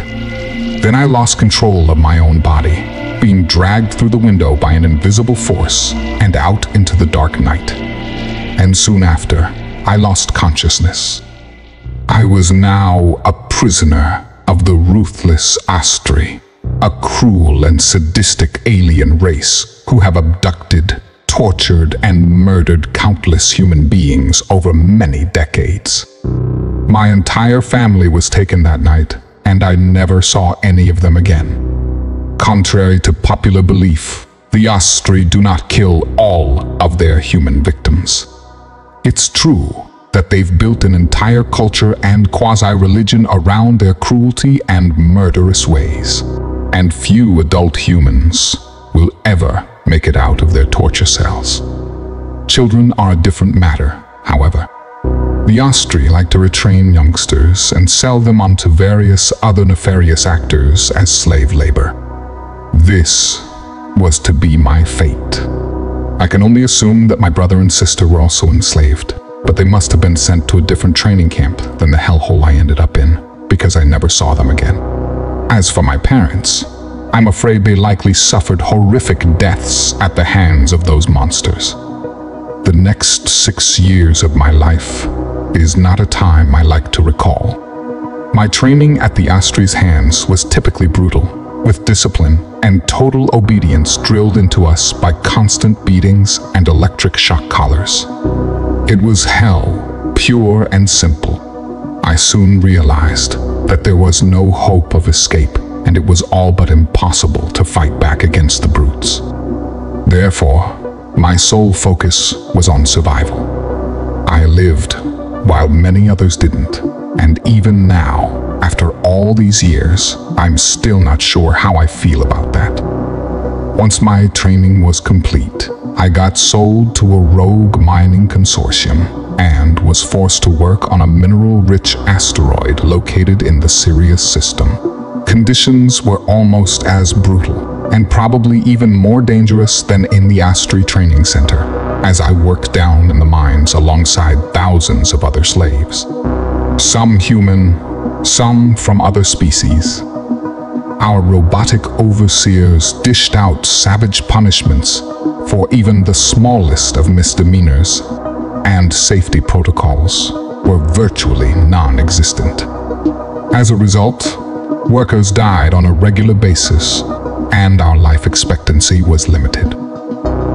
Then I lost control of my own body, being dragged through the window by an invisible force and out into the dark night. And soon after, I lost consciousness. I was now a prisoner of the ruthless Astri, a cruel and sadistic alien race who have abducted, tortured, and murdered countless human beings over many decades. My entire family was taken that night, and I never saw any of them again. Contrary to popular belief, the Astri do not kill all of their human victims. It's true that they've built an entire culture and quasi-religion around their cruelty and murderous ways, and few adult humans will ever make it out of their torture cells. Children are a different matter, however. The Astri like to retrain youngsters and sell them onto various other nefarious actors as slave labor. This was to be my fate. I can only assume that my brother and sister were also enslaved, but they must have been sent to a different training camp than the hellhole I ended up in, because I never saw them again. As for my parents, I'm afraid they likely suffered horrific deaths at the hands of those monsters. The next 6 years of my life is not a time I like to recall. My training at the Astri's hands was typically brutal, with discipline and total obedience drilled into us by constant beatings and electric shock collars. It was hell, pure and simple. I soon realized that there was no hope of escape, and it was all but impossible to fight back against the brutes. Therefore, my sole focus was on survival. I lived while many others didn't, and even now, after all these years, I'm still not sure how I feel about that. Once my training was complete, I got sold to a rogue mining consortium and was forced to work on a mineral-rich asteroid located in the Sirius system. Conditions were almost as brutal, and probably even more dangerous than in the Astri training center, as I worked down in the mines alongside thousands of other slaves. Some human, some from other species. Our robotic overseers dished out savage punishments for even the smallest of misdemeanors, and safety protocols were virtually non-existent. As a result, workers died on a regular basis, and our life expectancy was limited.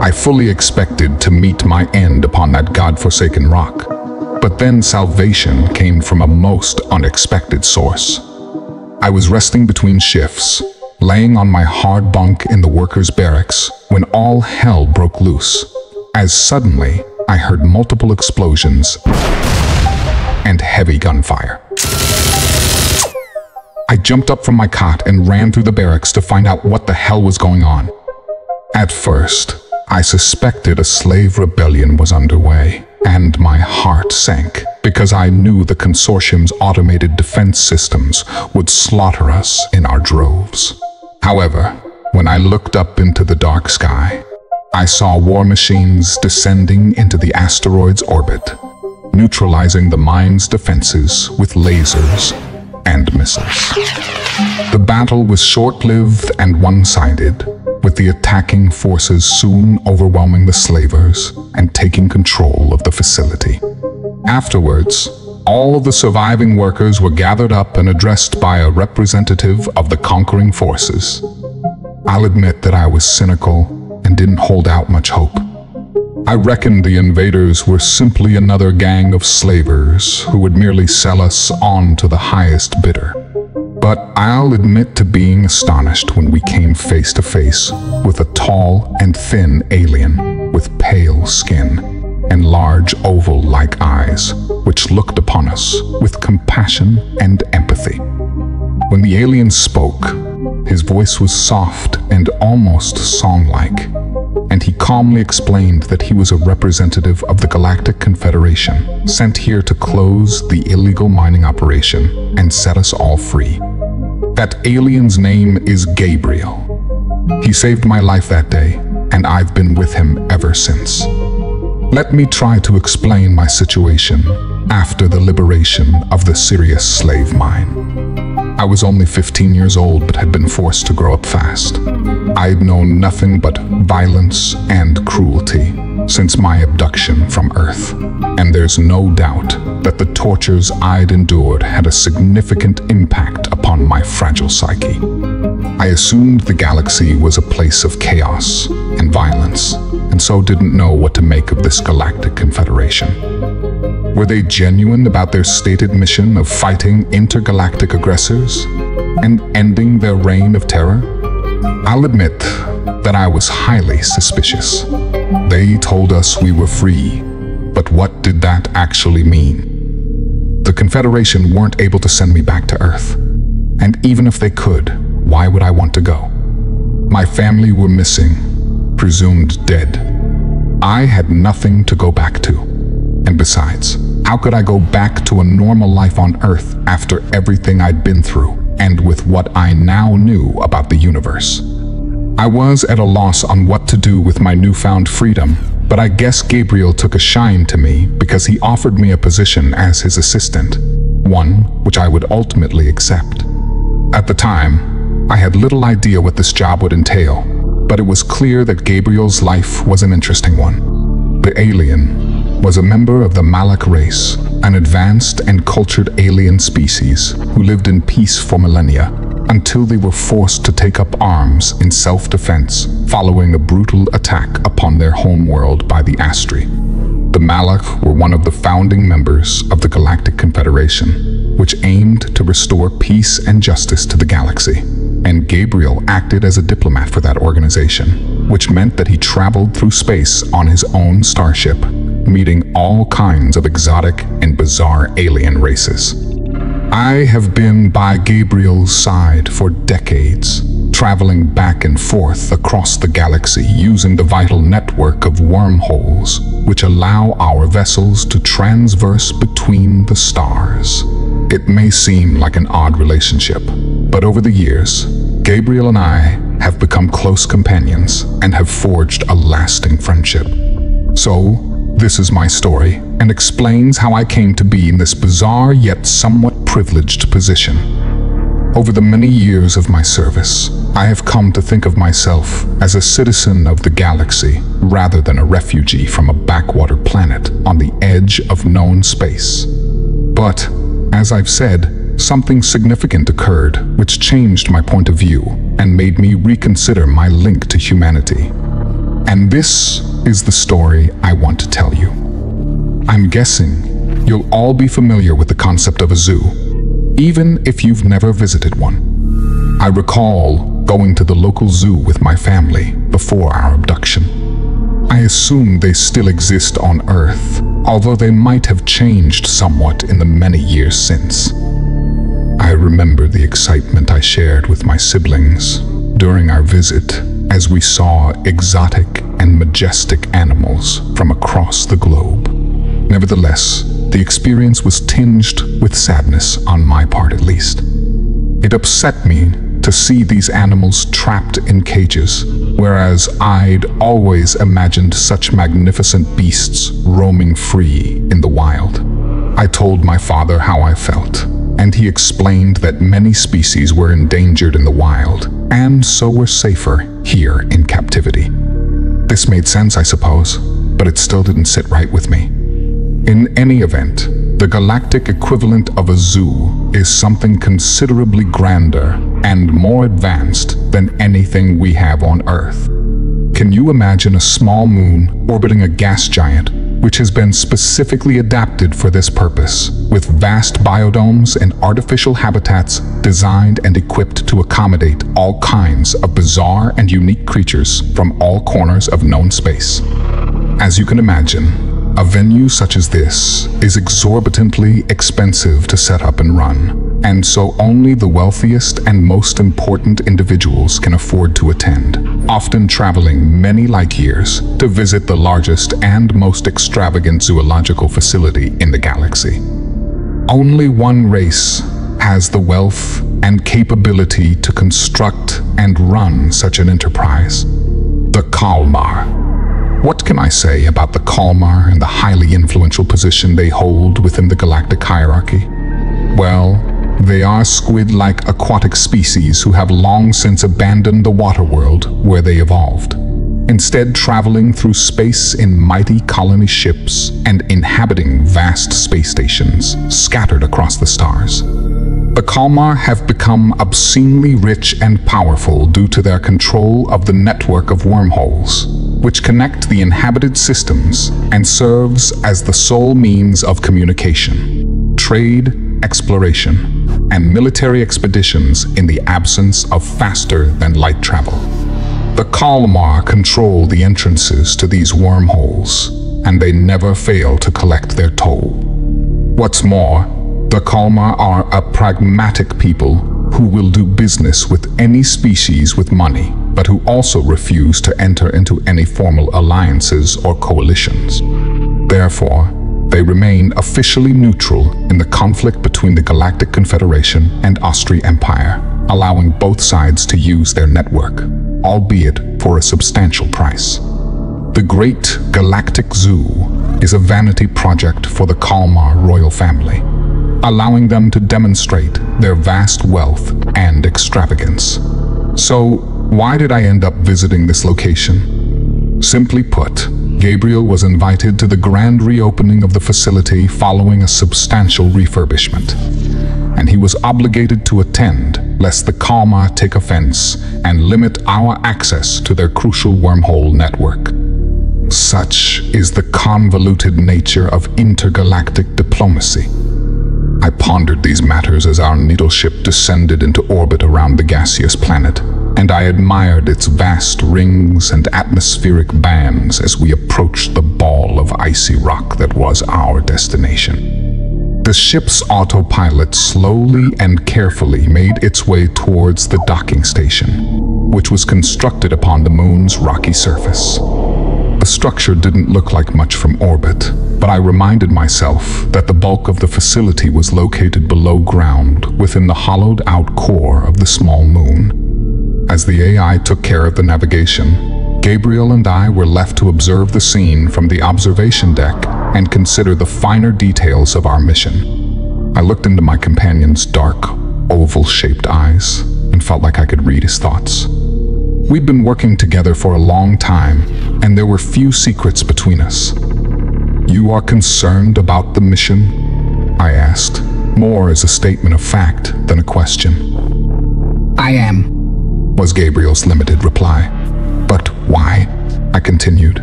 I fully expected to meet my end upon that godforsaken rock, but then salvation came from a most unexpected source. I was resting between shifts, laying on my hard bunk in the workers' barracks, when all hell broke loose, as suddenly I heard multiple explosions and heavy gunfire. I jumped up from my cot and ran through the barracks to find out what the hell was going on. At first, I suspected a slave rebellion was underway, and my heart sank because I knew the consortium's automated defense systems would slaughter us in our droves. However, when I looked up into the dark sky, I saw war machines descending into the asteroid's orbit, neutralizing the mine's defenses with lasers and missiles. The battle was short-lived and one-sided, with the attacking forces soon overwhelming the slavers and taking control of the facility. Afterwards, all of the surviving workers were gathered up and addressed by a representative of the conquering forces. I'll admit that I was cynical and didn't hold out much hope. I reckoned the invaders were simply another gang of slavers who would merely sell us on to the highest bidder. But I'll admit to being astonished when we came face to face with a tall and thin alien with pale skin and large oval-like eyes, which looked upon us with compassion and empathy. When the alien spoke, his voice was soft and almost song-like, and he calmly explained that he was a representative of the Galactic Confederation, sent here to close the illegal mining operation and set us all free. That alien's name is Gabriel. He saved my life that day, and I've been with him ever since. Let me try to explain my situation after the liberation of the Sirius slave mine. I was only 15 years old but had been forced to grow up fast. I'd known nothing but violence and cruelty, since my abduction from Earth, and there's no doubt that the tortures I'd endured had a significant impact upon my fragile psyche. I assumed the galaxy was a place of chaos and violence, and so didn't know what to make of this galactic confederation. Were they genuine about their stated mission of fighting intergalactic aggressors and ending their reign of terror? I'll admit that I was highly suspicious. They told us we were free, but what did that actually mean? The Confederation weren't able to send me back to Earth, and even if they could, why would I want to go? My family were missing, presumed dead. I had nothing to go back to. And besides, how could I go back to a normal life on Earth after everything I'd been through, and with what I now knew about the universe? I was at a loss on what to do with my newfound freedom, but I guess Gabriel took a shine to me because he offered me a position as his assistant, one which I would ultimately accept. At the time, I had little idea what this job would entail, but it was clear that Gabriel's life was an interesting one. The alien was a member of the Malak race, an advanced and cultured alien species who lived in peace for millennia, until they were forced to take up arms in self-defense following a brutal attack upon their homeworld by the Astri. The Malak were one of the founding members of the Galactic Confederation, which aimed to restore peace and justice to the galaxy, and Gabriel acted as a diplomat for that organization, which meant that he traveled through space on his own starship, meeting all kinds of exotic and bizarre alien races. I have been by Gabriel's side for decades, traveling back and forth across the galaxy using the vital network of wormholes, which allow our vessels to transverse between the stars. It may seem like an odd relationship, but over the years, Gabriel and I have become close companions and have forged a lasting friendship. So, this is my story, and explains how I came to be in this bizarre yet somewhat privileged position. Over the many years of my service, I have come to think of myself as a citizen of the galaxy rather than a refugee from a backwater planet on the edge of known space. But, as I've said, something significant occurred which changed my point of view and made me reconsider my link to humanity. And this is the story I want to tell you. I'm guessing you'll all be familiar with the concept of a zoo, even if you've never visited one. I recall going to the local zoo with my family before our abduction. I assume they still exist on Earth, although they might have changed somewhat in the many years since. I remember the excitement I shared with my siblings during our visit as we saw exotic and majestic animals from across the globe. Nevertheless, the experience was tinged with sadness on my part at least. It upset me to see these animals trapped in cages, whereas I'd always imagined such magnificent beasts roaming free in the wild. I told my father how I felt, and he explained that many species were endangered in the wild, and so were safer here in captivity. This made sense, I suppose, but it still didn't sit right with me. In any event, the galactic equivalent of a zoo is something considerably grander and more advanced than anything we have on Earth. Can you imagine a small moon orbiting a gas giant which has been specifically adapted for this purpose, with vast biodomes and artificial habitats designed and equipped to accommodate all kinds of bizarre and unique creatures from all corners of known space? As you can imagine, a venue such as this is exorbitantly expensive to set up and run, and so only the wealthiest and most important individuals can afford to attend, often traveling many light years to visit the largest and most extravagant zoological facility in the galaxy. Only one race has the wealth and capability to construct and run such an enterprise: the Kalmar. What can I say about the Kalmar and the highly influential position they hold within the galactic hierarchy? Well, they are squid-like aquatic species who have long since abandoned the water world where they evolved. instead traveling through space in mighty colony ships and inhabiting vast space stations scattered across the stars. The Kalmar have become obscenely rich and powerful due to their control of the network of wormholes, which connect the inhabited systems and serves as the sole means of communication, trade, exploration, and military expeditions in the absence of faster-than-light travel. The Kalmar control the entrances to these wormholes, and they never fail to collect their toll. What's more, the Kalmar are a pragmatic people who will do business with any species with money, but who also refuse to enter into any formal alliances or coalitions. Therefore, they remain officially neutral in the conflict between the Galactic Confederation and Austrian Empire, allowing both sides to use their network, albeit for a substantial price. The Great Galactic Zoo is a vanity project for the Kalmar royal family, allowing them to demonstrate their vast wealth and extravagance. So, why did I end up visiting this location? Simply put, Gabriel was invited to the grand reopening of the facility following a substantial refurbishment, and he was obligated to attend lest the Kalmar take offense and limit our access to their crucial wormhole network. Such is the convoluted nature of intergalactic diplomacy. I pondered these matters as our needle ship descended into orbit around the gaseous planet, and I admired its vast rings and atmospheric bands as we approached the ball of icy rock that was our destination. The ship's autopilot slowly and carefully made its way towards the docking station, which was constructed upon the moon's rocky surface. The structure didn't look like much from orbit, but I reminded myself that the bulk of the facility was located below ground within the hollowed-out core of the small moon. As the AI took care of the navigation, Gabriel and I were left to observe the scene from the observation deck and consider the finer details of our mission. I looked into my companion's dark, oval-shaped eyes and felt like I could read his thoughts. We'd been working together for a long time, and there were few secrets between us. "You are concerned about the mission?" I asked, more as a statement of fact than a question. "I am," was Gabriel's limited reply. "But why?" I continued.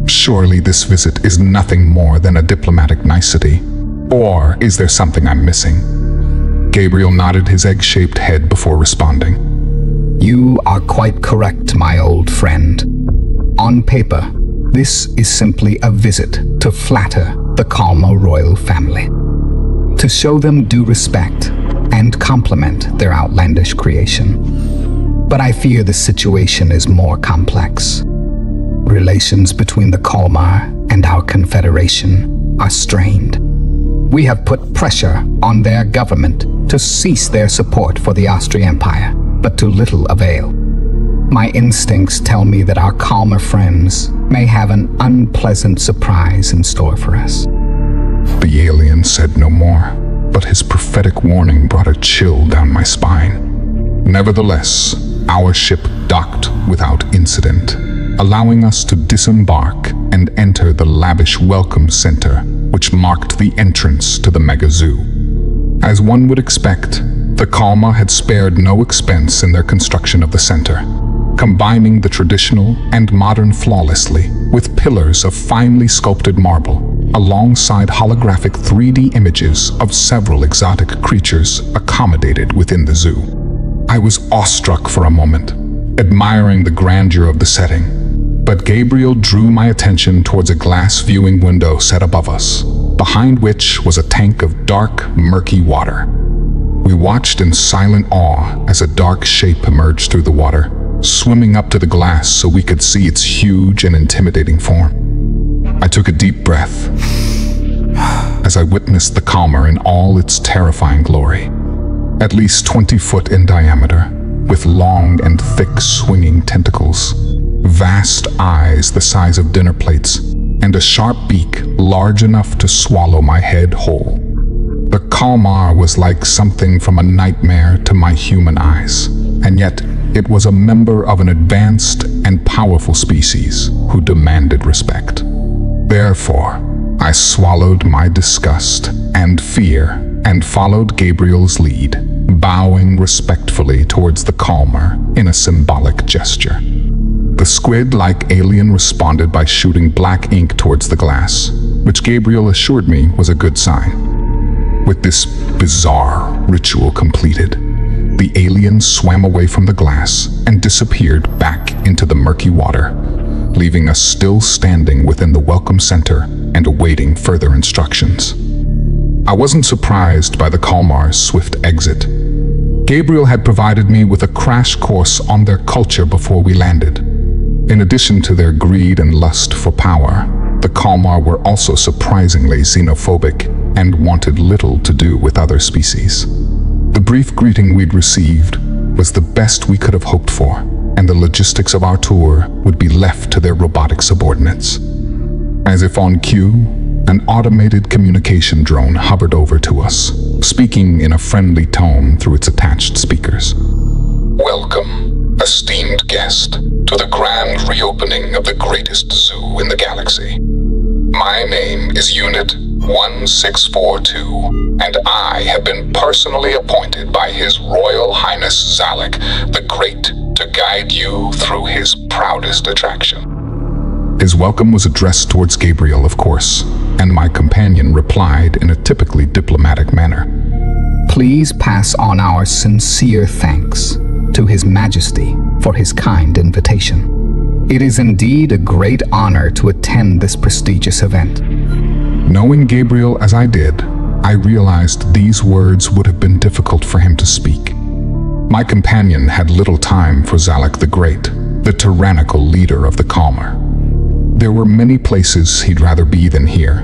"Surely this visit is nothing more than a diplomatic nicety. Or is there something I'm missing?" Gabriel nodded his egg-shaped head before responding. "You are quite correct, my old friend. On paper, this is simply a visit to flatter the Kalmar royal family, to show them due respect and compliment their outlandish creation. But I fear the situation is more complex. Relations between the Kalmar and our confederation are strained. We have put pressure on their government to cease their support for the Austrian Empire, but to little avail. My instincts tell me that our Kalmar friends may have an unpleasant surprise in store for us." The alien said no more, but his prophetic warning brought a chill down my spine. Nevertheless, our ship docked without incident, allowing us to disembark and enter the lavish welcome center, which marked the entrance to the mega zoo. As one would expect, the Kalmar had spared no expense in their construction of the center, combining the traditional and modern flawlessly with pillars of finely sculpted marble, alongside holographic 3D images of several exotic creatures accommodated within the zoo. I was awestruck for a moment, admiring the grandeur of the setting, but Gabriel drew my attention towards a glass viewing window set above us, behind which was a tank of dark, murky water. We watched in silent awe as a dark shape emerged through the water, swimming up to the glass so we could see its huge and intimidating form. I took a deep breath as I witnessed the Kalmar in all its terrifying glory. At least 20 foot in diameter, with long and thick swinging tentacles, vast eyes the size of dinner plates, and a sharp beak large enough to swallow my head whole. The Kalmar was like something from a nightmare to my human eyes, and yet it was a member of an advanced and powerful species who demanded respect. Therefore, I swallowed my disgust and fear and followed Gabriel's lead, bowing respectfully towards the calmer in a symbolic gesture. The squid-like alien responded by shooting black ink towards the glass, which Gabriel assured me was a good sign. With this bizarre ritual completed, the alien swam away from the glass and disappeared back into the murky water, leaving us still standing within the welcome center and awaiting further instructions. I wasn't surprised by the Kalmar's swift exit. Gabriel had provided me with a crash course on their culture before we landed. In addition to their greed and lust for power, the Kalmar were also surprisingly xenophobic and wanted little to do with other species. The brief greeting we'd received was the best we could have hoped for, and the logistics of our tour would be left to their robotic subordinates. As if on cue, an automated communication drone hovered over to us, speaking in a friendly tone through its attached speakers. "Welcome, esteemed guest, to the grand reopening of the greatest zoo in the galaxy. My name is Unit 1642, and I have been personally appointed by His Royal Highness Zalek the Great to guide you through his proudest attraction." His welcome was addressed towards Gabriel, of course, and my companion replied in a typically diplomatic manner. Please pass on our sincere thanks to His Majesty for his kind invitation. It is indeed a great honor to attend this prestigious event. Knowing Gabriel as I did, I realized these words would have been difficult for him to speak. My companion had little time for Zalek the Great, the tyrannical leader of the Kalmar. There were many places he'd rather be than here,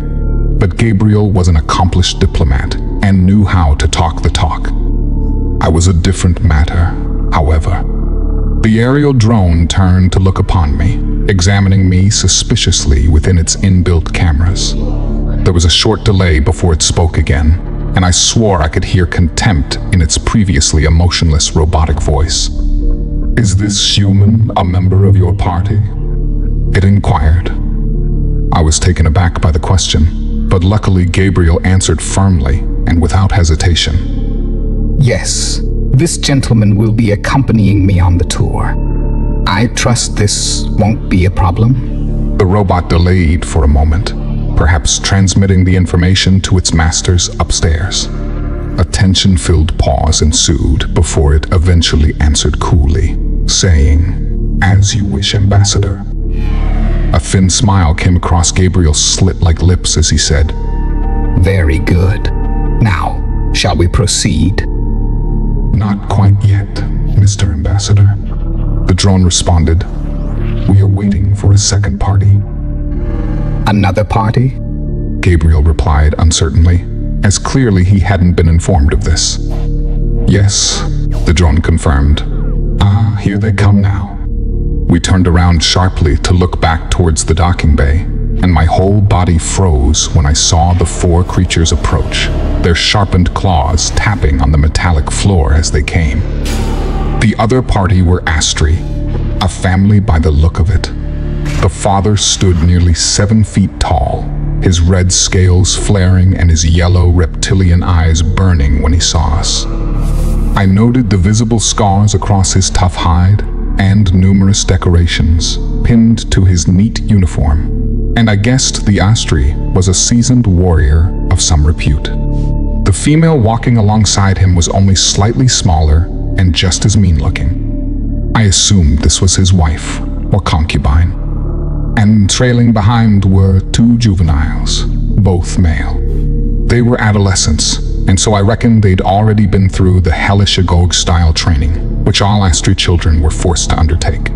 but Gabriel was an accomplished diplomat and knew how to talk the talk. I was a different matter, however. The aerial drone turned to look upon me, examining me suspiciously within its inbuilt cameras. There was a short delay before it spoke again, and I swore I could hear contempt in its previously emotionless robotic voice. "Is this human a member of your party?" it inquired. I was taken aback by the question, but luckily Gabriel answered firmly and without hesitation. Yes, this gentleman will be accompanying me on the tour. I trust this won't be a problem. The robot delayed for a moment, perhaps transmitting the information to its masters upstairs. A tension-filled pause ensued before it eventually answered coolly, saying, "As you wish, Ambassador." A thin smile came across Gabriel's slit-like lips as he said, Very good. Now, shall we proceed? "Not quite yet, Mr. Ambassador," the drone responded. "We are waiting for a second party." Another party? Gabriel replied uncertainly, as clearly he hadn't been informed of this. "Yes," the drone confirmed. "Ah, here they come now." We turned around sharply to look back towards the docking bay, and my whole body froze when I saw the four creatures approach, their sharpened claws tapping on the metallic floor as they came. The other party were Astri, a family by the look of it. The father stood nearly 7 feet tall, his red scales flaring and his yellow reptilian eyes burning when he saw us. I noted the visible scars across his tough hide and numerous decorations pinned to his neat uniform, and I guessed the Astri was a seasoned warrior of some repute. The female walking alongside him was only slightly smaller and just as mean-looking. I assumed this was his wife or concubine. And trailing behind were 2 juveniles, both male. They were adolescents, and so I reckoned they'd already been through the hellish Agog-style training, which all Astri children were forced to undertake.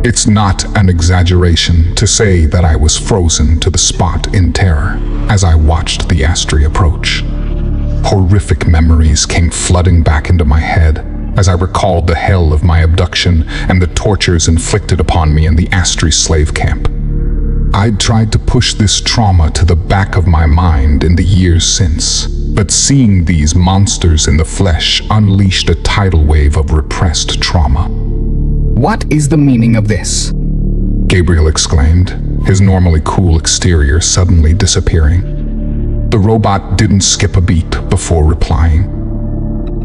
It's not an exaggeration to say that I was frozen to the spot in terror as I watched the Astri approach. Horrific memories came flooding back into my head as I recalled the hell of my abduction and the tortures inflicted upon me in the Astri slave camp. I'd tried to push this trauma to the back of my mind in the years since, but seeing these monsters in the flesh unleashed a tidal wave of repressed trauma. What is the meaning of this? Gabriel exclaimed, his normally cool exterior suddenly disappearing. The robot didn't skip a beat before replying.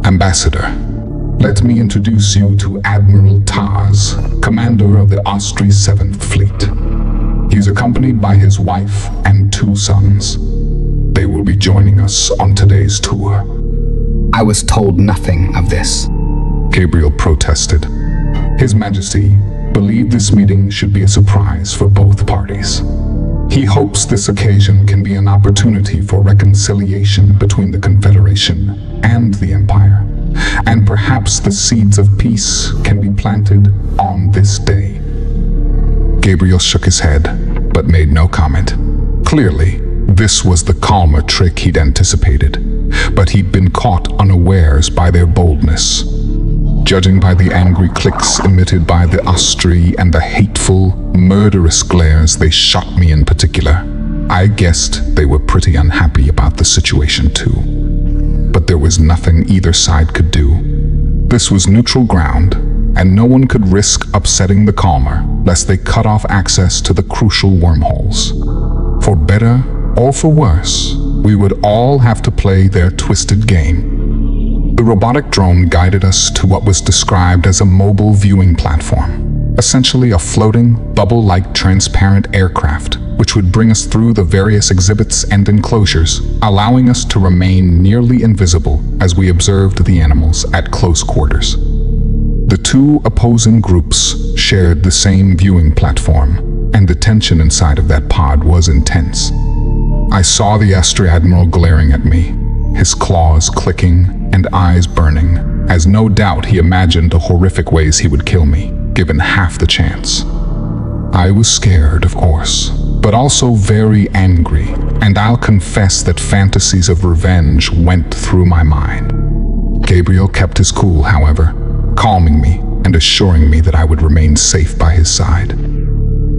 Ambassador, let me introduce you to Admiral Taz, commander of the Austrian 7th Fleet. He's accompanied by his wife and 2 sons. They will be joining us on today's tour. I was told nothing of this. Gabriel protested. His Majesty believed this meeting should be a surprise for both parties. He hopes this occasion can be an opportunity for reconciliation between the Confederation and the Empire, and perhaps the seeds of peace can be planted on this day. Gabriel shook his head, but made no comment. Clearly, this was the calmer trick he'd anticipated, but he'd been caught unawares by their boldness. Judging by the angry clicks emitted by the Austri and the hateful, murderous glares they shot me in particular, I guessed they were pretty unhappy about the situation too. But there was nothing either side could do. This was neutral ground, and no one could risk upsetting the calmer, lest they cut off access to the crucial wormholes. For better or for worse, we would all have to play their twisted game. The robotic drone guided us to what was described as a mobile viewing platform, essentially a floating, bubble-like transparent aircraft, which would bring us through the various exhibits and enclosures, allowing us to remain nearly invisible as we observed the animals at close quarters. The 2 opposing groups shared the same viewing platform, and the tension inside of that pod was intense. I saw the Astri Admiral glaring at me, his claws clicking and eyes burning, as no doubt he imagined the horrific ways he would kill me, given half the chance. I was scared, of course, but also very angry, and I'll confess that fantasies of revenge went through my mind. Gabriel kept his cool, however, calming me and assuring me that I would remain safe by his side.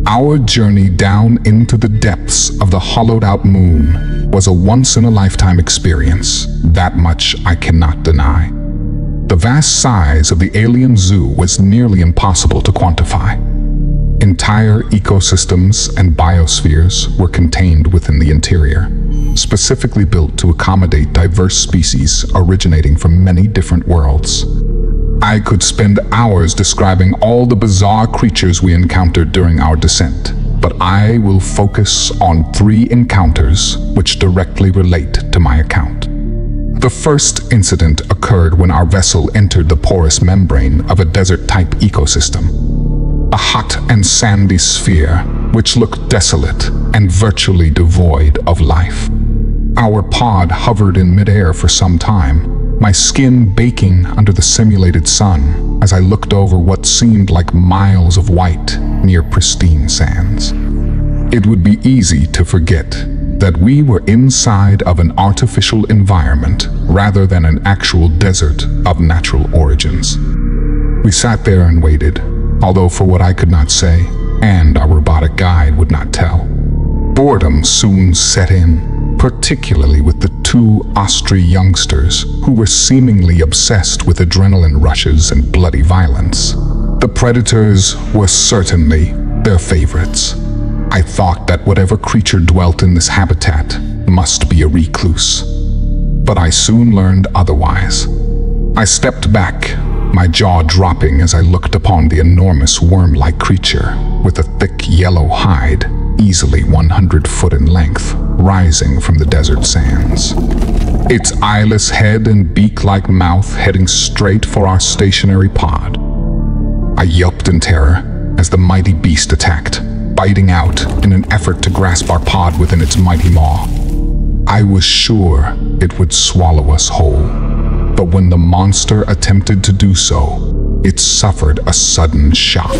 Our journey down into the depths of the hollowed-out moon was a once-in-a-lifetime experience. That much I cannot deny. The vast size of the alien zoo was nearly impossible to quantify. Entire ecosystems and biospheres were contained within the interior, specifically built to accommodate diverse species originating from many different worlds. I could spend hours describing all the bizarre creatures we encountered during our descent, but I will focus on 3 encounters which directly relate to my account. The first incident occurred when our vessel entered the porous membrane of a desert-type ecosystem, a hot and sandy sphere which looked desolate and virtually devoid of life. Our pod hovered in midair for some time, my skin baking under the simulated sun as I looked over what seemed like miles of white near pristine sands. It would be easy to forget that we were inside of an artificial environment rather than an actual desert of natural origins. We sat there and waited, although for what I could not say, and our robotic guide would not tell. Boredom soon set in, particularly with the 2 Austri youngsters who were seemingly obsessed with adrenaline rushes and bloody violence. The predators were certainly their favorites. I thought that whatever creature dwelt in this habitat must be a recluse, but I soon learned otherwise. I stepped back, my jaw dropping as I looked upon the enormous worm-like creature with a thick yellow hide, easily 100 foot in length, rising from the desert sands. Its eyeless head and beak-like mouth heading straight for our stationary pod. I yelped in terror as the mighty beast attacked, biting out in an effort to grasp our pod within its mighty maw. I was sure it would swallow us whole, but when the monster attempted to do so, it suffered a sudden shock.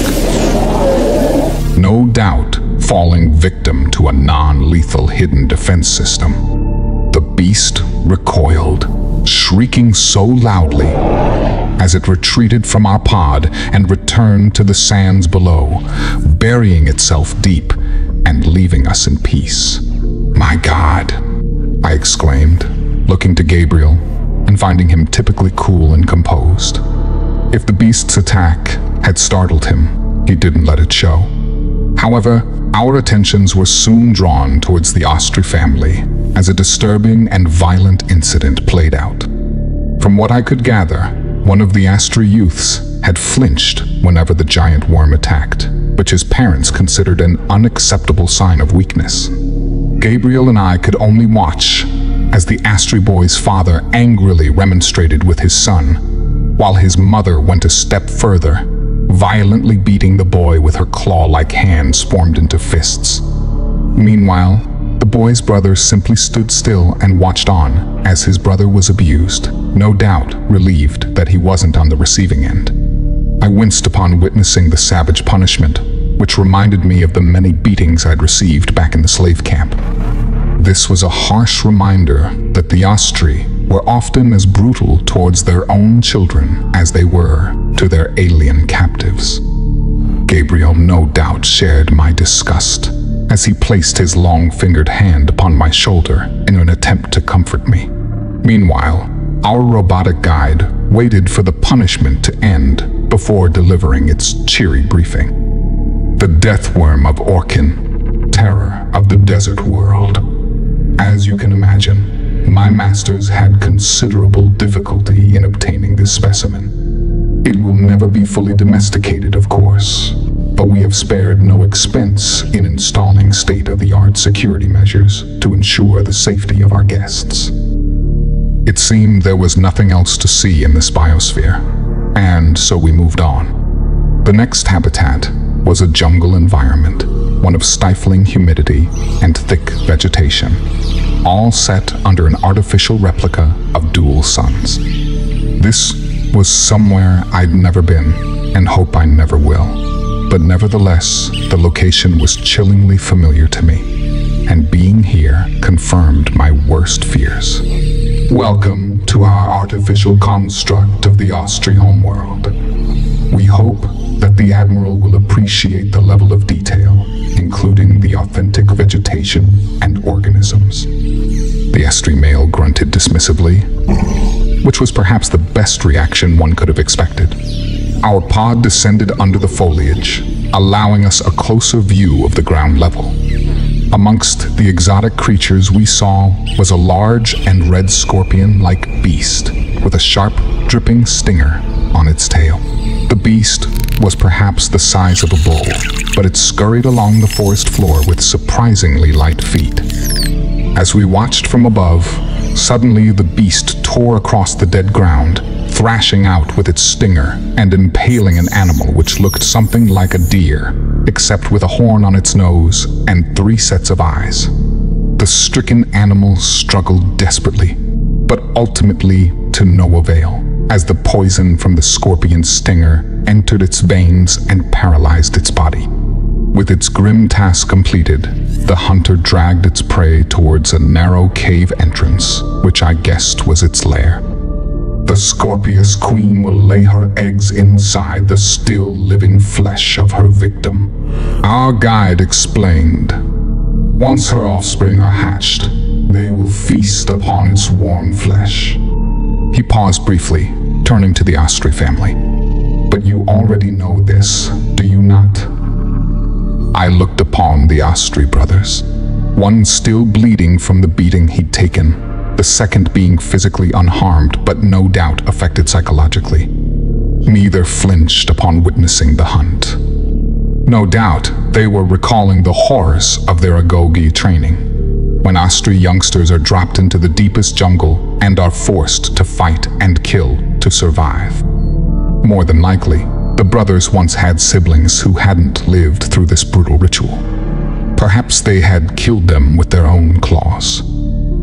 No doubt, falling victim to a non-lethal hidden defense system. The beast recoiled, shrieking so loudly as it retreated from our pod and returned to the sands below, burying itself deep and leaving us in peace. "My God," I exclaimed, looking to Gabriel and finding him typically cool and composed. If the beast's attack had startled him, he didn't let it show. However, our attentions were soon drawn towards the Ostry family as a disturbing and violent incident played out. From what I could gather, one of the Ostry youths had flinched whenever the giant worm attacked, which his parents considered an unacceptable sign of weakness. Gabriel and I could only watch as the Ostry boy's father angrily remonstrated with his son, while his mother went a step further, violently beating the boy with her claw-like hands formed into fists. Meanwhile, the boy's brother simply stood still and watched on as his brother was abused, no doubt relieved that he wasn't on the receiving end. I winced upon witnessing the savage punishment, which reminded me of the many beatings I'd received back in the slave camp. This was a harsh reminder that the Ostry were often as brutal towards their own children as they were to their alien captives. Gabriel no doubt shared my disgust as he placed his long-fingered hand upon my shoulder in an attempt to comfort me. Meanwhile, our robotic guide waited for the punishment to end before delivering its cheery briefing. The death worm of Orkin, terror of the desert world. As you can imagine, my masters had considerable difficulty in obtaining this specimen. It will never be fully domesticated, of course, but we have spared no expense in installing state-of-the-art security measures to ensure the safety of our guests. It seemed there was nothing else to see in this biosphere, and so we moved on. The next habitat was a jungle environment, one of stifling humidity and thick vegetation, all set under an artificial replica of dual suns. This was somewhere I'd never been and hope I never will, but nevertheless, the location was chillingly familiar to me, and being here confirmed my worst fears. Welcome to our artificial construct of the Ostry homeworld. We hope that the Admiral will appreciate the level of detail, including the authentic vegetation and organisms. The Ostry male grunted dismissively, which was perhaps the best reaction one could have expected. Our pod descended under the foliage, allowing us a closer view of the ground level. Amongst the exotic creatures we saw was a large and red scorpion-like beast with a sharp, dripping stinger on its tail. The beast was perhaps the size of a bull, but it scurried along the forest floor with surprisingly light feet. As we watched from above, suddenly the beast tore across the dead ground, thrashing out with its stinger and impaling an animal which looked something like a deer, except with a horn on its nose and 3 sets of eyes. The stricken animal struggled desperately, but ultimately to no avail, as the poison from the scorpion's stinger entered its veins and paralyzed its body. With its grim task completed, the hunter dragged its prey towards a narrow cave entrance, which I guessed was its lair. The Scorpius Queen will lay her eggs inside the still living flesh of her victim, our guide explained. Once her offspring are hatched, they will feast upon its warm flesh. He paused briefly, turning to the Ostry family. But you already know this, do you not? I looked upon the Ostry brothers, one still bleeding from the beating he'd taken, the second being physically unharmed but no doubt affected psychologically. Neither flinched upon witnessing the hunt. No doubt they were recalling the horrors of their Agogi training, when Ostry youngsters are dropped into the deepest jungle and are forced to fight and kill to survive. More than likely, the brothers once had siblings who hadn't lived through this brutal ritual. Perhaps they had killed them with their own claws.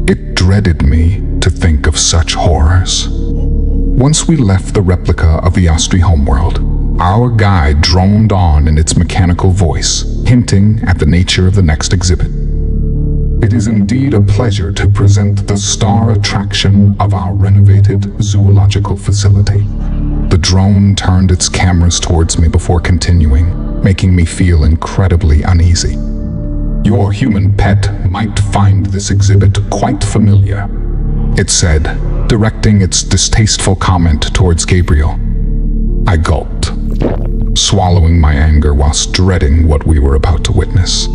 It dreaded me to think of such horrors. Once we left the replica of the Ostry homeworld, our guide droned on in its mechanical voice, hinting at the nature of the next exhibit. It is indeed a pleasure to present the star attraction of our renovated zoological facility. The drone turned its cameras towards me before continuing, making me feel incredibly uneasy. Your human pet might find this exhibit quite familiar, it said, directing its distasteful comment towards Gabriel. I gulped. swallowing my anger whilst dreading what we were about to witness.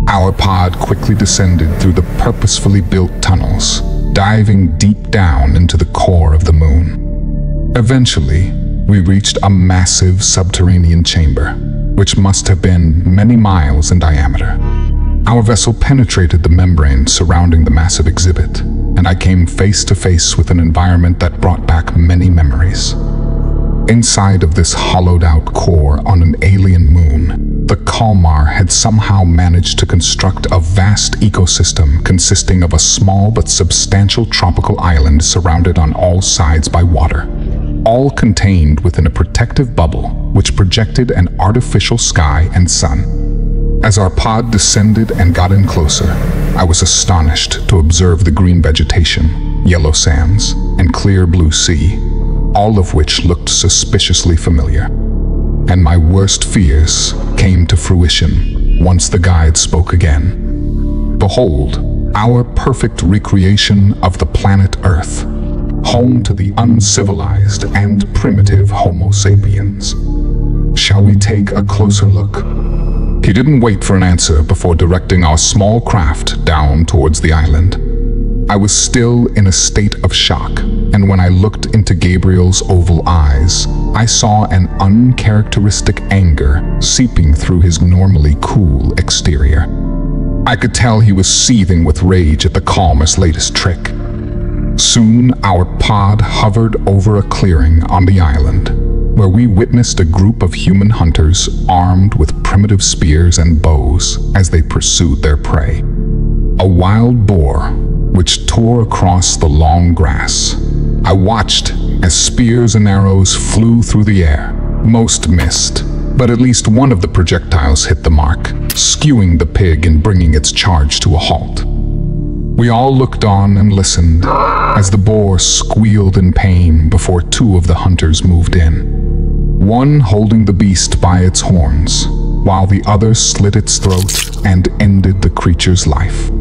Our pod quickly descended through the purposefully built tunnels, diving deep down into the core of the moon. Eventually, we reached a massive subterranean chamber, which must have been many miles in diameter. Our vessel penetrated the membrane surrounding the massive exhibit, and I came face to face with an environment that brought back many memories. Inside of this hollowed-out core on an alien moon, the Kalmar had somehow managed to construct a vast ecosystem consisting of a small but substantial tropical island surrounded on all sides by water, all contained within a protective bubble which projected an artificial sky and sun. As our pod descended and got in closer, I was astonished to observe the green vegetation, yellow sands, and clear blue sea, all of which looked suspiciously familiar. And my worst fears came to fruition once the guide spoke again. Behold, our perfect recreation of the planet Earth, home to the uncivilized and primitive Homo sapiens. Shall we take a closer look? He didn't wait for an answer before directing our small craft down towards the island. I was still in a state of shock, and when I looked into Gabriel's oval eyes, I saw an uncharacteristic anger seeping through his normally cool exterior. I could tell he was seething with rage at the Kalmar's latest trick. Soon, our pod hovered over a clearing on the island, where we witnessed a group of human hunters armed with primitive spears and bows as they pursued their prey. A wild boar, which tore across the long grass. I watched as spears and arrows flew through the air. Most missed, but at least one of the projectiles hit the mark, skewing the pig and bringing its charge to a halt. We all looked on and listened as the boar squealed in pain before two of the hunters moved in, one holding the beast by its horns, while the other slit its throat and ended the creature's life.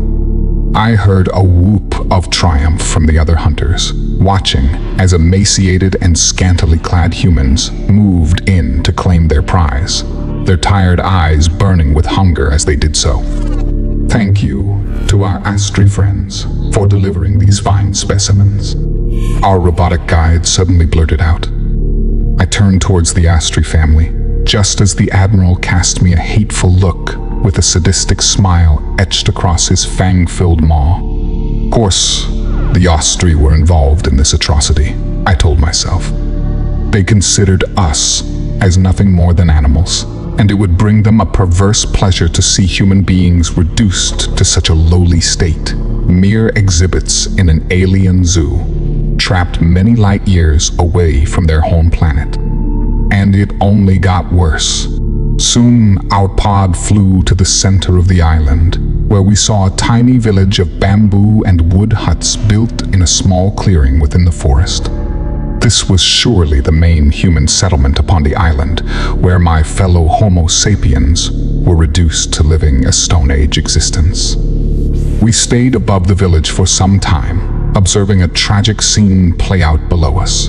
I heard a whoop of triumph from the other hunters, watching as emaciated and scantily clad humans moved in to claim their prize, their tired eyes burning with hunger as they did so. Thank you to our Astri friends for delivering these fine specimens. Our robotic guide suddenly blurted out. I turned towards the Astri family, just as the Admiral cast me a hateful look with a sadistic smile etched across his fang-filled maw. Of course, the Astri were involved in this atrocity, I told myself. They considered us as nothing more than animals, and it would bring them a perverse pleasure to see human beings reduced to such a lowly state, mere exhibits in an alien zoo, trapped many light years away from their home planet. And it only got worse. Soon, our pod flew to the center of the island, where we saw a tiny village of bamboo and wood huts built in a small clearing within the forest. This was surely the main human settlement upon the island, where my fellow Homo sapiens were reduced to living a Stone Age existence. We stayed above the village for some time, observing a tragic scene play out below us.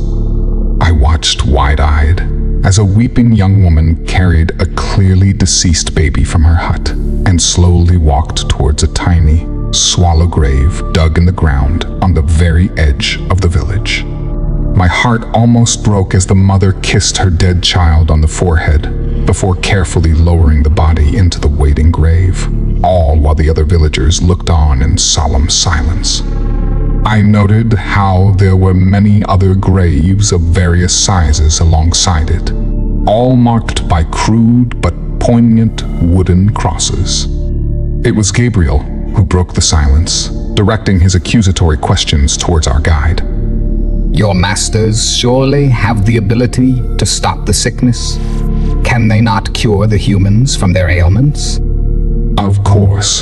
I watched wide-eyed as a weeping young woman carried a clearly deceased baby from her hut and slowly walked towards a tiny, swallow grave dug in the ground on the very edge of the village. My heart almost broke as the mother kissed her dead child on the forehead before carefully lowering the body into the waiting grave, all while the other villagers looked on in solemn silence. I noted how there were many other graves of various sizes alongside it, all marked by crude but poignant wooden crosses. It was Gabriel who broke the silence, directing his accusatory questions towards our guide. Your masters surely have the ability to stop the sickness. Can they not cure the humans from their ailments? Of course,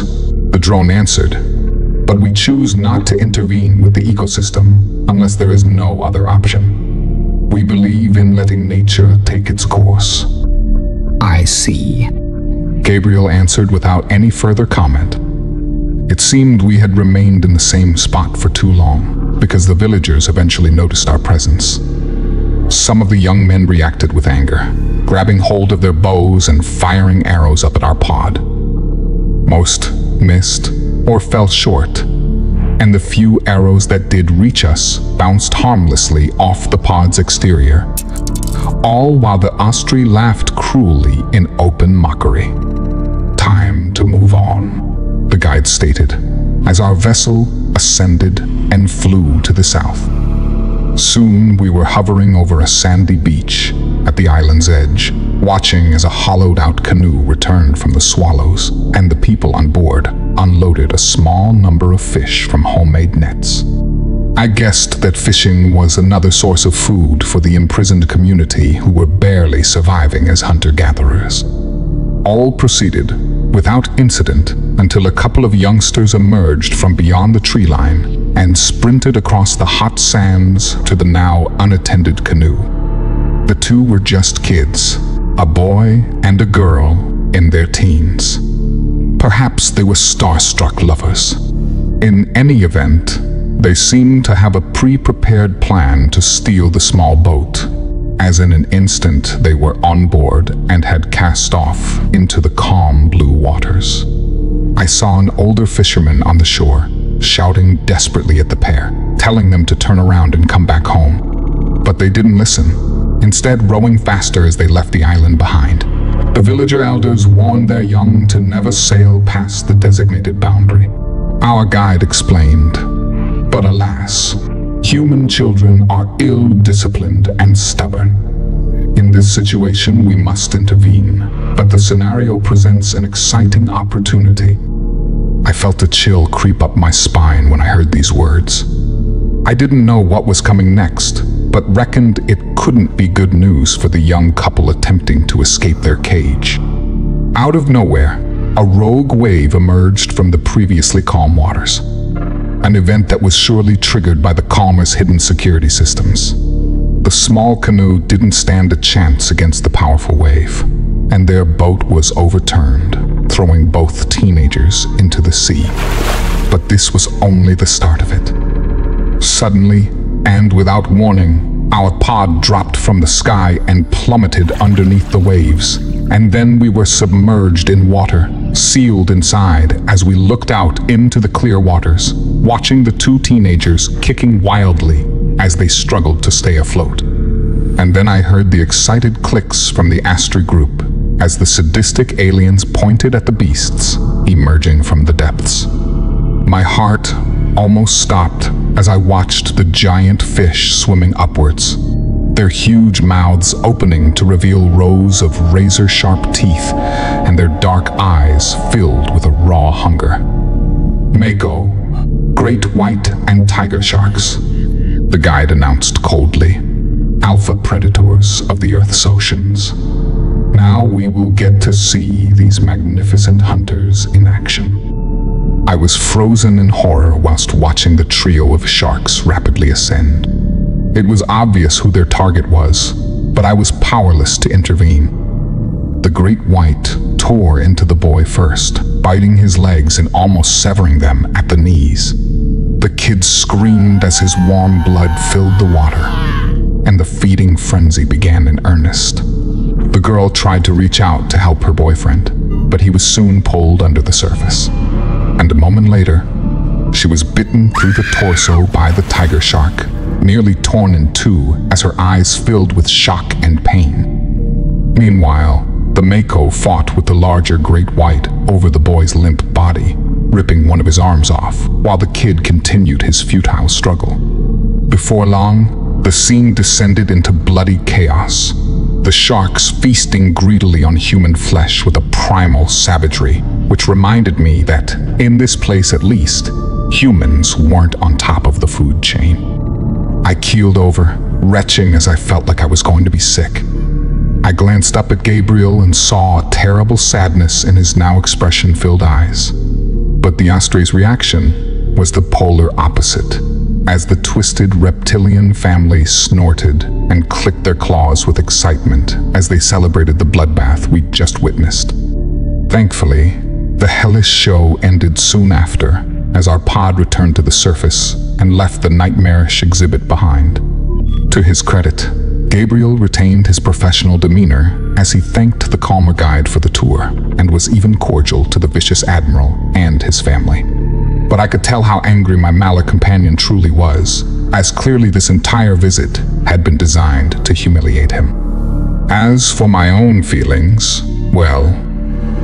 the drone answered. But we choose not to intervene with the ecosystem unless there is no other option. We believe in letting nature take its course. I see. Gabriel answered without any further comment. It seemed we had remained in the same spot for too long, because the villagers eventually noticed our presence. Some of the young men reacted with anger, grabbing hold of their bows and firing arrows up at our pod. Most missed or fell short, and the few arrows that did reach us bounced harmlessly off the pod's exterior, all while the Ostri laughed cruelly in open mockery. "Time to move on," the guide stated, as our vessel ascended and flew to the south. Soon we were hovering over a sandy beach at the island's edge, watching as a hollowed-out canoe returned from the swallows, and the people on board unloaded a small number of fish from homemade nets. I guessed that fishing was another source of food for the imprisoned community who were barely surviving as hunter-gatherers. All proceeded without incident until a couple of youngsters emerged from beyond the tree line and sprinted across the hot sands to the now unattended canoe. The two were just kids, a boy and a girl in their teens. Perhaps they were starstruck lovers. In any event, they seemed to have a pre-prepared plan to steal the small boat, as in an instant they were on board and had cast off into the calm blue waters. I saw an older fisherman on the shore, shouting desperately at the pair, telling them to turn around and come back home. But they didn't listen, instead rowing faster as they left the island behind. The villager elders warned their young to never sail past the designated boundary. Our guide explained, but alas, human children are ill-disciplined and stubborn. In this situation, we must intervene, but the scenario presents an exciting opportunity. I felt a chill creep up my spine when I heard these words. I didn't know what was coming next, but reckoned it couldn't be good news for the young couple attempting to escape their cage. Out of nowhere, a rogue wave emerged from the previously calm waters, an event that was surely triggered by the calmer's hidden security systems. The small canoe didn't stand a chance against the powerful wave, and their boat was overturned, throwing both teenagers into the sea. But this was only the start of it. Suddenly, and without warning, our pod dropped from the sky and plummeted underneath the waves, and then we were submerged in water, sealed inside as we looked out into the clear waters, watching the two teenagers kicking wildly as they struggled to stay afloat. And then I heard the excited clicks from the Astri group as the sadistic aliens pointed at the beasts emerging from the depths. My heart almost stopped as I watched the giant fish swimming upwards, their huge mouths opening to reveal rows of razor-sharp teeth and their dark eyes filled with a raw hunger. Mako, great white and tiger sharks, the guide announced coldly, alpha predators of the Earth's oceans. Now we will get to see these magnificent hunters in action. I was frozen in horror whilst watching the trio of sharks rapidly ascend. It was obvious who their target was, but I was powerless to intervene. The great white tore into the boy first, biting his legs and almost severing them at the knees. The kid screamed as his warm blood filled the water, and the feeding frenzy began in earnest. The girl tried to reach out to help her boyfriend, but he was soon pulled under the surface. And a moment later, she was bitten through the torso by the tiger shark, nearly torn in two as her eyes filled with shock and pain. Meanwhile, the Mako fought with the larger great white over the boy's limp body, ripping one of his arms off, while the kid continued his futile struggle. Before long, the scene descended into bloody chaos, the sharks feasting greedily on human flesh with a primal savagery, which reminded me that, in this place at least, humans weren't on top of the food chain. I keeled over, retching as I felt like I was going to be sick. I glanced up at Gabriel and saw a terrible sadness in his now expression-filled eyes. But the Astri's reaction was the polar opposite, as the twisted reptilian family snorted and clicked their claws with excitement as they celebrated the bloodbath we'd just witnessed. Thankfully, the hellish show ended soon after, as our pod returned to the surface and left the nightmarish exhibit behind. To his credit, Gabriel retained his professional demeanor as he thanked the calmer guide for the tour and was even cordial to the vicious admiral and his family. But I could tell how angry my Malak companion truly was, as clearly this entire visit had been designed to humiliate him. As for my own feelings, well,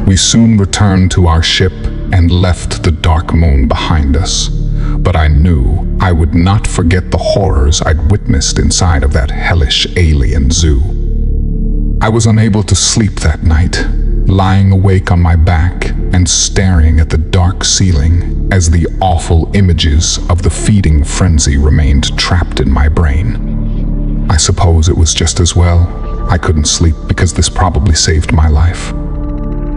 we soon returned to our ship and left the dark moon behind us. But I knew I would not forget the horrors I'd witnessed inside of that hellish alien zoo. I was unable to sleep that night, lying awake on my back and staring at the dark ceiling as the awful images of the feeding frenzy remained trapped in my brain. I suppose it was just as well I couldn't sleep, because this probably saved my life.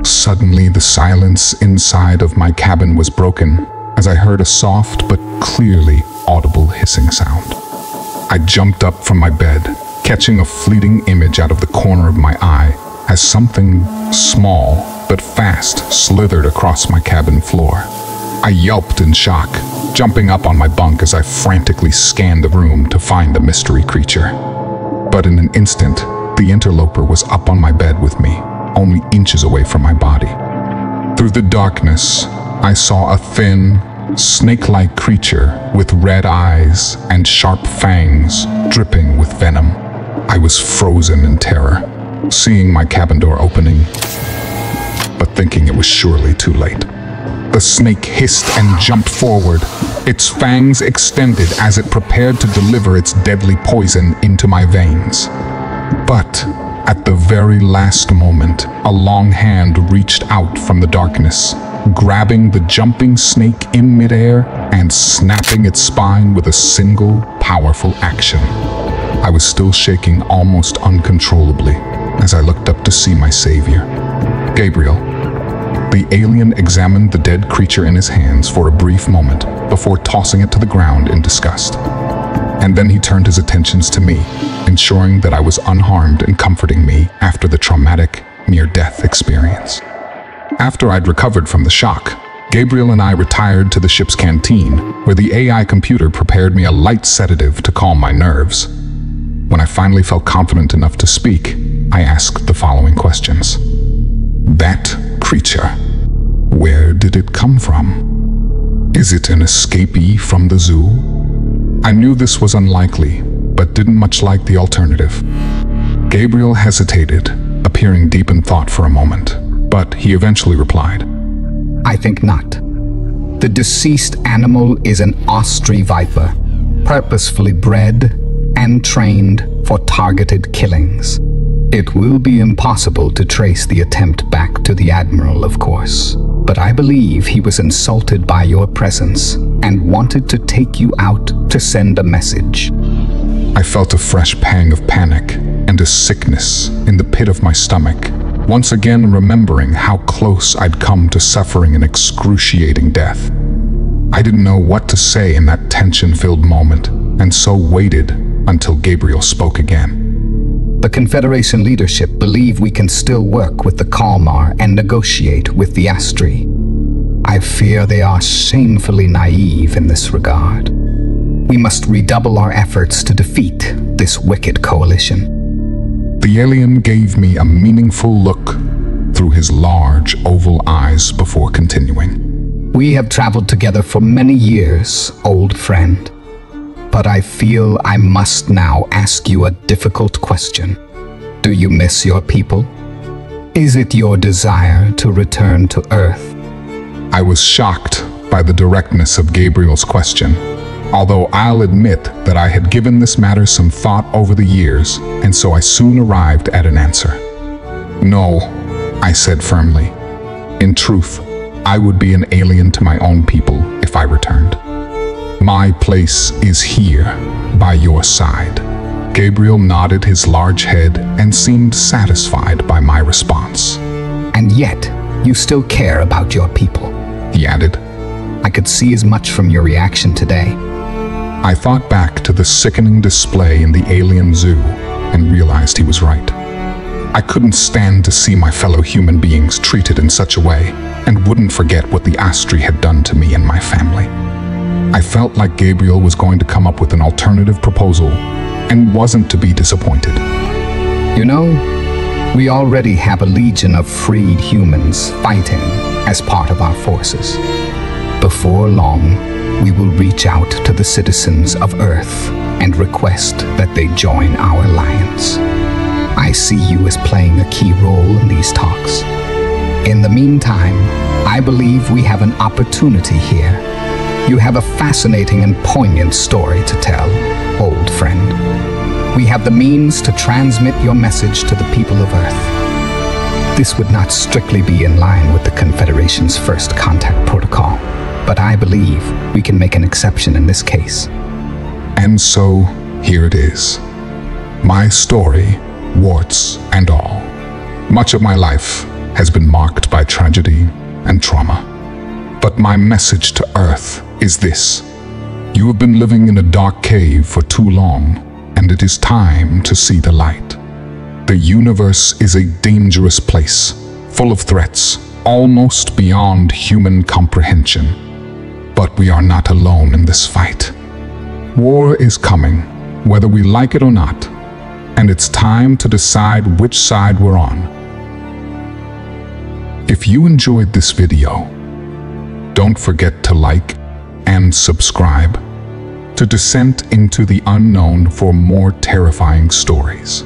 Suddenly, the silence inside of my cabin was broken as I heard a soft but clearly audible hissing sound. I jumped up from my bed, catching a fleeting image out of the corner of my eye as something small but fast slithered across my cabin floor. I yelped in shock, jumping up on my bunk as I frantically scanned the room to find the mystery creature. But in an instant, the interloper was up on my bed with me, only inches away from my body. Through the darkness, I saw a thin, snake-like creature with red eyes and sharp fangs dripping with venom. I was frozen in terror, seeing my cabin door opening, but thinking it was surely too late. The snake hissed and jumped forward, its fangs extended as it prepared to deliver its deadly poison into my veins. But at the very last moment, a long hand reached out from the darkness, grabbing the jumping snake in midair and snapping its spine with a single, powerful action. I was still shaking almost uncontrollably as I looked up to see my savior, Gabriel. The alien examined the dead creature in his hands for a brief moment before tossing it to the ground in disgust. And then he turned his attentions to me, ensuring that I was unharmed and comforting me after the traumatic, near-death experience. After I'd recovered from the shock, Gabriel and I retired to the ship's canteen, where the AI computer prepared me a light sedative to calm my nerves. When I finally felt confident enough to speak, I asked the following questions. That creature, where did it come from? Is it an escapee from the zoo? I knew this was unlikely, but didn't much like the alternative. Gabriel hesitated, appearing deep in thought for a moment, but he eventually replied, I think not. The deceased animal is an ostry viper, purposefully bred and trained for targeted killings. It will be impossible to trace the attempt back to the Admiral, of course, but I believe he was insulted by your presence and wanted to take you out to send a message. I felt a fresh pang of panic and a sickness in the pit of my stomach, once again remembering how close I'd come to suffering an excruciating death. I didn't know what to say in that tension-filled moment, and so waited until Gabriel spoke again. The Confederation leadership believe we can still work with the Kalmar and negotiate with the Astri. I fear they are shamefully naive in this regard. We must redouble our efforts to defeat this wicked coalition. The alien gave me a meaningful look through his large oval eyes before continuing. We have traveled together for many years, old friend. But I feel I must now ask you a difficult question. Do you miss your people? Is it your desire to return to Earth? I was shocked by the directness of Gabriel's question, although I'll admit that I had given this matter some thought over the years, and so I soon arrived at an answer. No, I said firmly. In truth, I would be an alien to my own people if I returned. My place is here, by your side. Gabriel nodded his large head and seemed satisfied by my response. And yet, you still care about your people, he added. I could see as much from your reaction today. I thought back to the sickening display in the alien zoo and realized he was right. I couldn't stand to see my fellow human beings treated in such a way, and wouldn't forget what the Astri had done to me and my family. I felt like Gabriel was going to come up with an alternative proposal, and wasn't to be disappointed. You know, we already have a legion of freed humans fighting as part of our forces. Before long, we will reach out to the citizens of Earth and request that they join our alliance. I see you as playing a key role in these talks. In the meantime, I believe we have an opportunity here. You have a fascinating and poignant story to tell, old friend. We have the means to transmit your message to the people of Earth. This would not strictly be in line with the Confederation's first contact protocol, but I believe we can make an exception in this case. And so, here it is. My story, warts and all. Much of my life has been marked by tragedy and trauma. But my message to Earth is this. You have been living in a dark cave for too long, and it is time to see the light. The universe is a dangerous place, full of threats, almost beyond human comprehension. But we are not alone in this fight. War is coming, whether we like it or not, and it's time to decide which side we're on. If you enjoyed this video, don't forget to like and subscribe to Descent into the Unknown for more terrifying stories.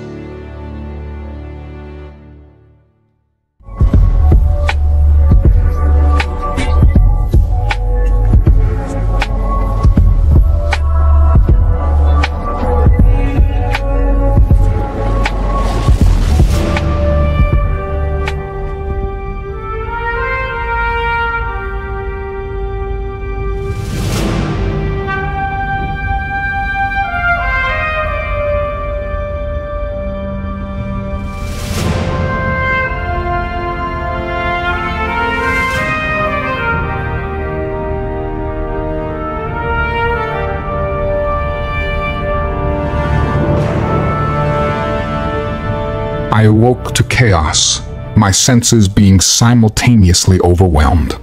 I awoke to chaos, my senses being simultaneously overwhelmed.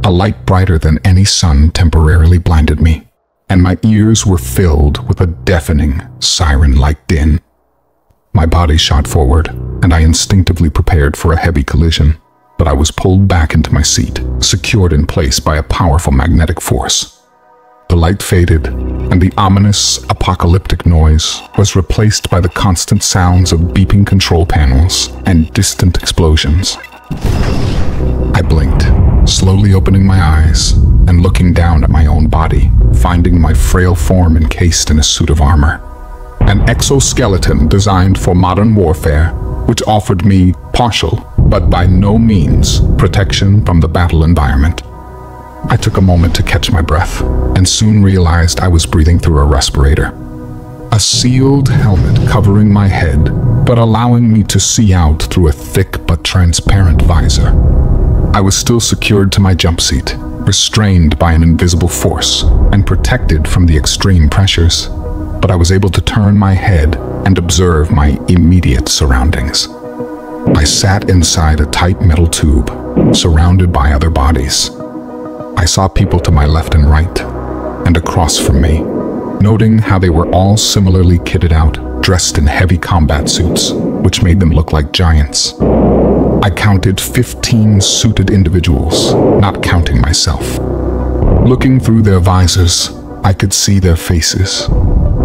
A light brighter than any sun temporarily blinded me, and my ears were filled with a deafening, siren-like din. My body shot forward, and I instinctively prepared for a heavy collision, but I was pulled back into my seat, secured in place by a powerful magnetic force. The light faded, and the ominous, apocalyptic noise was replaced by the constant sounds of beeping control panels and distant explosions. I blinked, slowly opening my eyes and looking down at my own body, finding my frail form encased in a suit of armor. An exoskeleton designed for modern warfare, which offered me partial, but by no means, protection from the battle environment. I took a moment to catch my breath, and soon realized I was breathing through a respirator. A sealed helmet covering my head, but allowing me to see out through a thick but transparent visor. I was still secured to my jump seat, restrained by an invisible force, and protected from the extreme pressures. But I was able to turn my head and observe my immediate surroundings. I sat inside a tight metal tube, surrounded by other bodies. I saw people to my left and right, and across from me, noting how they were all similarly kitted out, dressed in heavy combat suits, which made them look like giants. I counted 15 suited individuals, not counting myself. Looking through their visors, I could see their faces.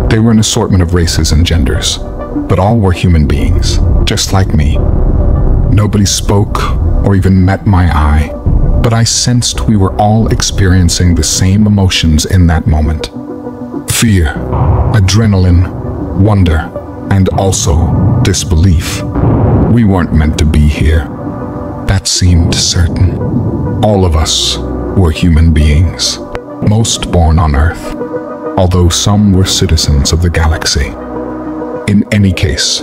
They were an assortment of races and genders, but all were human beings, just like me. Nobody spoke or even met my eye, but I sensed we were all experiencing the same emotions in that moment. Fear, adrenaline, wonder, and also disbelief. We weren't meant to be here. That seemed certain. All of us were human beings, most born on Earth, although some were citizens of the galaxy. In any case,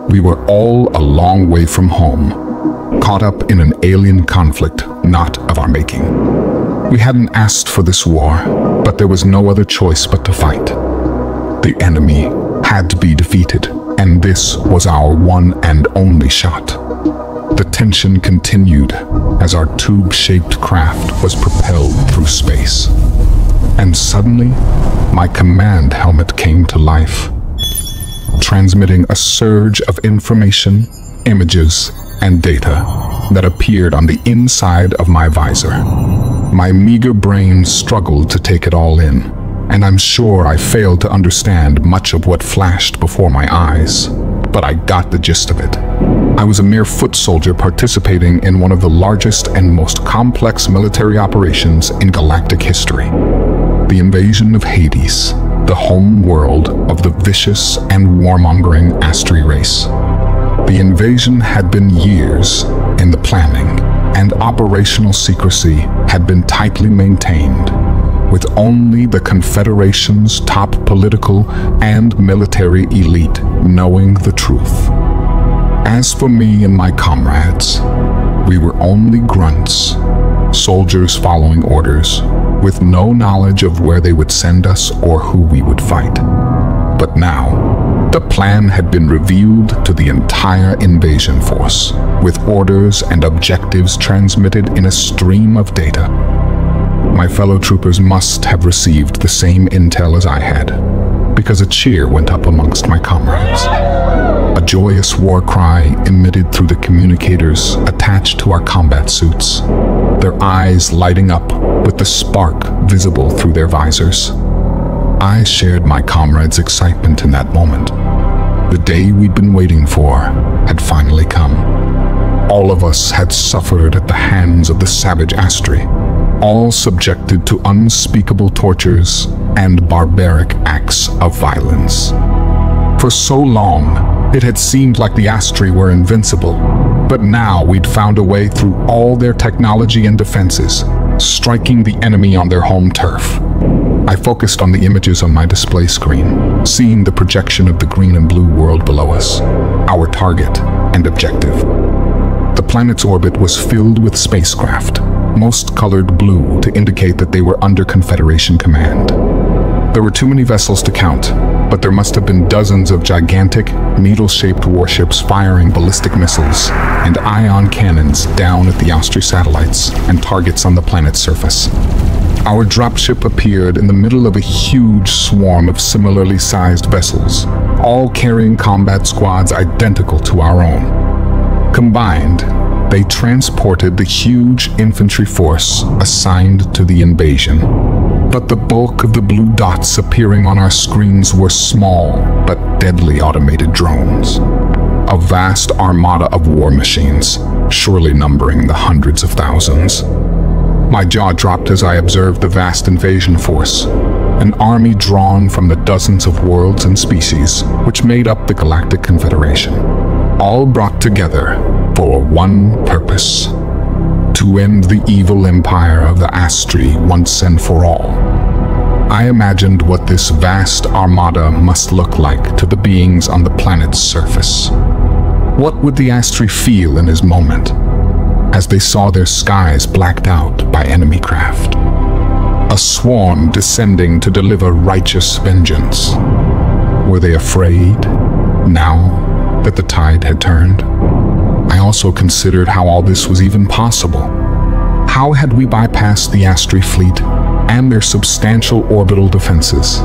we were all a long way from home, caught up in an alien conflict not of our making. We hadn't asked for this war, but there was no other choice but to fight. The enemy had to be defeated, and this was our one and only shot. The tension continued as our tube-shaped craft was propelled through space. And suddenly, my command helmet came to life. transmitting a surge of information, images, and data that appeared on the inside of my visor. My meager brain struggled to take it all in, and I'm sure I failed to understand much of what flashed before my eyes, but I got the gist of it. I was a mere foot soldier participating in one of the largest and most complex military operations in galactic history. The invasion of Hades, the home world of the vicious and warmongering Astri race. The invasion had been years in the planning, and operational secrecy had been tightly maintained, with only the Confederation's top political and military elite knowing the truth. As for me and my comrades, we were only grunts, soldiers following orders, with no knowledge of where they would send us or who we would fight. But now, the plan had been revealed to the entire invasion force, with orders and objectives transmitted in a stream of data. My fellow troopers must have received the same intel as I had, because a cheer went up amongst my comrades. A joyous war cry emitted through the communicators attached to our combat suits, their eyes lighting up with the spark visible through their visors. I shared my comrades' excitement in that moment. The day we'd been waiting for had finally come. All of us had suffered at the hands of the savage Astri, all subjected to unspeakable tortures and barbaric acts of violence. For so long, it had seemed like the Astri were invincible, but now we'd found a way through all their technology and defenses, striking the enemy on their home turf. I focused on the images on my display screen, seeing the projection of the green and blue world below us, our target and objective. The planet's orbit was filled with spacecraft, most colored blue to indicate that they were under Confederation command. There were too many vessels to count, but there must have been dozens of gigantic, needle-shaped warships firing ballistic missiles and ion cannons down at the Astri satellites and targets on the planet's surface. Our dropship appeared in the middle of a huge swarm of similarly sized vessels, all carrying combat squads identical to our own. Combined, they transported the huge infantry force assigned to the invasion. But the bulk of the blue dots appearing on our screens were small but deadly automated drones. A vast armada of war machines, surely numbering the hundreds of thousands. My jaw dropped as I observed the vast invasion force, an army drawn from the dozens of worlds and species which made up the Galactic Confederation, all brought together for one purpose: to end the evil empire of the Astri once and for all. I imagined what this vast armada must look like to the beings on the planet's surface. What would the Astri feel in his moment, as they saw their skies blacked out by enemy craft? A swarm descending to deliver righteous vengeance. Were they afraid, now that the tide had turned? I also considered how all this was even possible. How had we bypassed the Astri fleet and their substantial orbital defenses?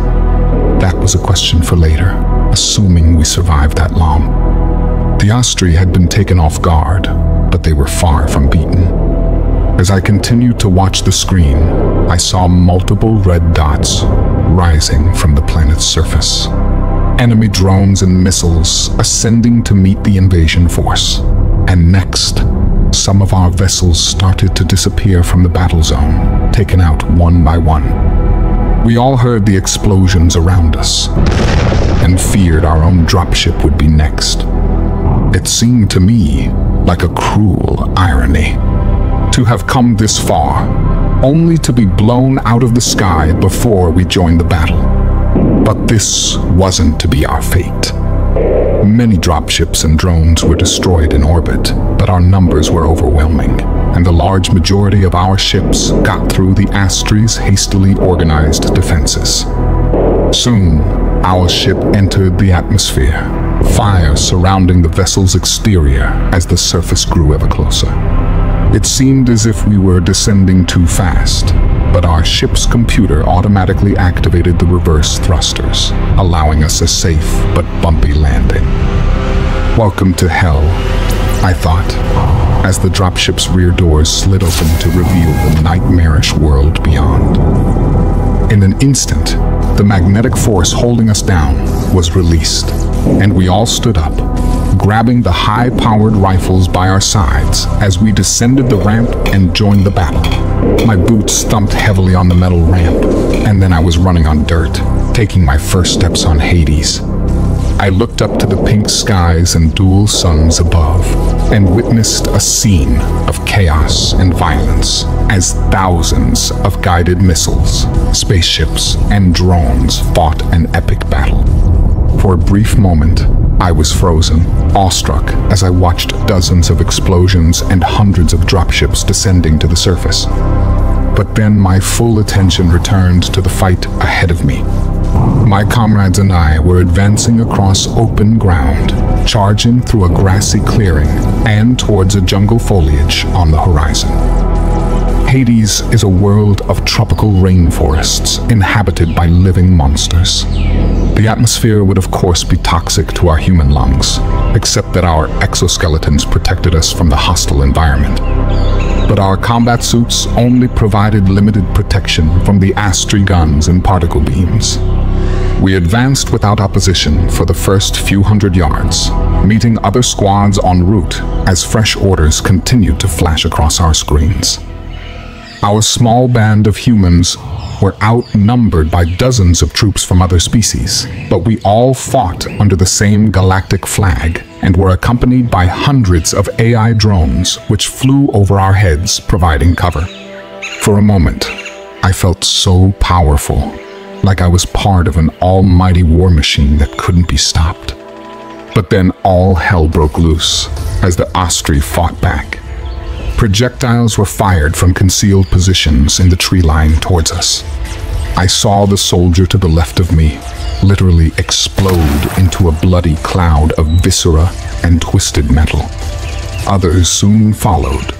That was a question for later, assuming we survived that long. The Astri had been taken off guard, but they were far from beaten. As I continued to watch the screen, I saw multiple red dots rising from the planet's surface. Enemy drones and missiles ascending to meet the invasion force. And next, some of our vessels started to disappear from the battle zone, taken out one by one. We all heard the explosions around us, and feared our own dropship would be next. It seemed to me like a cruel irony, to have come this far, only to be blown out of the sky before we joined the battle. But this wasn't to be our fate. Many dropships and drones were destroyed in orbit, but our numbers were overwhelming, and the large majority of our ships got through the Astri's hastily organized defenses. Soon, our ship entered the atmosphere, fire surrounding the vessel's exterior as the surface grew ever closer. It seemed as if we were descending too fast, but our ship's computer automatically activated the reverse thrusters, allowing us a safe but bumpy landing. Welcome to hell, I thought, as the dropship's rear doors slid open to reveal the nightmarish world beyond. In an instant, the magnetic force holding us down was released, and we all stood up, grabbing the high-powered rifles by our sides as we descended the ramp and joined the battle. My boots thumped heavily on the metal ramp, and then I was running on dirt, taking my first steps on Hades. I looked up to the pink skies and dual suns above, and witnessed a scene of chaos and violence as thousands of guided missiles, spaceships, and drones fought an epic battle. For a brief moment, I was frozen, awestruck as I watched dozens of explosions and hundreds of dropships descending to the surface. But then my full attention returned to the fight ahead of me. My comrades and I were advancing across open ground, charging through a grassy clearing and towards a jungle foliage on the horizon. Hades is a world of tropical rainforests inhabited by living monsters. The atmosphere would of course be toxic to our human lungs, except that our exoskeletons protected us from the hostile environment. But our combat suits only provided limited protection from the Astri guns and particle beams. We advanced without opposition for the first few hundred yards, meeting other squads en route as fresh orders continued to flash across our screens. Our small band of humans were outnumbered by dozens of troops from other species, but we all fought under the same galactic flag and were accompanied by hundreds of AI drones which flew over our heads, providing cover. For a moment, I felt so powerful, like I was part of an almighty war machine that couldn't be stopped. But then all hell broke loose as the Astri fought back. Projectiles were fired from concealed positions in the tree line towards us. I saw the soldier to the left of me literally explode into a bloody cloud of viscera and twisted metal. Others soon followed,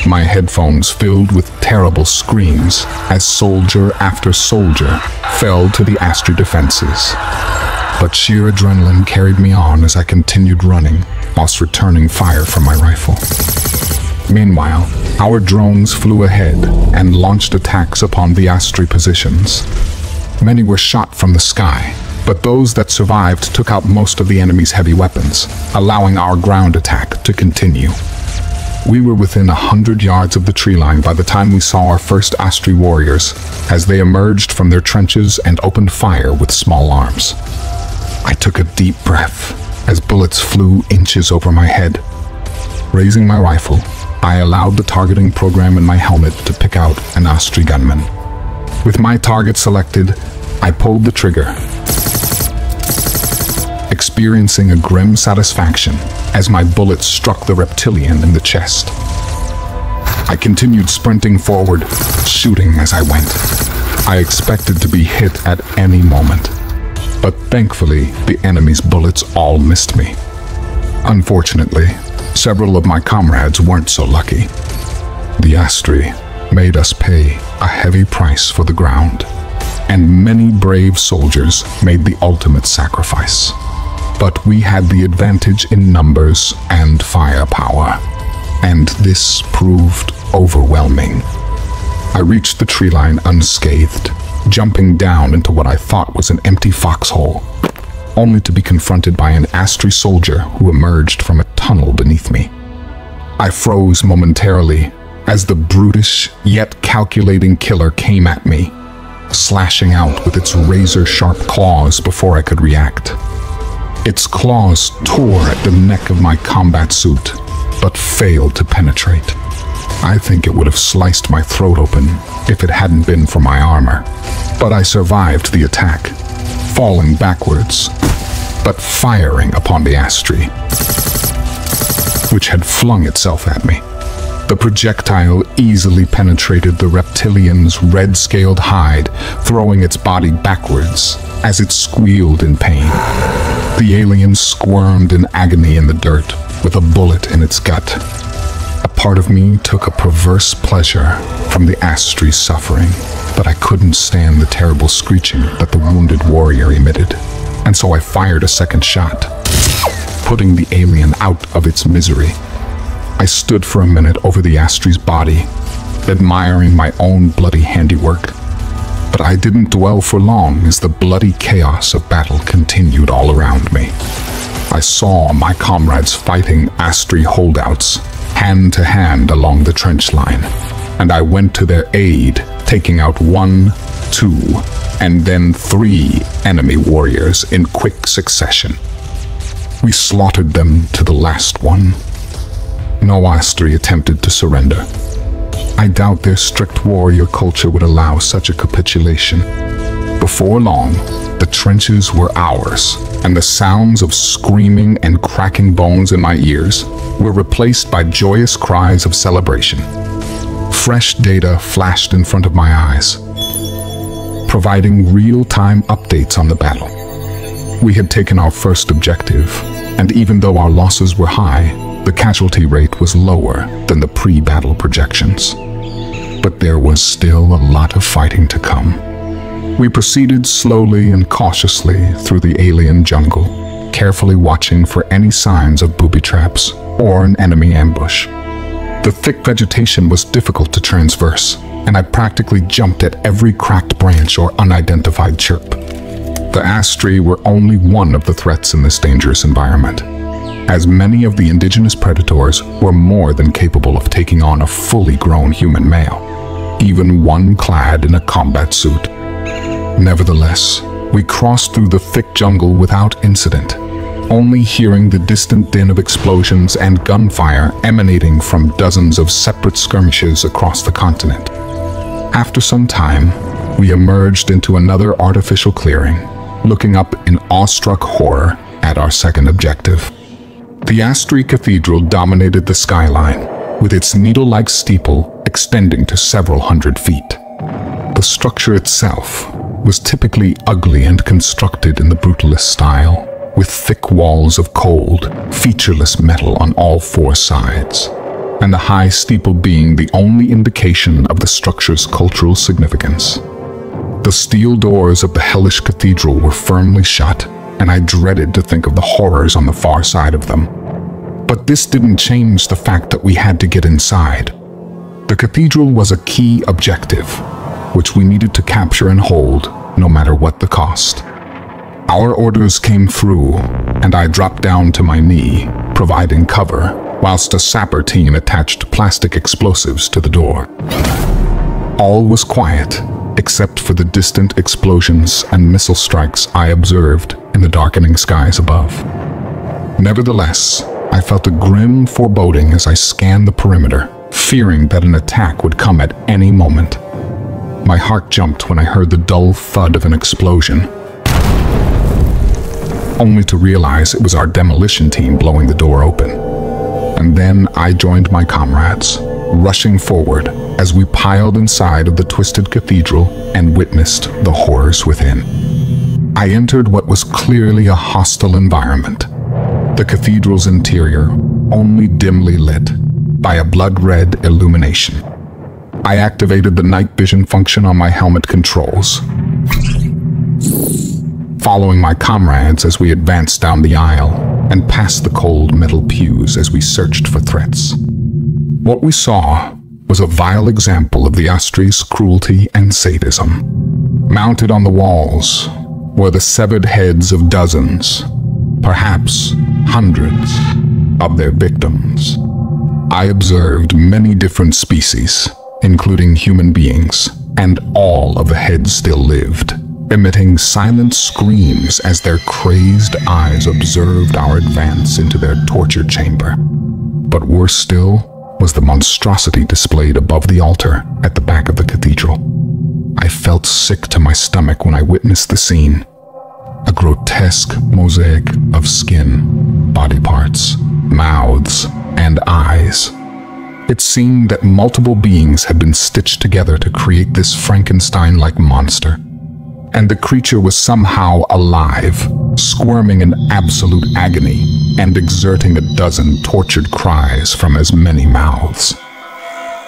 my headphones filled with terrible screams as soldier after soldier fell to the Astri defenses. But sheer adrenaline carried me on as I continued running whilst returning fire from my rifle. Meanwhile, our drones flew ahead and launched attacks upon the Astri positions. Many were shot from the sky, but those that survived took out most of the enemy's heavy weapons, allowing our ground attack to continue. We were within 100 yards of the tree line by the time we saw our first Astri warriors as they emerged from their trenches and opened fire with small arms. I took a deep breath as bullets flew inches over my head. Raising my rifle, I allowed the targeting program in my helmet to pick out an Astri gunman. With my target selected, I pulled the trigger, experiencing a grim satisfaction as my bullet struck the reptilian in the chest. I continued sprinting forward, shooting as I went. I expected to be hit at any moment, but thankfully the enemy's bullets all missed me. Unfortunately, several of my comrades weren't so lucky. The Astri made us pay a heavy price for the ground, and many brave soldiers made the ultimate sacrifice. But we had the advantage in numbers and firepower, and this proved overwhelming. I reached the tree line unscathed, jumping down into what I thought was an empty foxhole, only to be confronted by an Astri soldier who emerged from a tunnel beneath me. I froze momentarily as the brutish yet calculating killer came at me, slashing out with its razor-sharp claws before I could react. Its claws tore at the neck of my combat suit, but failed to penetrate. I think it would have sliced my throat open if it hadn't been for my armor. But I survived the attack, falling backwards, but firing upon the Astri, which had flung itself at me. The projectile easily penetrated the reptilian's red-scaled hide, throwing its body backwards as it squealed in pain. The alien squirmed in agony in the dirt with a bullet in its gut. A part of me took a perverse pleasure from the Astri's suffering, but I couldn't stand the terrible screeching that the wounded warrior emitted, and so I fired a second shot, putting the alien out of its misery. I stood for a minute over the Astri's body, admiring my own bloody handiwork, but I didn't dwell for long as the bloody chaos of battle continued all around me. I saw my comrades fighting Astri holdouts, hand to hand along the trench line, and I went to their aid, taking out 1, 2, and then 3 enemy warriors in quick succession. We slaughtered them to the last one. No Astri attempted to surrender. I doubt their strict warrior culture would allow such a capitulation. Before long, the trenches were ours, and the sounds of screaming and cracking bones in my ears were replaced by joyous cries of celebration. Fresh data flashed in front of my eyes, providing real-time updates on the battle. We had taken our first objective, and even though our losses were high, the casualty rate was lower than the pre-battle projections. But there was still a lot of fighting to come. We proceeded slowly and cautiously through the alien jungle, carefully watching for any signs of booby traps or an enemy ambush. The thick vegetation was difficult to transverse, and I practically jumped at every cracked branch or unidentified chirp. The Astri were only one of the threats in this dangerous environment, as many of the indigenous predators were more than capable of taking on a fully grown human male, even one clad in a combat suit. Nevertheless, we crossed through the thick jungle without incident, only hearing the distant din of explosions and gunfire emanating from dozens of separate skirmishes across the continent. After some time, we emerged into another artificial clearing, looking up in awestruck horror at our second objective. The Astri Cathedral dominated the skyline, with its needle-like steeple extending to several hundred feet. The structure itself was typically ugly and constructed in the brutalist style, with thick walls of cold, featureless metal on all 4 sides, and the high steeple being the only indication of the structure's cultural significance. The steel doors of the hellish cathedral were firmly shut, and I dreaded to think of the horrors on the far side of them. But this didn't change the fact that we had to get inside. The cathedral was a key objective, which we needed to capture and hold, no matter what the cost. Our orders came through, and I dropped down to my knee, providing cover, whilst a sapper team attached plastic explosives to the door. All was quiet, except for the distant explosions and missile strikes I observed in the darkening skies above. Nevertheless, I felt a grim foreboding as I scanned the perimeter, fearing that an attack would come at any moment. My heart jumped when I heard the dull thud of an explosion, only to realize it was our demolition team blowing the door open. And then I joined my comrades, rushing forward as we piled inside of the twisted cathedral and witnessed the horrors within. I entered what was clearly a hostile environment, the cathedral's interior only dimly lit by a blood-red illumination. I activated the night vision function on my helmet controls, following my comrades as we advanced down the aisle and past the cold metal pews as we searched for threats. What we saw was a vile example of the Astri's cruelty and sadism. Mounted on the walls were the severed heads of dozens, perhaps hundreds, of their victims. I observed many different species, including human beings, and all of the heads still lived, emitting silent screams as their crazed eyes observed our advance into their torture chamber. But worse still was the monstrosity displayed above the altar at the back of the cathedral. I felt sick to my stomach when I witnessed the scene. A grotesque mosaic of skin, body parts, mouths, and eyes. It seemed that multiple beings had been stitched together to create this Frankenstein-like monster. and the creature was somehow alive, squirming in absolute agony and exerting a dozen tortured cries from as many mouths.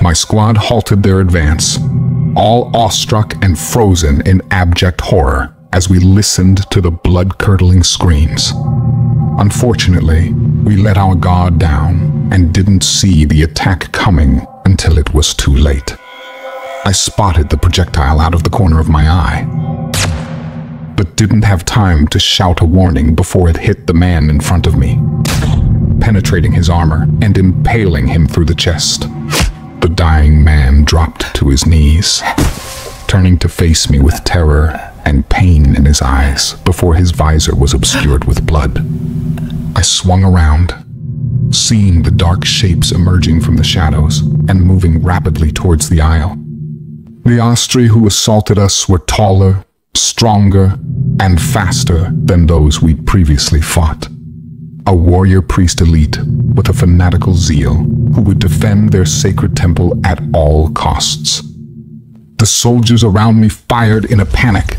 My squad halted their advance, all awestruck and frozen in abject horror as we listened to the blood-curdling screams. Unfortunately, we let our guard down and didn't see the attack coming until it was too late. I spotted the projectile out of the corner of my eye, but didn't have time to shout a warning before it hit the man in front of me, penetrating his armor and impaling him through the chest. The dying man dropped to his knees, turning to face me with terror and pain in his eyes before his visor was obscured with blood. I swung around, seeing the dark shapes emerging from the shadows and moving rapidly towards the aisle. The Astri who assaulted us were taller, stronger, and faster than those we'd previously fought. A warrior priest elite with a fanatical zeal who would defend their sacred temple at all costs. The soldiers around me fired in a panic,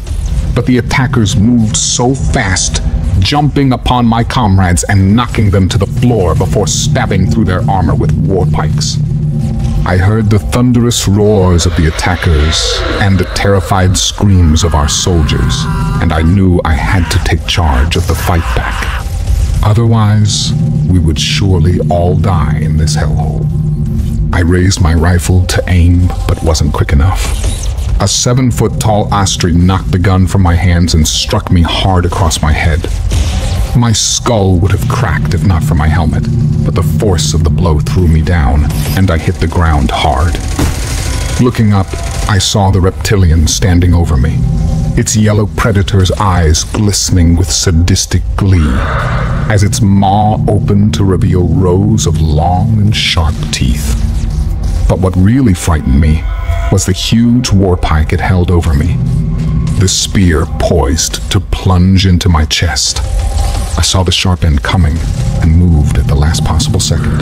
but the attackers moved so fast, jumping upon my comrades and knocking them to the floor before stabbing through their armor with war pikes. I heard the thunderous roars of the attackers and the terrified screams of our soldiers, and I knew I had to take charge of the fight back. Otherwise, we would surely all die in this hellhole. I raised my rifle to aim, but wasn't quick enough. A 7-foot-tall Astri knocked the gun from my hands and struck me hard across my head. My skull would have cracked if not for my helmet, but the force of the blow threw me down, and I hit the ground hard. Looking up, I saw the reptilian standing over me, its yellow predator's eyes glistening with sadistic glee, as its maw opened to reveal rows of long and sharp teeth. But what really frightened me was the huge war pike it held over me, the spear poised to plunge into my chest. I saw the sharp end coming and moved at the last possible second.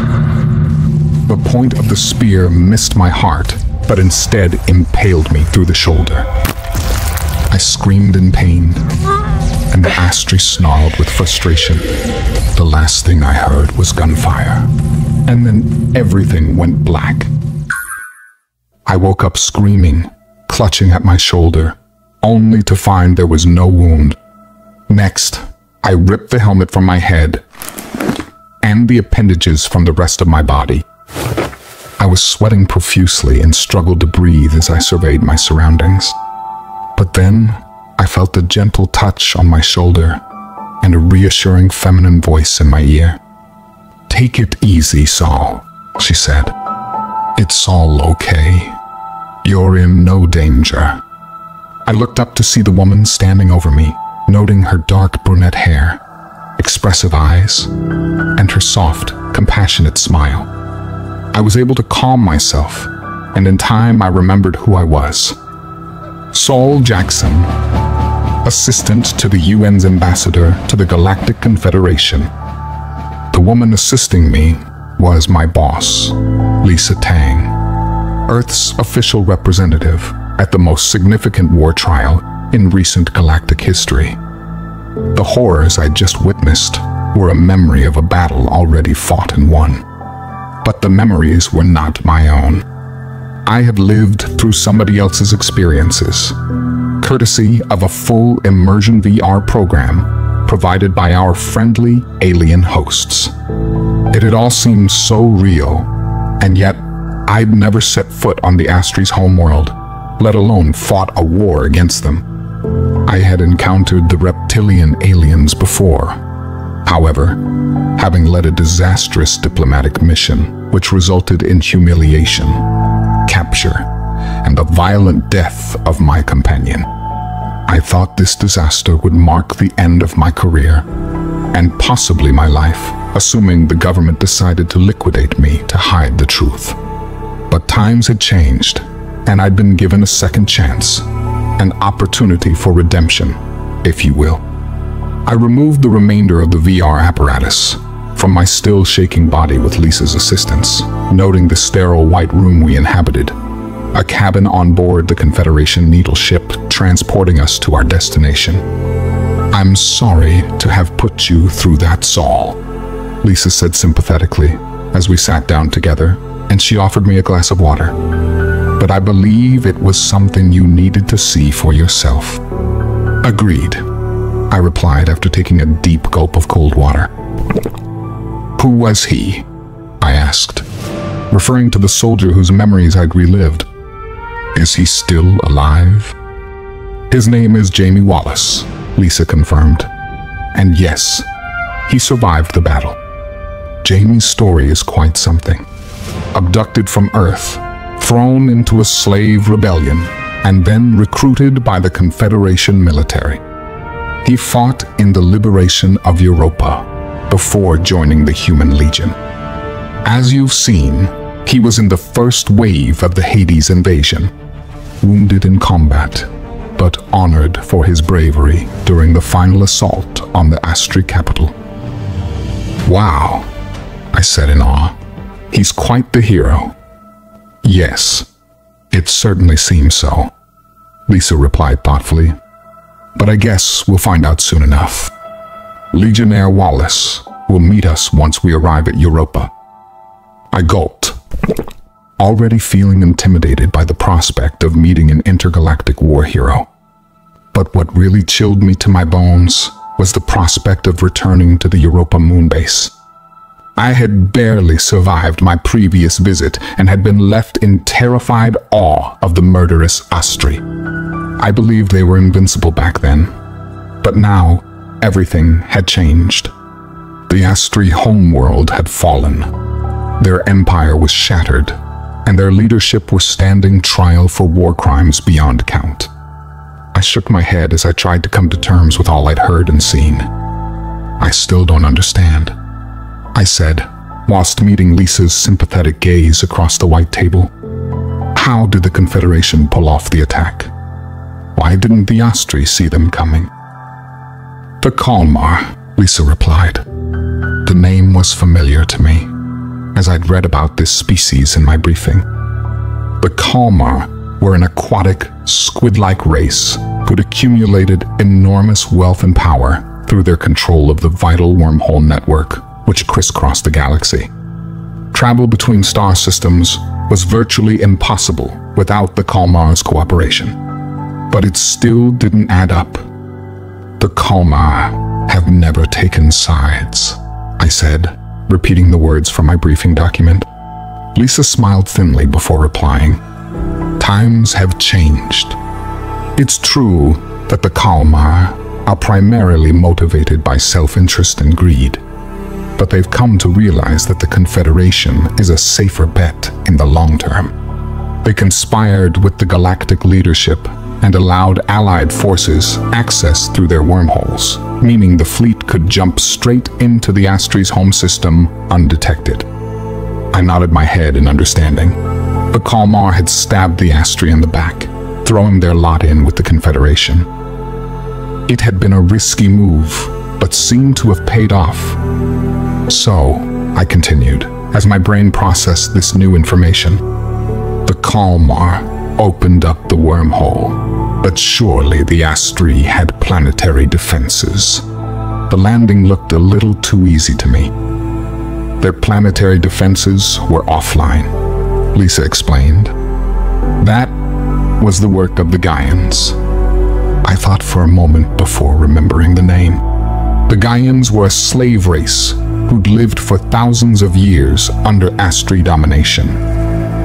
The point of the spear missed my heart, but instead impaled me through the shoulder. I screamed in pain, and the Astri snarled with frustration. The last thing I heard was gunfire, and then everything went black. I woke up screaming, clutching at my shoulder, only to find there was no wound. Next, I ripped the helmet from my head and the appendages from the rest of my body. I was sweating profusely and struggled to breathe as I surveyed my surroundings. But then, I felt a gentle touch on my shoulder and a reassuring feminine voice in my ear. "Take it easy, Saul," she said. "It's all okay. You're in no danger." I looked up to see the woman standing over me, noting her dark brunette hair, expressive eyes, and her soft, compassionate smile. I was able to calm myself, and in time I remembered who I was. Saul Jackson, assistant to the UN's ambassador to the Galactic Confederation. The woman assisting me was my boss, Lisa Tang, Earth's official representative at the most significant war trial in recent galactic history. The horrors I just witnessed were a memory of a battle already fought and won. But the memories were not my own. I had lived through somebody else's experiences, courtesy of a full immersion VR program provided by our friendly alien hosts. It had all seemed so real, and yet I'd never set foot on the Astri's homeworld, let alone fought a war against them. I had encountered the reptilian aliens before. However, having led a disastrous diplomatic mission which resulted in humiliation, capture, and the violent death of my companion, I thought this disaster would mark the end of my career, and possibly my life, assuming the government decided to liquidate me to hide the truth. But times had changed, and I'd been given a second chance, an opportunity for redemption, if you will. I removed the remainder of the VR apparatus from my still shaking body with Lisa's assistance, noting the sterile white room we inhabited. a cabin on board the Confederation Needle ship transporting us to our destination. "I'm sorry to have put you through that, Saul," Lisa said sympathetically as we sat down together, and she offered me a glass of water. "But I believe it was something you needed to see for yourself." "Agreed," I replied after taking a deep gulp of cold water. "Who was he?" I asked, referring to the soldier whose memories I'd relived. "Is he still alive?" "His name is Jamie Wallace," Lisa confirmed. "And yes, he survived the battle." Jamie's story is quite something. Abducted from Earth, thrown into a slave rebellion, and then recruited by the Confederation military. He fought in the liberation of Europa before joining the Human Legion. As you've seen, he was in the first wave of the Hades invasion, wounded in combat, but honored for his bravery during the final assault on the Astri capital. "Wow," I said in awe. "He's quite the hero." "Yes, it certainly seems so," Lisa replied thoughtfully. "But I guess we'll find out soon enough. Legionnaire Wallace will meet us once we arrive at Europa." I gulped, already feeling intimidated by the prospect of meeting an intergalactic war hero. But what really chilled me to my bones was the prospect of returning to the Europa moonbase. I had barely survived my previous visit and had been left in terrified awe of the murderous Astri. I believed they were invincible back then, but now everything had changed. The Astri homeworld had fallen. Their empire was shattered, and their leadership was standing trial for war crimes beyond count. I shook my head as I tried to come to terms with all I'd heard and seen. "I still don't understand," I said, whilst meeting Lisa's sympathetic gaze across the white table. "How did the Confederation pull off the attack? Why didn't the Astri see them coming?" "The Kalmar," Lisa replied. The name was familiar to me, as I'd read about this species in my briefing. The Kalmar were an aquatic, squid-like race who'd accumulated enormous wealth and power through their control of the vital wormhole network which crisscrossed the galaxy. Travel between star systems was virtually impossible without the Kalmar's cooperation. But it still didn't add up. "The Kalmar have never taken sides," I said, repeating the words from my briefing document. Lisa smiled thinly before replying. "Times have changed. It's true that the Kalmar are primarily motivated by self-interest and greed, but they've come to realize that the Confederation is a safer bet in the long term. They conspired with the galactic leadership and allowed Allied forces access through their wormholes, meaning the fleet could jump straight into the Astri's home system undetected." I nodded my head in understanding. The Kalmar had stabbed the Astri in the back, throwing their lot in with the Confederation. It had been a risky move, but seemed to have paid off. "So," I continued, as my brain processed this new information, "the Kalmar opened up the wormhole, but surely the Astri had planetary defenses. The landing looked a little too easy to me." "Their planetary defenses were offline," Lisa explained. "That was the work of the Gaians." I thought for a moment before remembering the name. The Gaians were a slave race who'd lived for thousands of years under Astri domination.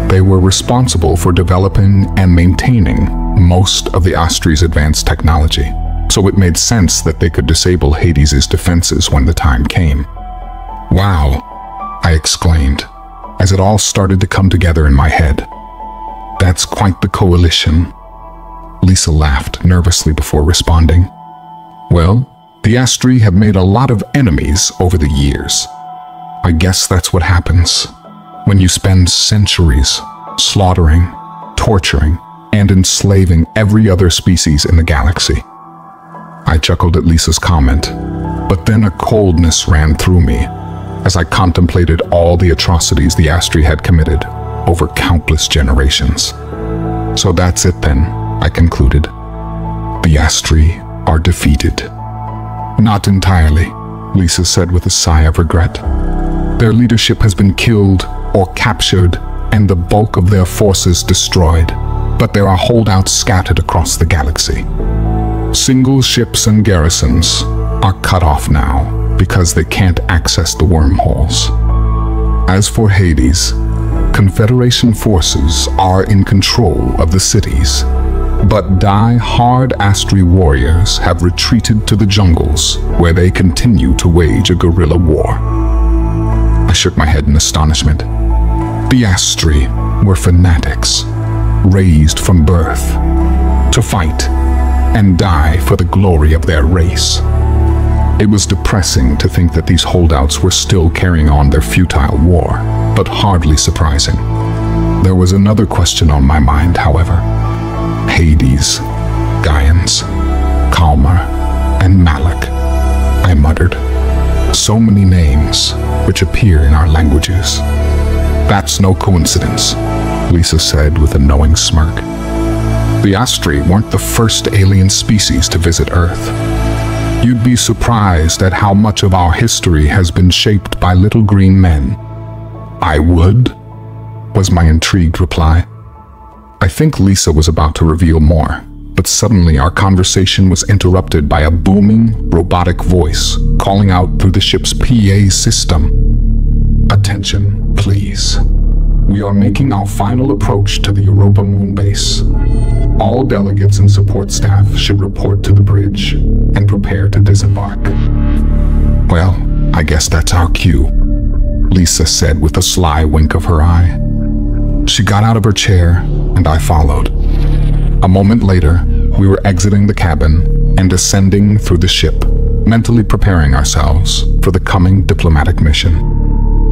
They were responsible for developing and maintaining most of the Astri's advanced technology, so it made sense that they could disable Hades' defenses when the time came. "Wow," I exclaimed, as it all started to come together in my head. "That's quite the coalition." Lisa laughed nervously before responding. "Well, the Astri have made a lot of enemies over the years. I guess that's what happens when you spend centuries slaughtering, torturing, and enslaving every other species in the galaxy." I chuckled at Lisa's comment, but then a coldness ran through me as I contemplated all the atrocities the Astri had committed over countless generations. So that's it then, I concluded. The Astri are defeated. Not entirely, Lisa said with a sigh of regret. Their leadership has been killed or captured and the bulk of their forces destroyed, but there are holdouts scattered across the galaxy. Single ships and garrisons are cut off now because they can't access the wormholes. As for Hades, Confederation forces are in control of the cities, but die-hard Astri warriors have retreated to the jungles where they continue to wage a guerrilla war. I shook my head in astonishment. The Astri were fanatics, raised from birth to fight and die for the glory of their race. It was depressing to think that these holdouts were still carrying on their futile war, but hardly surprising. There was another question on my mind, however. Hades, Gaians, Kalmar, and Malak, I muttered. So many names, which appear in our languages. That's no coincidence, Lisa said with a knowing smirk. The Astri weren't the first alien species to visit Earth. You'd be surprised at how much of our history has been shaped by little green men. I would, was my intrigued reply. I think Lisa was about to reveal more, but suddenly our conversation was interrupted by a booming, robotic voice calling out through the ship's PA system. Attention, please. We are making our final approach to the Europa moon base. All delegates and support staff should report to the bridge and prepare to disembark. Well, I guess that's our cue, Lisa said with a sly wink of her eye. She got out of her chair and I followed. A moment later, we were exiting the cabin and ascending through the ship, mentally preparing ourselves for the coming diplomatic mission.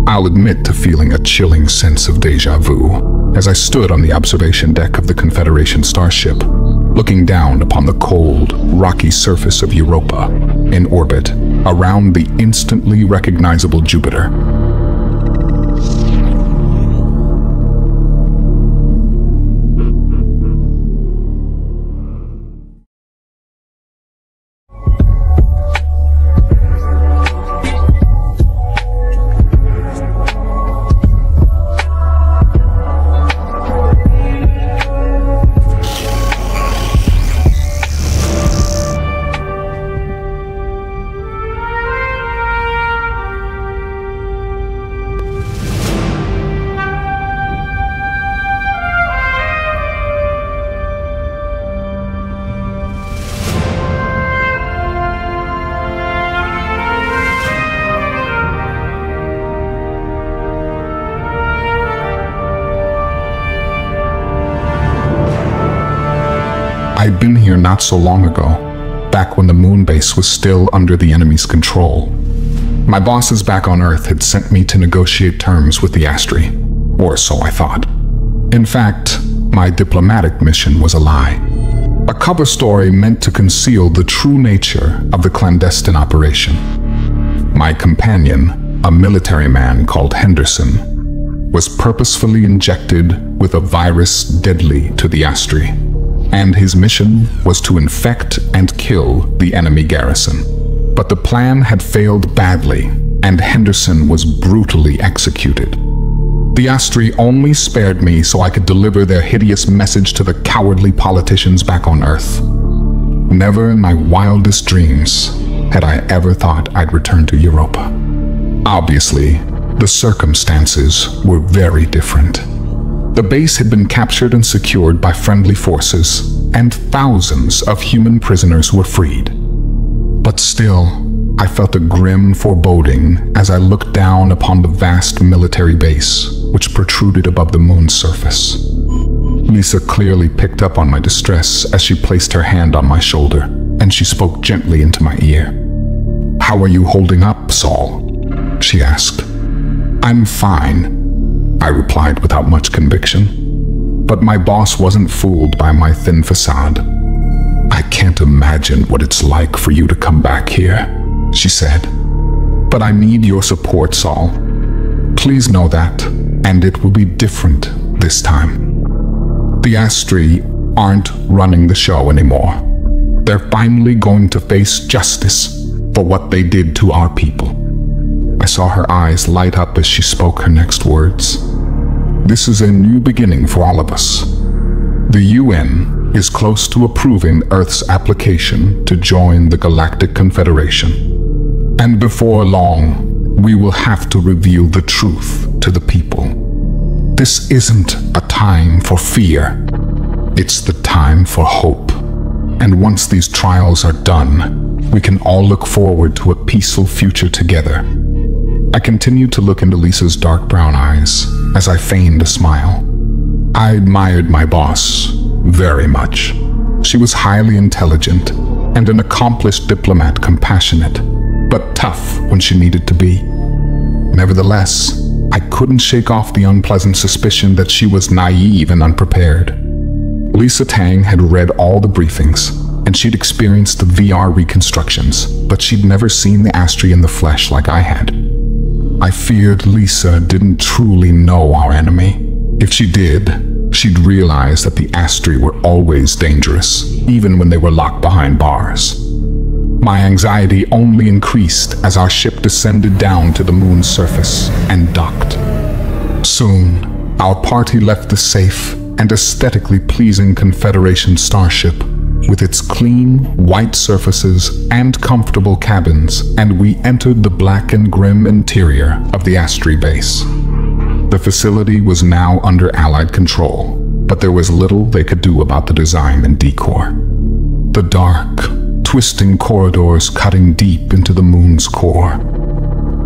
I'll admit to feeling a chilling sense of déjà vu as I stood on the observation deck of the Confederation starship, looking down upon the cold, rocky surface of Europa in orbit around the instantly recognizable Jupiter. I'd been here not so long ago, back when the moon base was still under the enemy's control. My bosses back on Earth had sent me to negotiate terms with the Astri, or so I thought. In fact, my diplomatic mission was a lie. A cover story meant to conceal the true nature of the clandestine operation. My companion, a military man called Henderson, was purposefully injected with a virus deadly to the Astri, and his mission was to infect and kill the enemy garrison. But the plan had failed badly, and Henderson was brutally executed. The Astri only spared me so I could deliver their hideous message to the cowardly politicians back on Earth. Never in my wildest dreams had I ever thought I'd return to Europa. Obviously, the circumstances were very different. The base had been captured and secured by friendly forces, and thousands of human prisoners were freed. But still, I felt a grim foreboding as I looked down upon the vast military base, which protruded above the moon's surface. Lisa clearly picked up on my distress as she placed her hand on my shoulder, and she spoke gently into my ear. "How are you holding up, Saul?" she asked. "I'm fine," I replied without much conviction. But my boss wasn't fooled by my thin facade. "I can't imagine what it's like for you to come back here," she said. "But I need your support, Saul. Please know that, and it will be different this time." The Astri aren't running the show anymore. They're finally going to face justice for what they did to our people. I saw her eyes light up as she spoke her next words. This is a new beginning for all of us. The UN is close to approving Earth's application to join the Galactic Confederation. And before long, we will have to reveal the truth to the people. This isn't a time for fear. It's the time for hope. And once these trials are done, we can all look forward to a peaceful future together. I continued to look into Lisa's dark brown eyes as I feigned a smile. I admired my boss very much. She was highly intelligent and an accomplished diplomat, compassionate, but tough when she needed to be. Nevertheless, I couldn't shake off the unpleasant suspicion that she was naive and unprepared. Lisa Tang had read all the briefings, and she'd experienced the VR reconstructions, but she'd never seen the Astri in the flesh like I had. I feared Lisa didn't truly know our enemy. If she did, she'd realize that the Astri were always dangerous, even when they were locked behind bars. My anxiety only increased as our ship descended down to the moon's surface and docked. Soon, our party left the safe and aesthetically pleasing Confederation starship with its clean, white surfaces and comfortable cabins, and we entered the black and grim interior of the Astri base. The facility was now under Allied control, but there was little they could do about the design and decor. The dark, twisting corridors cutting deep into the moon's core.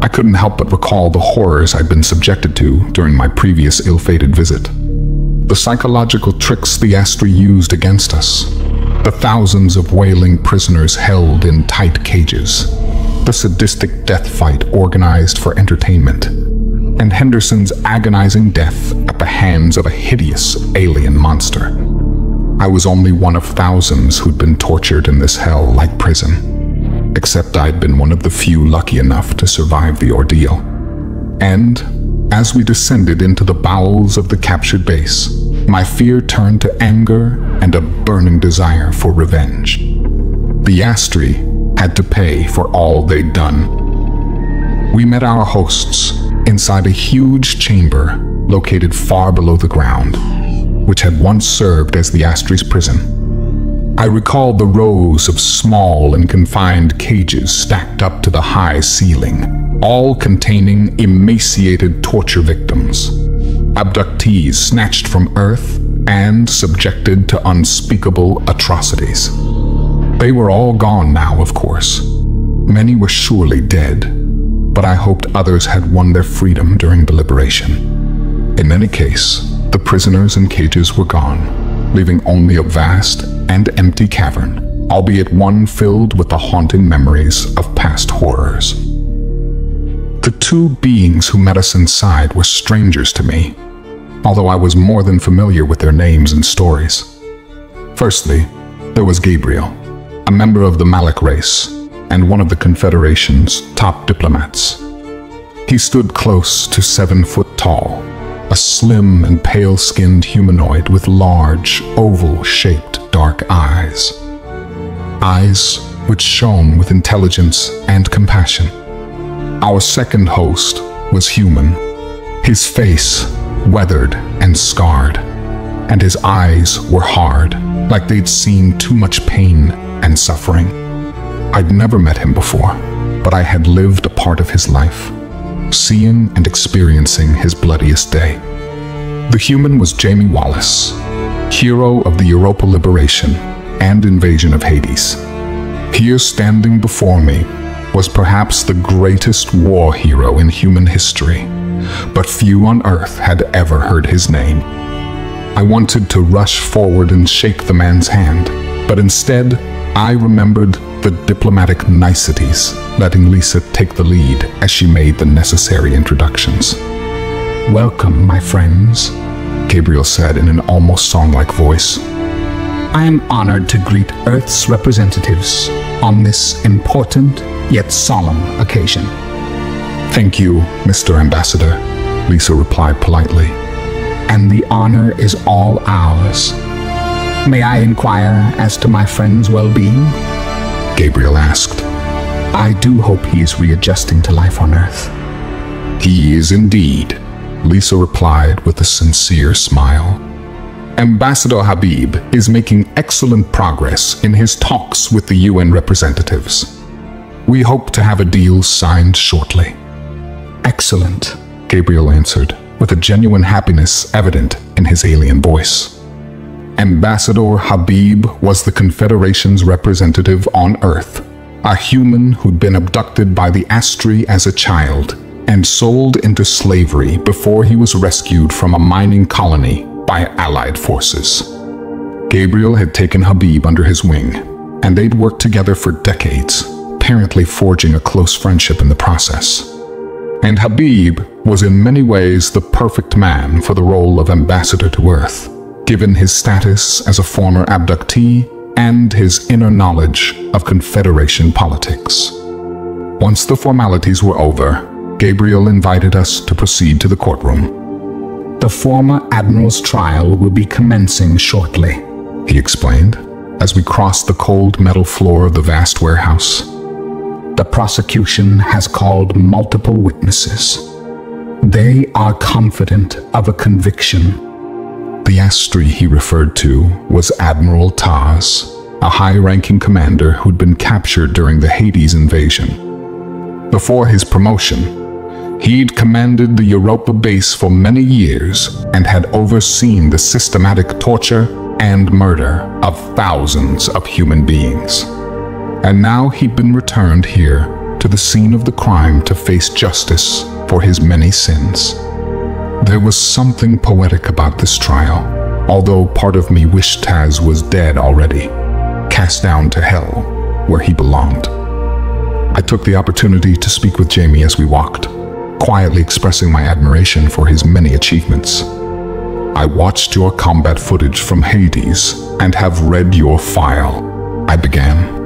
I couldn't help but recall the horrors I'd been subjected to during my previous ill-fated visit. The psychological tricks the Astri used against us, the thousands of wailing prisoners held in tight cages, the sadistic death fight organized for entertainment, and Henderson's agonizing death at the hands of a hideous alien monster. I was only one of thousands who'd been tortured in this hell-like prison, except I'd been one of the few lucky enough to survive the ordeal. And as we descended into the bowels of the captured base, my fear turned to anger and a burning desire for revenge. The Astri had to pay for all they'd done. We met our hosts inside a huge chamber located far below the ground, which had once served as the Astri's prison. I recalled the rows of small and confined cages stacked up to the high ceiling, all containing emaciated torture victims, abductees snatched from Earth and subjected to unspeakable atrocities. They were all gone now, of course. Many were surely dead, but I hoped others had won their freedom during the liberation. In any case, the prisoners and cages were gone, leaving only a vast and empty cavern, albeit one filled with the haunting memories of past horrors. The two beings who met us inside were strangers to me, although I was more than familiar with their names and stories. Firstly, there was Gabriel, a member of the Malik race and one of the Confederation's top diplomats. He stood close to 7 foot tall, a slim and pale-skinned humanoid with large, oval-shaped dark eyes. Eyes which shone with intelligence and compassion. Our second host was human, his face weathered and scarred, and his eyes were hard, like they'd seen too much pain and suffering. I'd never met him before, but I had lived a part of his life, seeing and experiencing his bloodiest day. The human was Jamie Wallace, hero of the Europa liberation and invasion of Hades. Here standing before me was perhaps the greatest war hero in human history, but few on Earth had ever heard his name. I wanted to rush forward and shake the man's hand, but instead I remembered the diplomatic niceties, letting Lisa take the lead as she made the necessary introductions. "Welcome, my friends," Gabriel said in an almost song-like voice. "I am honored to greet Earth's representatives on this important yet solemn occasion." "Thank you, Mr. Ambassador," Lisa replied politely. and the honor is all ours. May I inquire as to my friend's well-being? Gabriel asked. I do hope he is readjusting to life on Earth. He is indeed, Lisa replied with a sincere smile. Ambassador Habib is making excellent progress in his talks with the UN representatives. We hope to have a deal signed shortly. Excellent, Gabriel answered, with a genuine happiness evident in his alien voice. Ambassador Habib was the Confederation's representative on Earth, a human who'd been abducted by the Astri as a child and sold into slavery before he was rescued from a mining colony by Allied forces. Gabriel had taken Habib under his wing, and they'd worked together for decades, apparently forging a close friendship in the process. And Habib was in many ways the perfect man for the role of ambassador to Earth, given his status as a former abductee and his inner knowledge of Confederation politics. Once the formalities were over, Gabriel invited us to proceed to the courtroom. The former Admiral's trial will be commencing shortly, he explained, as we crossed the cold metal floor of the vast warehouse. The prosecution has called multiple witnesses. They are confident of a conviction. The Astri he referred to was Admiral Taz, a high-ranking commander who'd been captured during the Hades invasion. Before his promotion, he'd commanded the Europa base for many years and had overseen the systematic torture and murder of thousands of human beings. And now he'd been returned here to the scene of the crime to face justice for his many sins. There was something poetic about this trial, although part of me wished Taz was dead already, cast down to hell, where he belonged. I took the opportunity to speak with Jamie as we walked, quietly expressing my admiration for his many achievements. I watched your combat footage from Hades and have read your file, I began.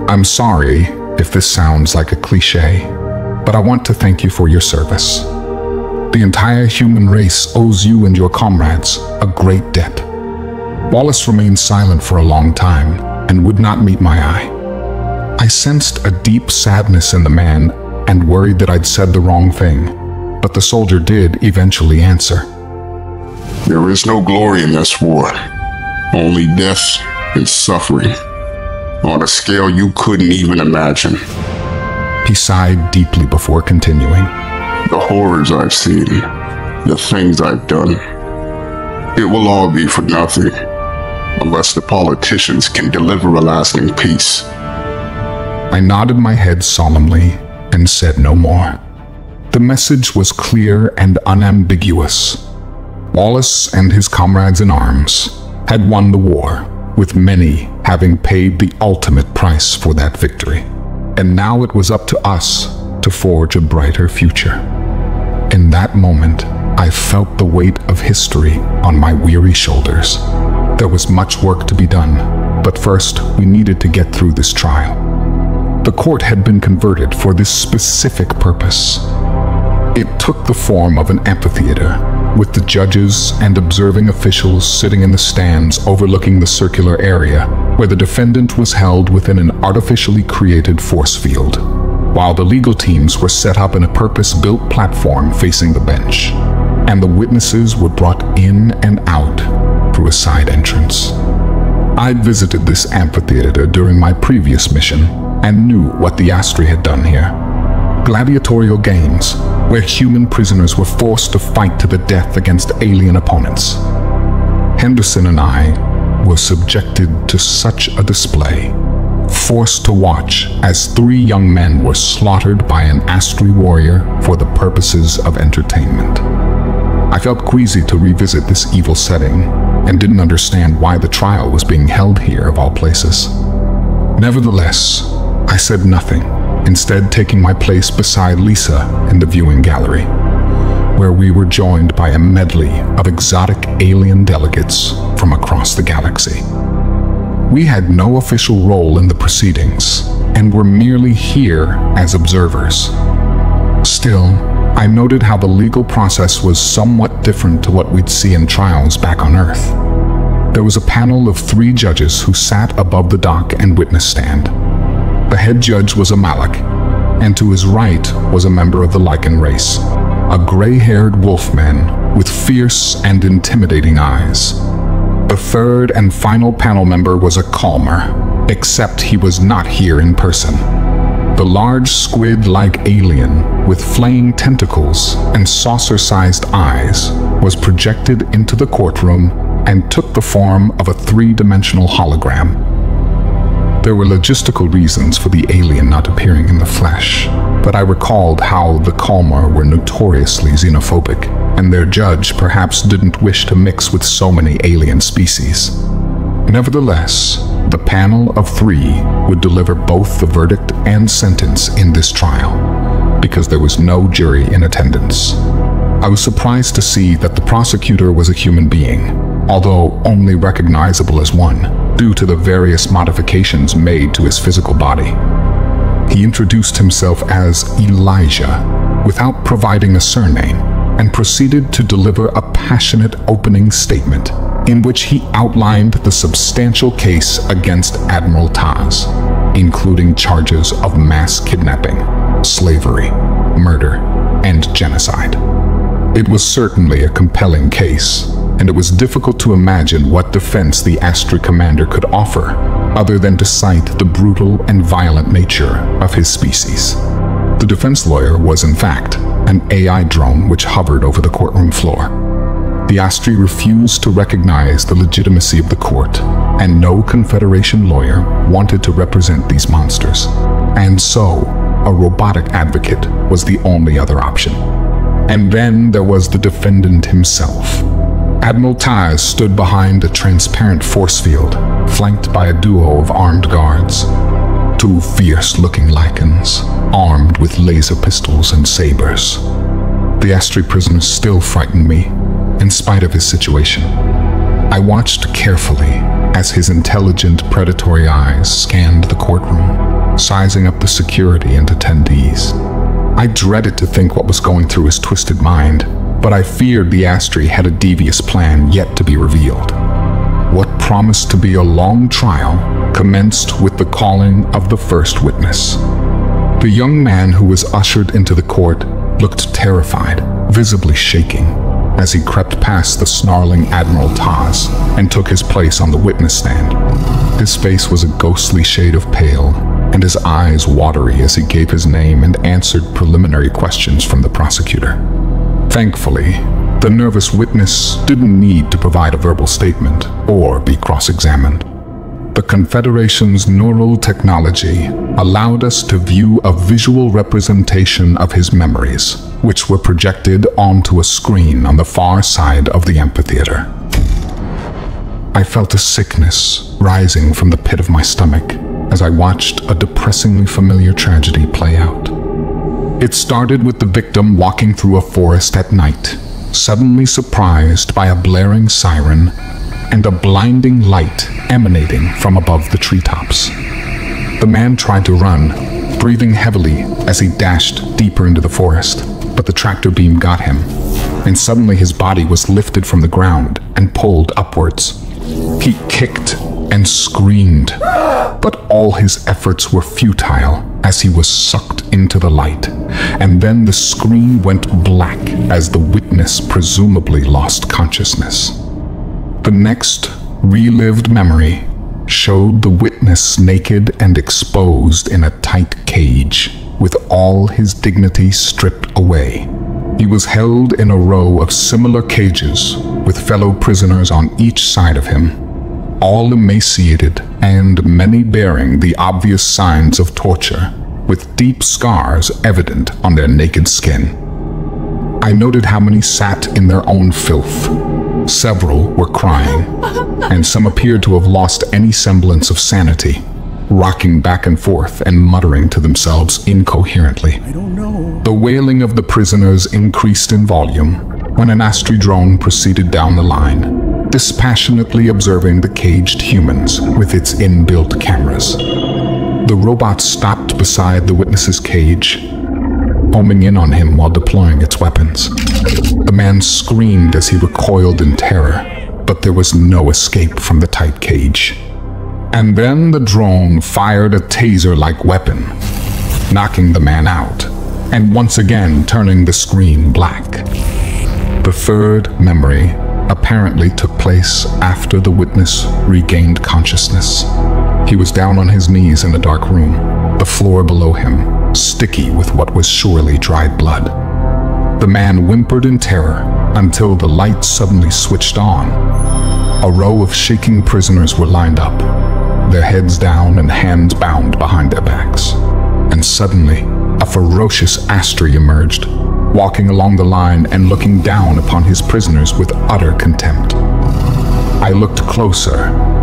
I'm sorry if this sounds like a cliché, but I want to thank you for your service. The entire human race owes you and your comrades a great debt. Wallace remained silent for a long time and would not meet my eye. I sensed a deep sadness in the man and worried that I'd said the wrong thing, but the soldier did eventually answer. There is no glory in this war, only death and suffering, on a scale you couldn't even imagine. He sighed deeply before continuing. The horrors I've seen, the things I've done, it will all be for nothing, unless the politicians can deliver a lasting peace. I nodded my head solemnly and said no more. The message was clear and unambiguous. Wallace and his comrades in arms had won the war, with many having paid the ultimate price for that victory. And now it was up to us to forge a brighter future. In that moment, I felt the weight of history on my weary shoulders. There was much work to be done, but first we needed to get through this trial. The court had been converted for this specific purpose. It took the form of an amphitheater, with the judges and observing officials sitting in the stands overlooking the circular area where the defendant was held within an artificially created force field, while the legal teams were set up in a purpose-built platform facing the bench, and the witnesses were brought in and out through a side entrance. I'd visited this amphitheater during my previous mission and knew what the Astri had done here. Gladiatorial games, where human prisoners were forced to fight to the death against alien opponents. Henderson and I were subjected to such a display, forced to watch as 3 young men were slaughtered by an Astri warrior for the purposes of entertainment. I felt queasy to revisit this evil setting and didn't understand why the trial was being held here of all places. Nevertheless, I said nothing, instead taking my place beside Lisa in the viewing gallery, where we were joined by a medley of exotic alien delegates from across the galaxy. We had no official role in the proceedings and were merely here as observers. Still, I noted how the legal process was somewhat different to what we'd see in trials back on Earth. There was a panel of 3 judges who sat above the dock and witness stand. The head judge was a Malak, and to his right was a member of the Lycan race, a gray-haired wolfman with fierce and intimidating eyes. The third and final panel member was a calmer, except he was not here in person. The large squid-like alien with flaying tentacles and saucer-sized eyes was projected into the courtroom and took the form of a 3-dimensional hologram. There were logistical reasons for the alien not appearing in the flesh, but I recalled how the Kalmar were notoriously xenophobic, and their judge perhaps didn't wish to mix with so many alien species. Nevertheless, the panel of 3 would deliver both the verdict and sentence in this trial, because there was no jury in attendance. I was surprised to see that the prosecutor was a human being, although only recognizable as one, due to the various modifications made to his physical body. He introduced himself as Elijah, without providing a surname, and proceeded to deliver a passionate opening statement in which he outlined the substantial case against Admiral Taz, including charges of mass kidnapping, slavery, murder, and genocide. It was certainly a compelling case, and it was difficult to imagine what defense the Astri commander could offer, other than to cite the brutal and violent nature of his species. The defense lawyer was, in fact, an AI drone which hovered over the courtroom floor. The Astri refused to recognize the legitimacy of the court, and no Confederation lawyer wanted to represent these monsters. And so, a robotic advocate was the only other option. And then there was the defendant himself. Admiral Taz stood behind a transparent force field, flanked by a duo of armed guards. 2 fierce-looking Lycans, armed with laser pistols and sabers. The Astri prisoner still frightened me, in spite of his situation. I watched carefully as his intelligent, predatory eyes scanned the courtroom, sizing up the security and attendees. I dreaded to think what was going through his twisted mind, but I feared the Astri had a devious plan yet to be revealed. What promised to be a long trial commenced with the calling of the first witness. The young man who was ushered into the court looked terrified, visibly shaking, as he crept past the snarling Admiral Taz and took his place on the witness stand. His face was a ghostly shade of pale, and his eyes watery as he gave his name and answered preliminary questions from the prosecutor. Thankfully, the nervous witness didn't need to provide a verbal statement or be cross-examined. The Confederation's neural technology allowed us to view a visual representation of his memories, which were projected onto a screen on the far side of the amphitheater. I felt a sickness rising from the pit of my stomach as I watched a depressingly familiar tragedy play out. It started with the victim walking through a forest at night, suddenly surprised by a blaring siren and a blinding light emanating from above the treetops. The man tried to run, breathing heavily as he dashed deeper into the forest, but the tractor beam got him, and suddenly his body was lifted from the ground and pulled upwards. He kicked and screamed, but all his efforts were futile as he was sucked into the light, and then the screen went black as the witness presumably lost consciousness. The next relived memory showed the witness naked and exposed in a tight cage, with all his dignity stripped away. He was held in a row of similar cages, with fellow prisoners on each side of him, all emaciated and many bearing the obvious signs of torture, with deep scars evident on their naked skin. I noted how many sat in their own filth. Several were crying, and some appeared to have lost any semblance of sanity, rocking back and forth and muttering to themselves incoherently. The wailing of the prisoners increased in volume when an Astri drone proceeded down the line, dispassionately observing the caged humans with its inbuilt cameras. The robot stopped beside the witness's cage, homing in on him while deploying its weapons. The man screamed as he recoiled in terror, but there was no escape from the tight cage. And then the drone fired a taser-like weapon, knocking the man out, and once again turning the screen black. The third memory apparently took place after the witness regained consciousness. He was down on his knees in a dark room, the floor below him sticky with what was surely dried blood. The man whimpered in terror until the lights suddenly switched on. A row of shaking prisoners were lined up, their heads down and hands bound behind their backs. And suddenly, a ferocious Astri emerged, walking along the line and looking down upon his prisoners with utter contempt. I looked closer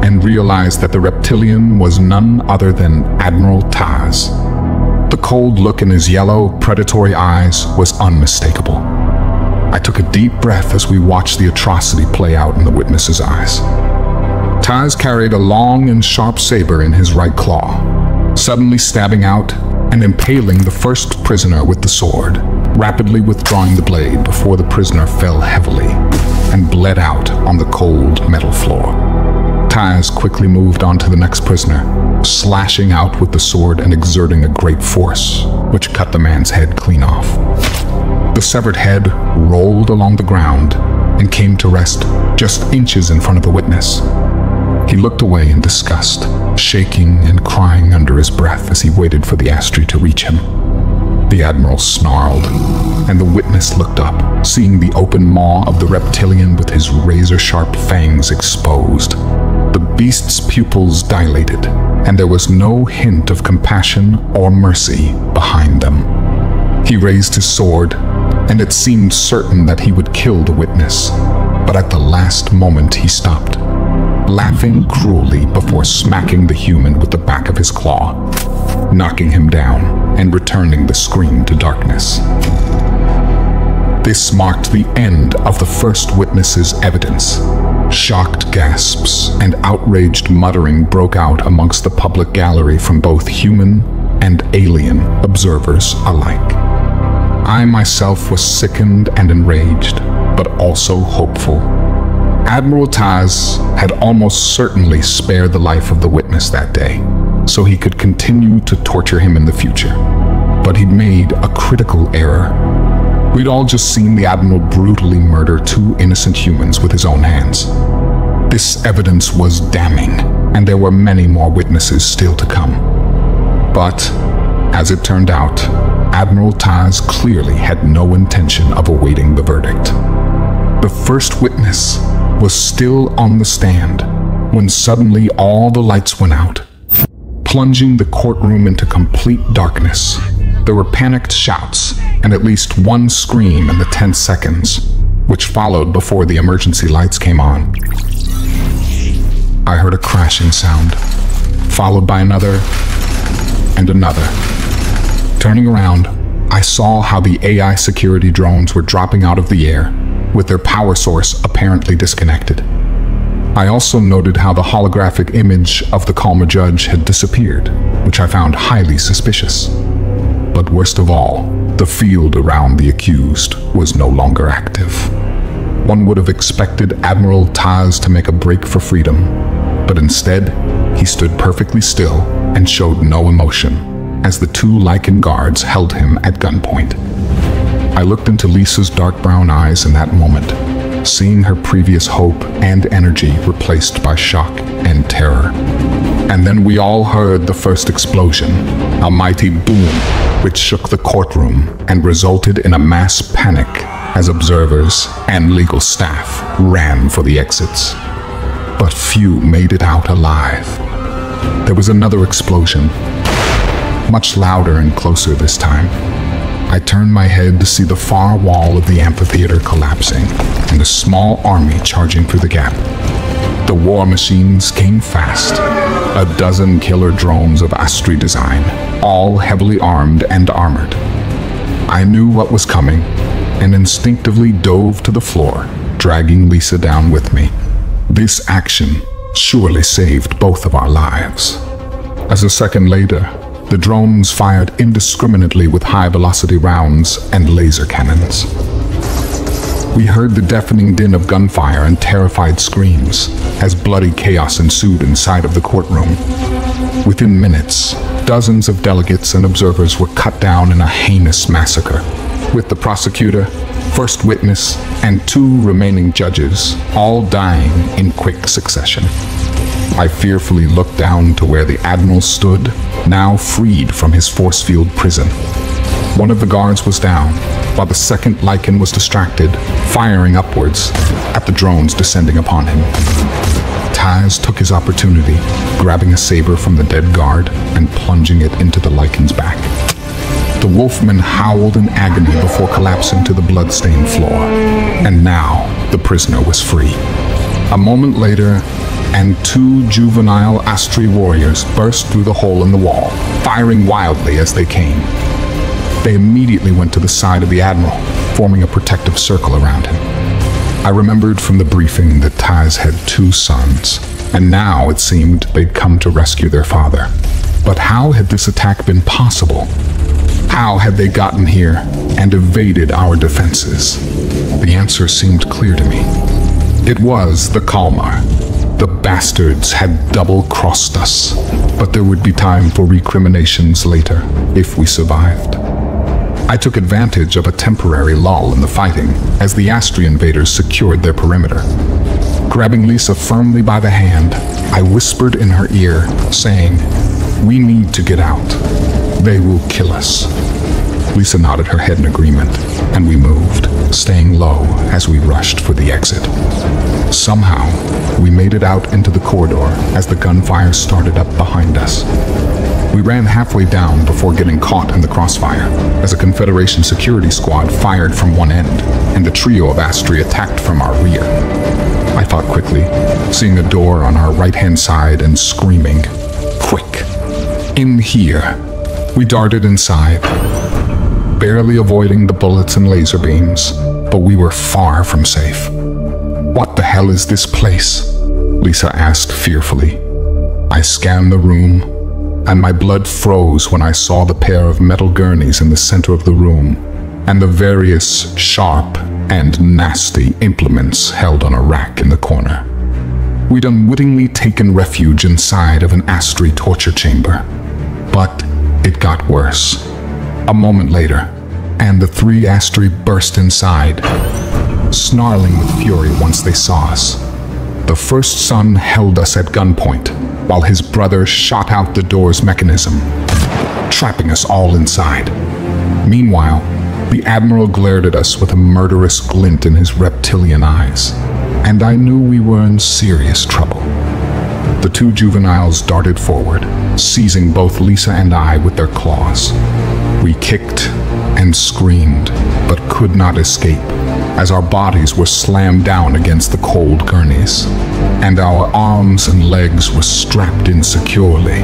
and realized that the reptilian was none other than Admiral Taz. The cold look in his yellow, predatory eyes was unmistakable. I took a deep breath as we watched the atrocity play out in the witness's eyes. Taz carried a long and sharp saber in his right claw, suddenly stabbing out and impaling the first prisoner with the sword, rapidly withdrawing the blade before the prisoner fell heavily and bled out on the cold metal floor. Taz quickly moved on to the next prisoner, slashing out with the sword and exerting a great force, which cut the man's head clean off. The severed head rolled along the ground and came to rest just inches in front of the witness. He looked away in disgust, shaking and crying under his breath as he waited for the Astri to reach him. The Admiral snarled, and the witness looked up, seeing the open maw of the reptilian with his razor-sharp fangs exposed. The beast's pupils dilated, and there was no hint of compassion or mercy behind them. He raised his sword, and it seemed certain that he would kill the witness, but at the last moment he stopped, laughing cruelly before smacking the human with the back of his claw, knocking him down and returning the screen to darkness. This marked the end of the first witness's evidence. Shocked gasps and outraged muttering broke out amongst the public gallery from both human and alien observers alike. I myself was sickened and enraged, but also hopeful. Admiral Taz had almost certainly spared the life of the witness that day, so he could continue to torture him in the future. But he'd made a critical error. We'd all just seen the Admiral brutally murder two innocent humans with his own hands. This evidence was damning, and there were many more witnesses still to come. But, as it turned out, Admiral Taz clearly had no intention of awaiting the verdict. The first witness was still on the stand when suddenly all the lights went out, plunging the courtroom into complete darkness. There were panicked shouts and at least one scream in the 10 seconds, which followed before the emergency lights came on. I heard a crashing sound, followed by another and another. Turning around, I saw how the AI security drones were dropping out of the air, with their power source apparently disconnected. I also noted how the holographic image of the calmer judge had disappeared, which I found highly suspicious. But worst of all, the field around the accused was no longer active. One would have expected Admiral Taz to make a break for freedom, but instead, he stood perfectly still and showed no emotion as the two Lycan guards held him at gunpoint. I looked into Lisa's dark brown eyes in that moment, seeing her previous hope and energy replaced by shock and terror. And then we all heard the first explosion, a mighty boom, which shook the courtroom and resulted in a mass panic as observers and legal staff ran for the exits. But few made it out alive. There was another explosion, much louder and closer this time. I turned my head to see the far wall of the amphitheater collapsing and a small army charging through the gap. The war machines came fast, a dozen killer drones of Astri design, all heavily armed and armored. I knew what was coming and instinctively dove to the floor, dragging Lisa down with me. This action surely saved both of our lives. As a second later, The drones fired indiscriminately with high-velocity rounds and laser cannons. We heard the deafening din of gunfire and terrified screams as bloody chaos ensued inside of the courtroom. Within minutes, dozens of delegates and observers were cut down in a heinous massacre, with the prosecutor, first witness, and 2 remaining judges all dying in quick succession. I fearfully looked down to where the Admiral stood, now freed from his force field prison. One of the guards was down, while the second Lycan was distracted, firing upwards at the drones descending upon him. Taz took his opportunity, grabbing a saber from the dead guard and plunging it into the Lycan's back. The wolfman howled in agony before collapsing to the blood-stained floor, and now the prisoner was free. A moment later, and 2 juvenile Astri warriors burst through the hole in the wall, firing wildly as they came. They immediately went to the side of the Admiral, forming a protective circle around him. I remembered from the briefing that Taz had 2 sons, and now it seemed they'd come to rescue their father. But how had this attack been possible? How had they gotten here and evaded our defenses? The answer seemed clear to me. It was the Kalmar. The bastards had double-crossed us, but there would be time for recriminations later if we survived. I took advantage of a temporary lull in the fighting as the Astri invaders secured their perimeter. Grabbing Lisa firmly by the hand, I whispered in her ear, saying, "We need to get out. They will kill us." Lisa nodded her head in agreement, and we moved, staying low as we rushed for the exit. Somehow, we made it out into the corridor as the gunfire started up behind us. We ran halfway down before getting caught in the crossfire, as a Confederation security squad fired from one end, and the trio of Astri attacked from our rear. I fought quickly, seeing a door on our right-hand side and screaming, "Quick! In here!" We darted inside, barely avoiding the bullets and laser beams, but we were far from safe. "What the hell is this place?" Lisa asked fearfully. I scanned the room, and my blood froze when I saw the pair of metal gurneys in the center of the room, and the various sharp and nasty implements held on a rack in the corner. We'd unwittingly taken refuge inside of an Astri torture chamber. But it got worse. A moment later, and the 3 Astri burst inside, snarling with fury once they saw us. The first son held us at gunpoint, while his brother shot out the door's mechanism, trapping us all inside. Meanwhile, the Admiral glared at us with a murderous glint in his reptilian eyes, and I knew we were in serious trouble. The 2 juveniles darted forward, seizing both Lisa and I with their claws. We kicked and screamed, but could not escape, as our bodies were slammed down against the cold gurneys, and our arms and legs were strapped in securely.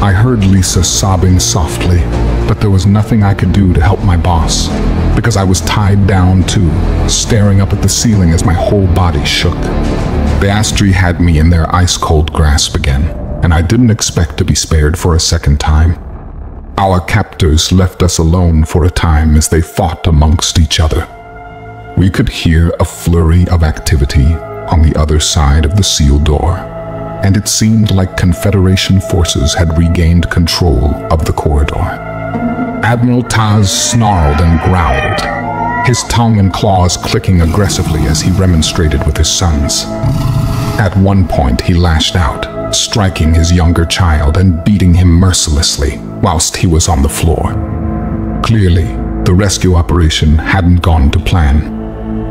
I heard Lisa sobbing softly, but there was nothing I could do to help my boss, because I was tied down too, staring up at the ceiling as my whole body shook. The Astri had me in their ice-cold grasp again, and I didn't expect to be spared for a second time. Our captors left us alone for a time as they fought amongst each other. We could hear a flurry of activity on the other side of the sealed door, and it seemed like Confederation forces had regained control of the corridor. Admiral Taz snarled and growled, his tongue and claws clicking aggressively as he remonstrated with his sons. At one point, he lashed out, striking his younger child and beating him mercilessly whilst he was on the floor. Clearly, the rescue operation hadn't gone to plan.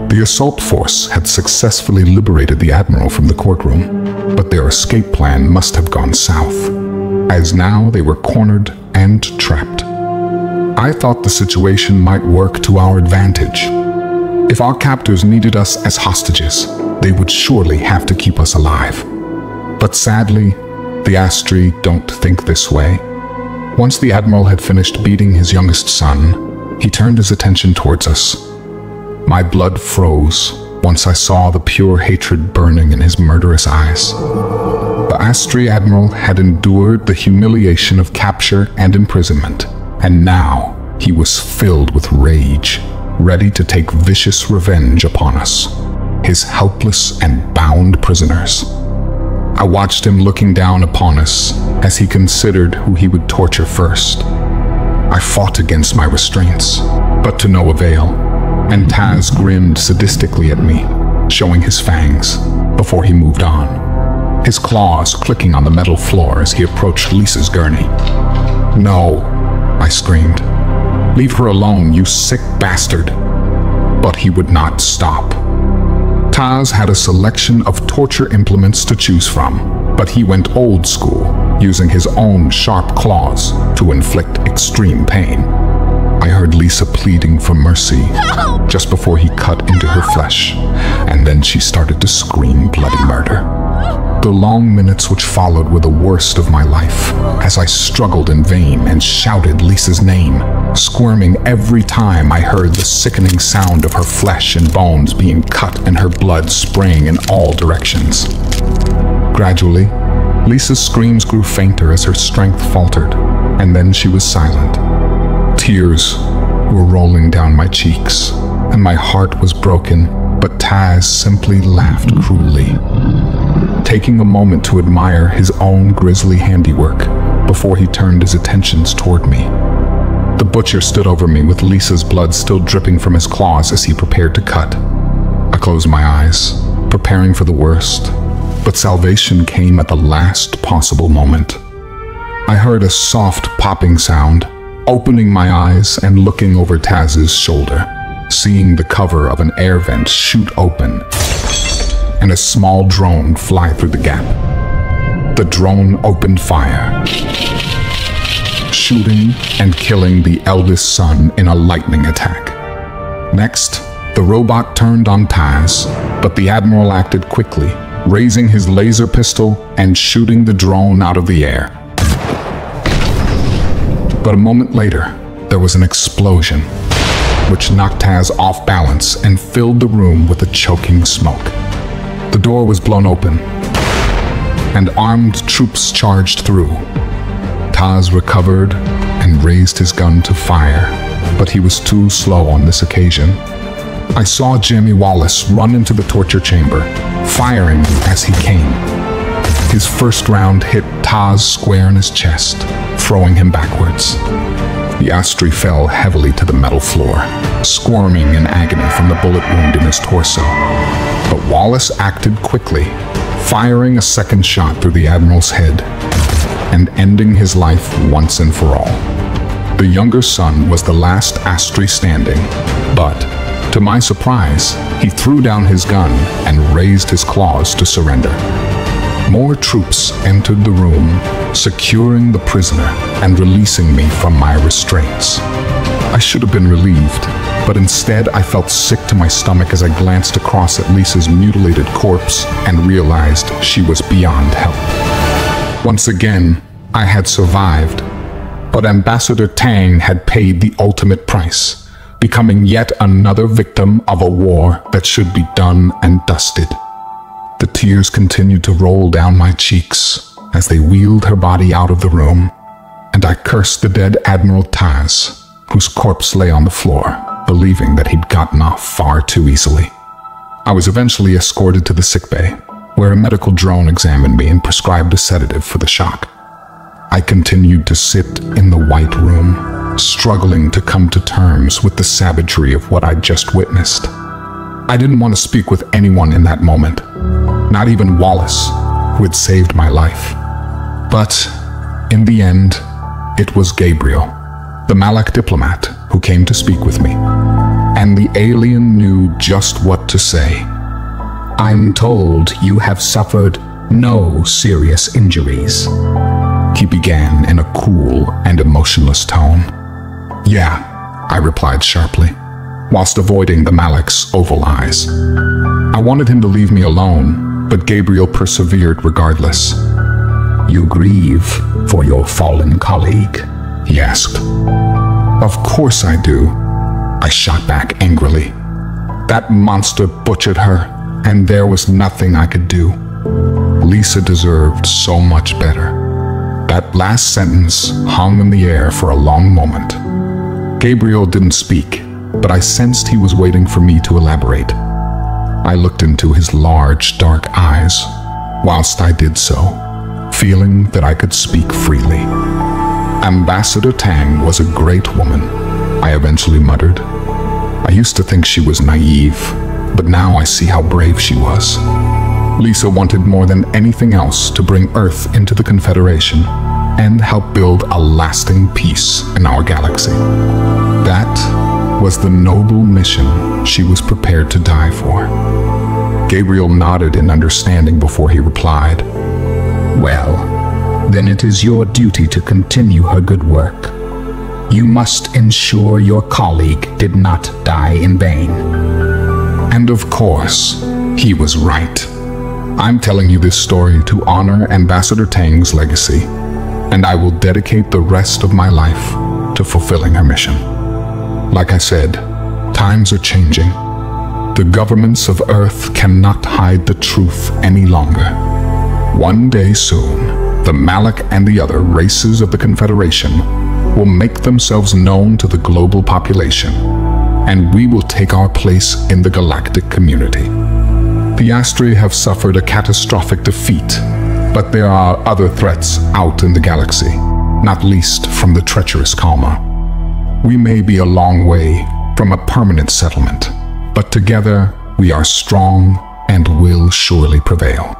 The assault force had successfully liberated the Admiral from the courtroom, but their escape plan must have gone south, as now they were cornered and trapped. I thought the situation might work to our advantage. If our captors needed us as hostages, they would surely have to keep us alive. But sadly, the Astri don't think this way. Once the Admiral had finished beating his youngest son, he turned his attention towards us. My blood froze once I saw the pure hatred burning in his murderous eyes. The The Astri Admiral had endured the humiliation of capture and imprisonment, and now he was filled with rage, ready to take vicious revenge upon us, his helpless and bound prisoners. I watched him looking down upon us as he considered who he would torture first. I fought against my restraints, but to no avail, and Taz grinned sadistically at me, showing his fangs, before he moved on, his claws clicking on the metal floor as he approached Lisa's gurney. "No," I screamed. "Leave her alone, you sick bastard." But he would not stop. Taz had a selection of torture implements to choose from, but he went old school, using his own sharp claws to inflict extreme pain. I heard Lisa pleading for mercy just before he cut into her flesh, and then she started to scream bloody murder. The long minutes which followed were the worst of my life, as I struggled in vain and shouted Lisa's name, squirming every time I heard the sickening sound of her flesh and bones being cut and her blood spraying in all directions. Gradually, Lisa's screams grew fainter as her strength faltered, and then she was silent. Tears were rolling down my cheeks, and my heart was broken, but Taz simply laughed cruelly, taking a moment to admire his own grisly handiwork before he turned his attentions toward me. The butcher stood over me with Lisa's blood still dripping from his claws as he prepared to cut. I closed my eyes, preparing for the worst, but salvation came at the last possible moment. I heard a soft popping sound, opening my eyes and looking over Taz's shoulder, seeing the cover of an air vent shoot open and a small drone fly through the gap. The drone opened fire, shooting and killing the eldest son in a lightning attack. Next, the robot turned on Taz, but the Admiral acted quickly, raising his laser pistol and shooting the drone out of the air. But a moment later, there was an explosion, which knocked Taz off balance and filled the room with a choking smoke. The door was blown open, and armed troops charged through. Taz recovered and raised his gun to fire, but he was too slow on this occasion. I saw Jimmy Wallace run into the torture chamber, firing as he came. His first round hit Taz square in his chest, throwing him backwards. The Astri fell heavily to the metal floor, squirming in agony from the bullet wound in his torso. But Wallace acted quickly, firing a second shot through the Admiral's head and ending his life once and for all. The younger son was the last Astri standing, but to my surprise, he threw down his gun and raised his claws to surrender. More troops entered the room, securing the prisoner and releasing me from my restraints. I should have been relieved, but instead I felt sick to my stomach as I glanced across at Lisa's mutilated corpse and realized she was beyond help. Once again, I had survived, but Ambassador Tang had paid the ultimate price, becoming yet another victim of a war that should be done and dusted. The tears continued to roll down my cheeks as they wheeled her body out of the room, and I cursed the dead Admiral Taz, whose corpse lay on the floor, believing that he'd gotten off far too easily. I was eventually escorted to the sickbay, where a medical drone examined me and prescribed a sedative for the shock. I continued to sit in the white room, struggling to come to terms with the savagery of what I'd just witnessed. I didn't want to speak with anyone in that moment, not even Wallace, who had saved my life. But in the end, it was Gabriel, the Malak diplomat, who came to speak with me. And the alien knew just what to say. I'm told you have suffered no serious injuries, he began in a cool and emotionless tone. Yeah, I replied sharply, whilst avoiding the Malak's oval eyes. I wanted him to leave me alone, but Gabriel persevered regardless. You grieve for your fallen colleague? He asked. Of course I do, I shot back angrily. That monster butchered her, and there was nothing I could do. Lisa deserved so much better. That last sentence hung in the air for a long moment. Gabriel didn't speak, but I sensed he was waiting for me to elaborate. I looked into his large, dark eyes, whilst I did so, feeling that I could speak freely. Ambassador Tang was a great woman, I eventually muttered. I used to think she was naive, but now I see how brave she was. Lisa wanted more than anything else to bring Earth into the Confederation and help build a lasting peace in our galaxy. That was the noble mission she was prepared to die for. Gabriel nodded in understanding before he replied, Well, then it is your duty to continue her good work. You must ensure your colleague did not die in vain. And of course, he was right. I'm telling you this story to honor Ambassador Tang's legacy, and I will dedicate the rest of my life to fulfilling her mission. Like I said, times are changing. The governments of Earth cannot hide the truth any longer. One day soon, the Malik and the other races of the Confederation will make themselves known to the global population, and we will take our place in the galactic community. The Astri have suffered a catastrophic defeat, but there are other threats out in the galaxy, not least from the treacherous Kalma. We may be a long way from a permanent settlement, but together we are strong and will surely prevail.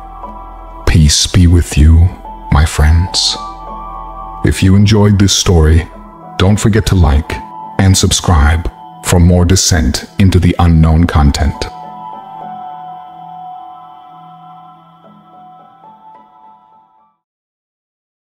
Peace be with you, my friends. If you enjoyed this story, don't forget to like and subscribe for more descent into the unknown content.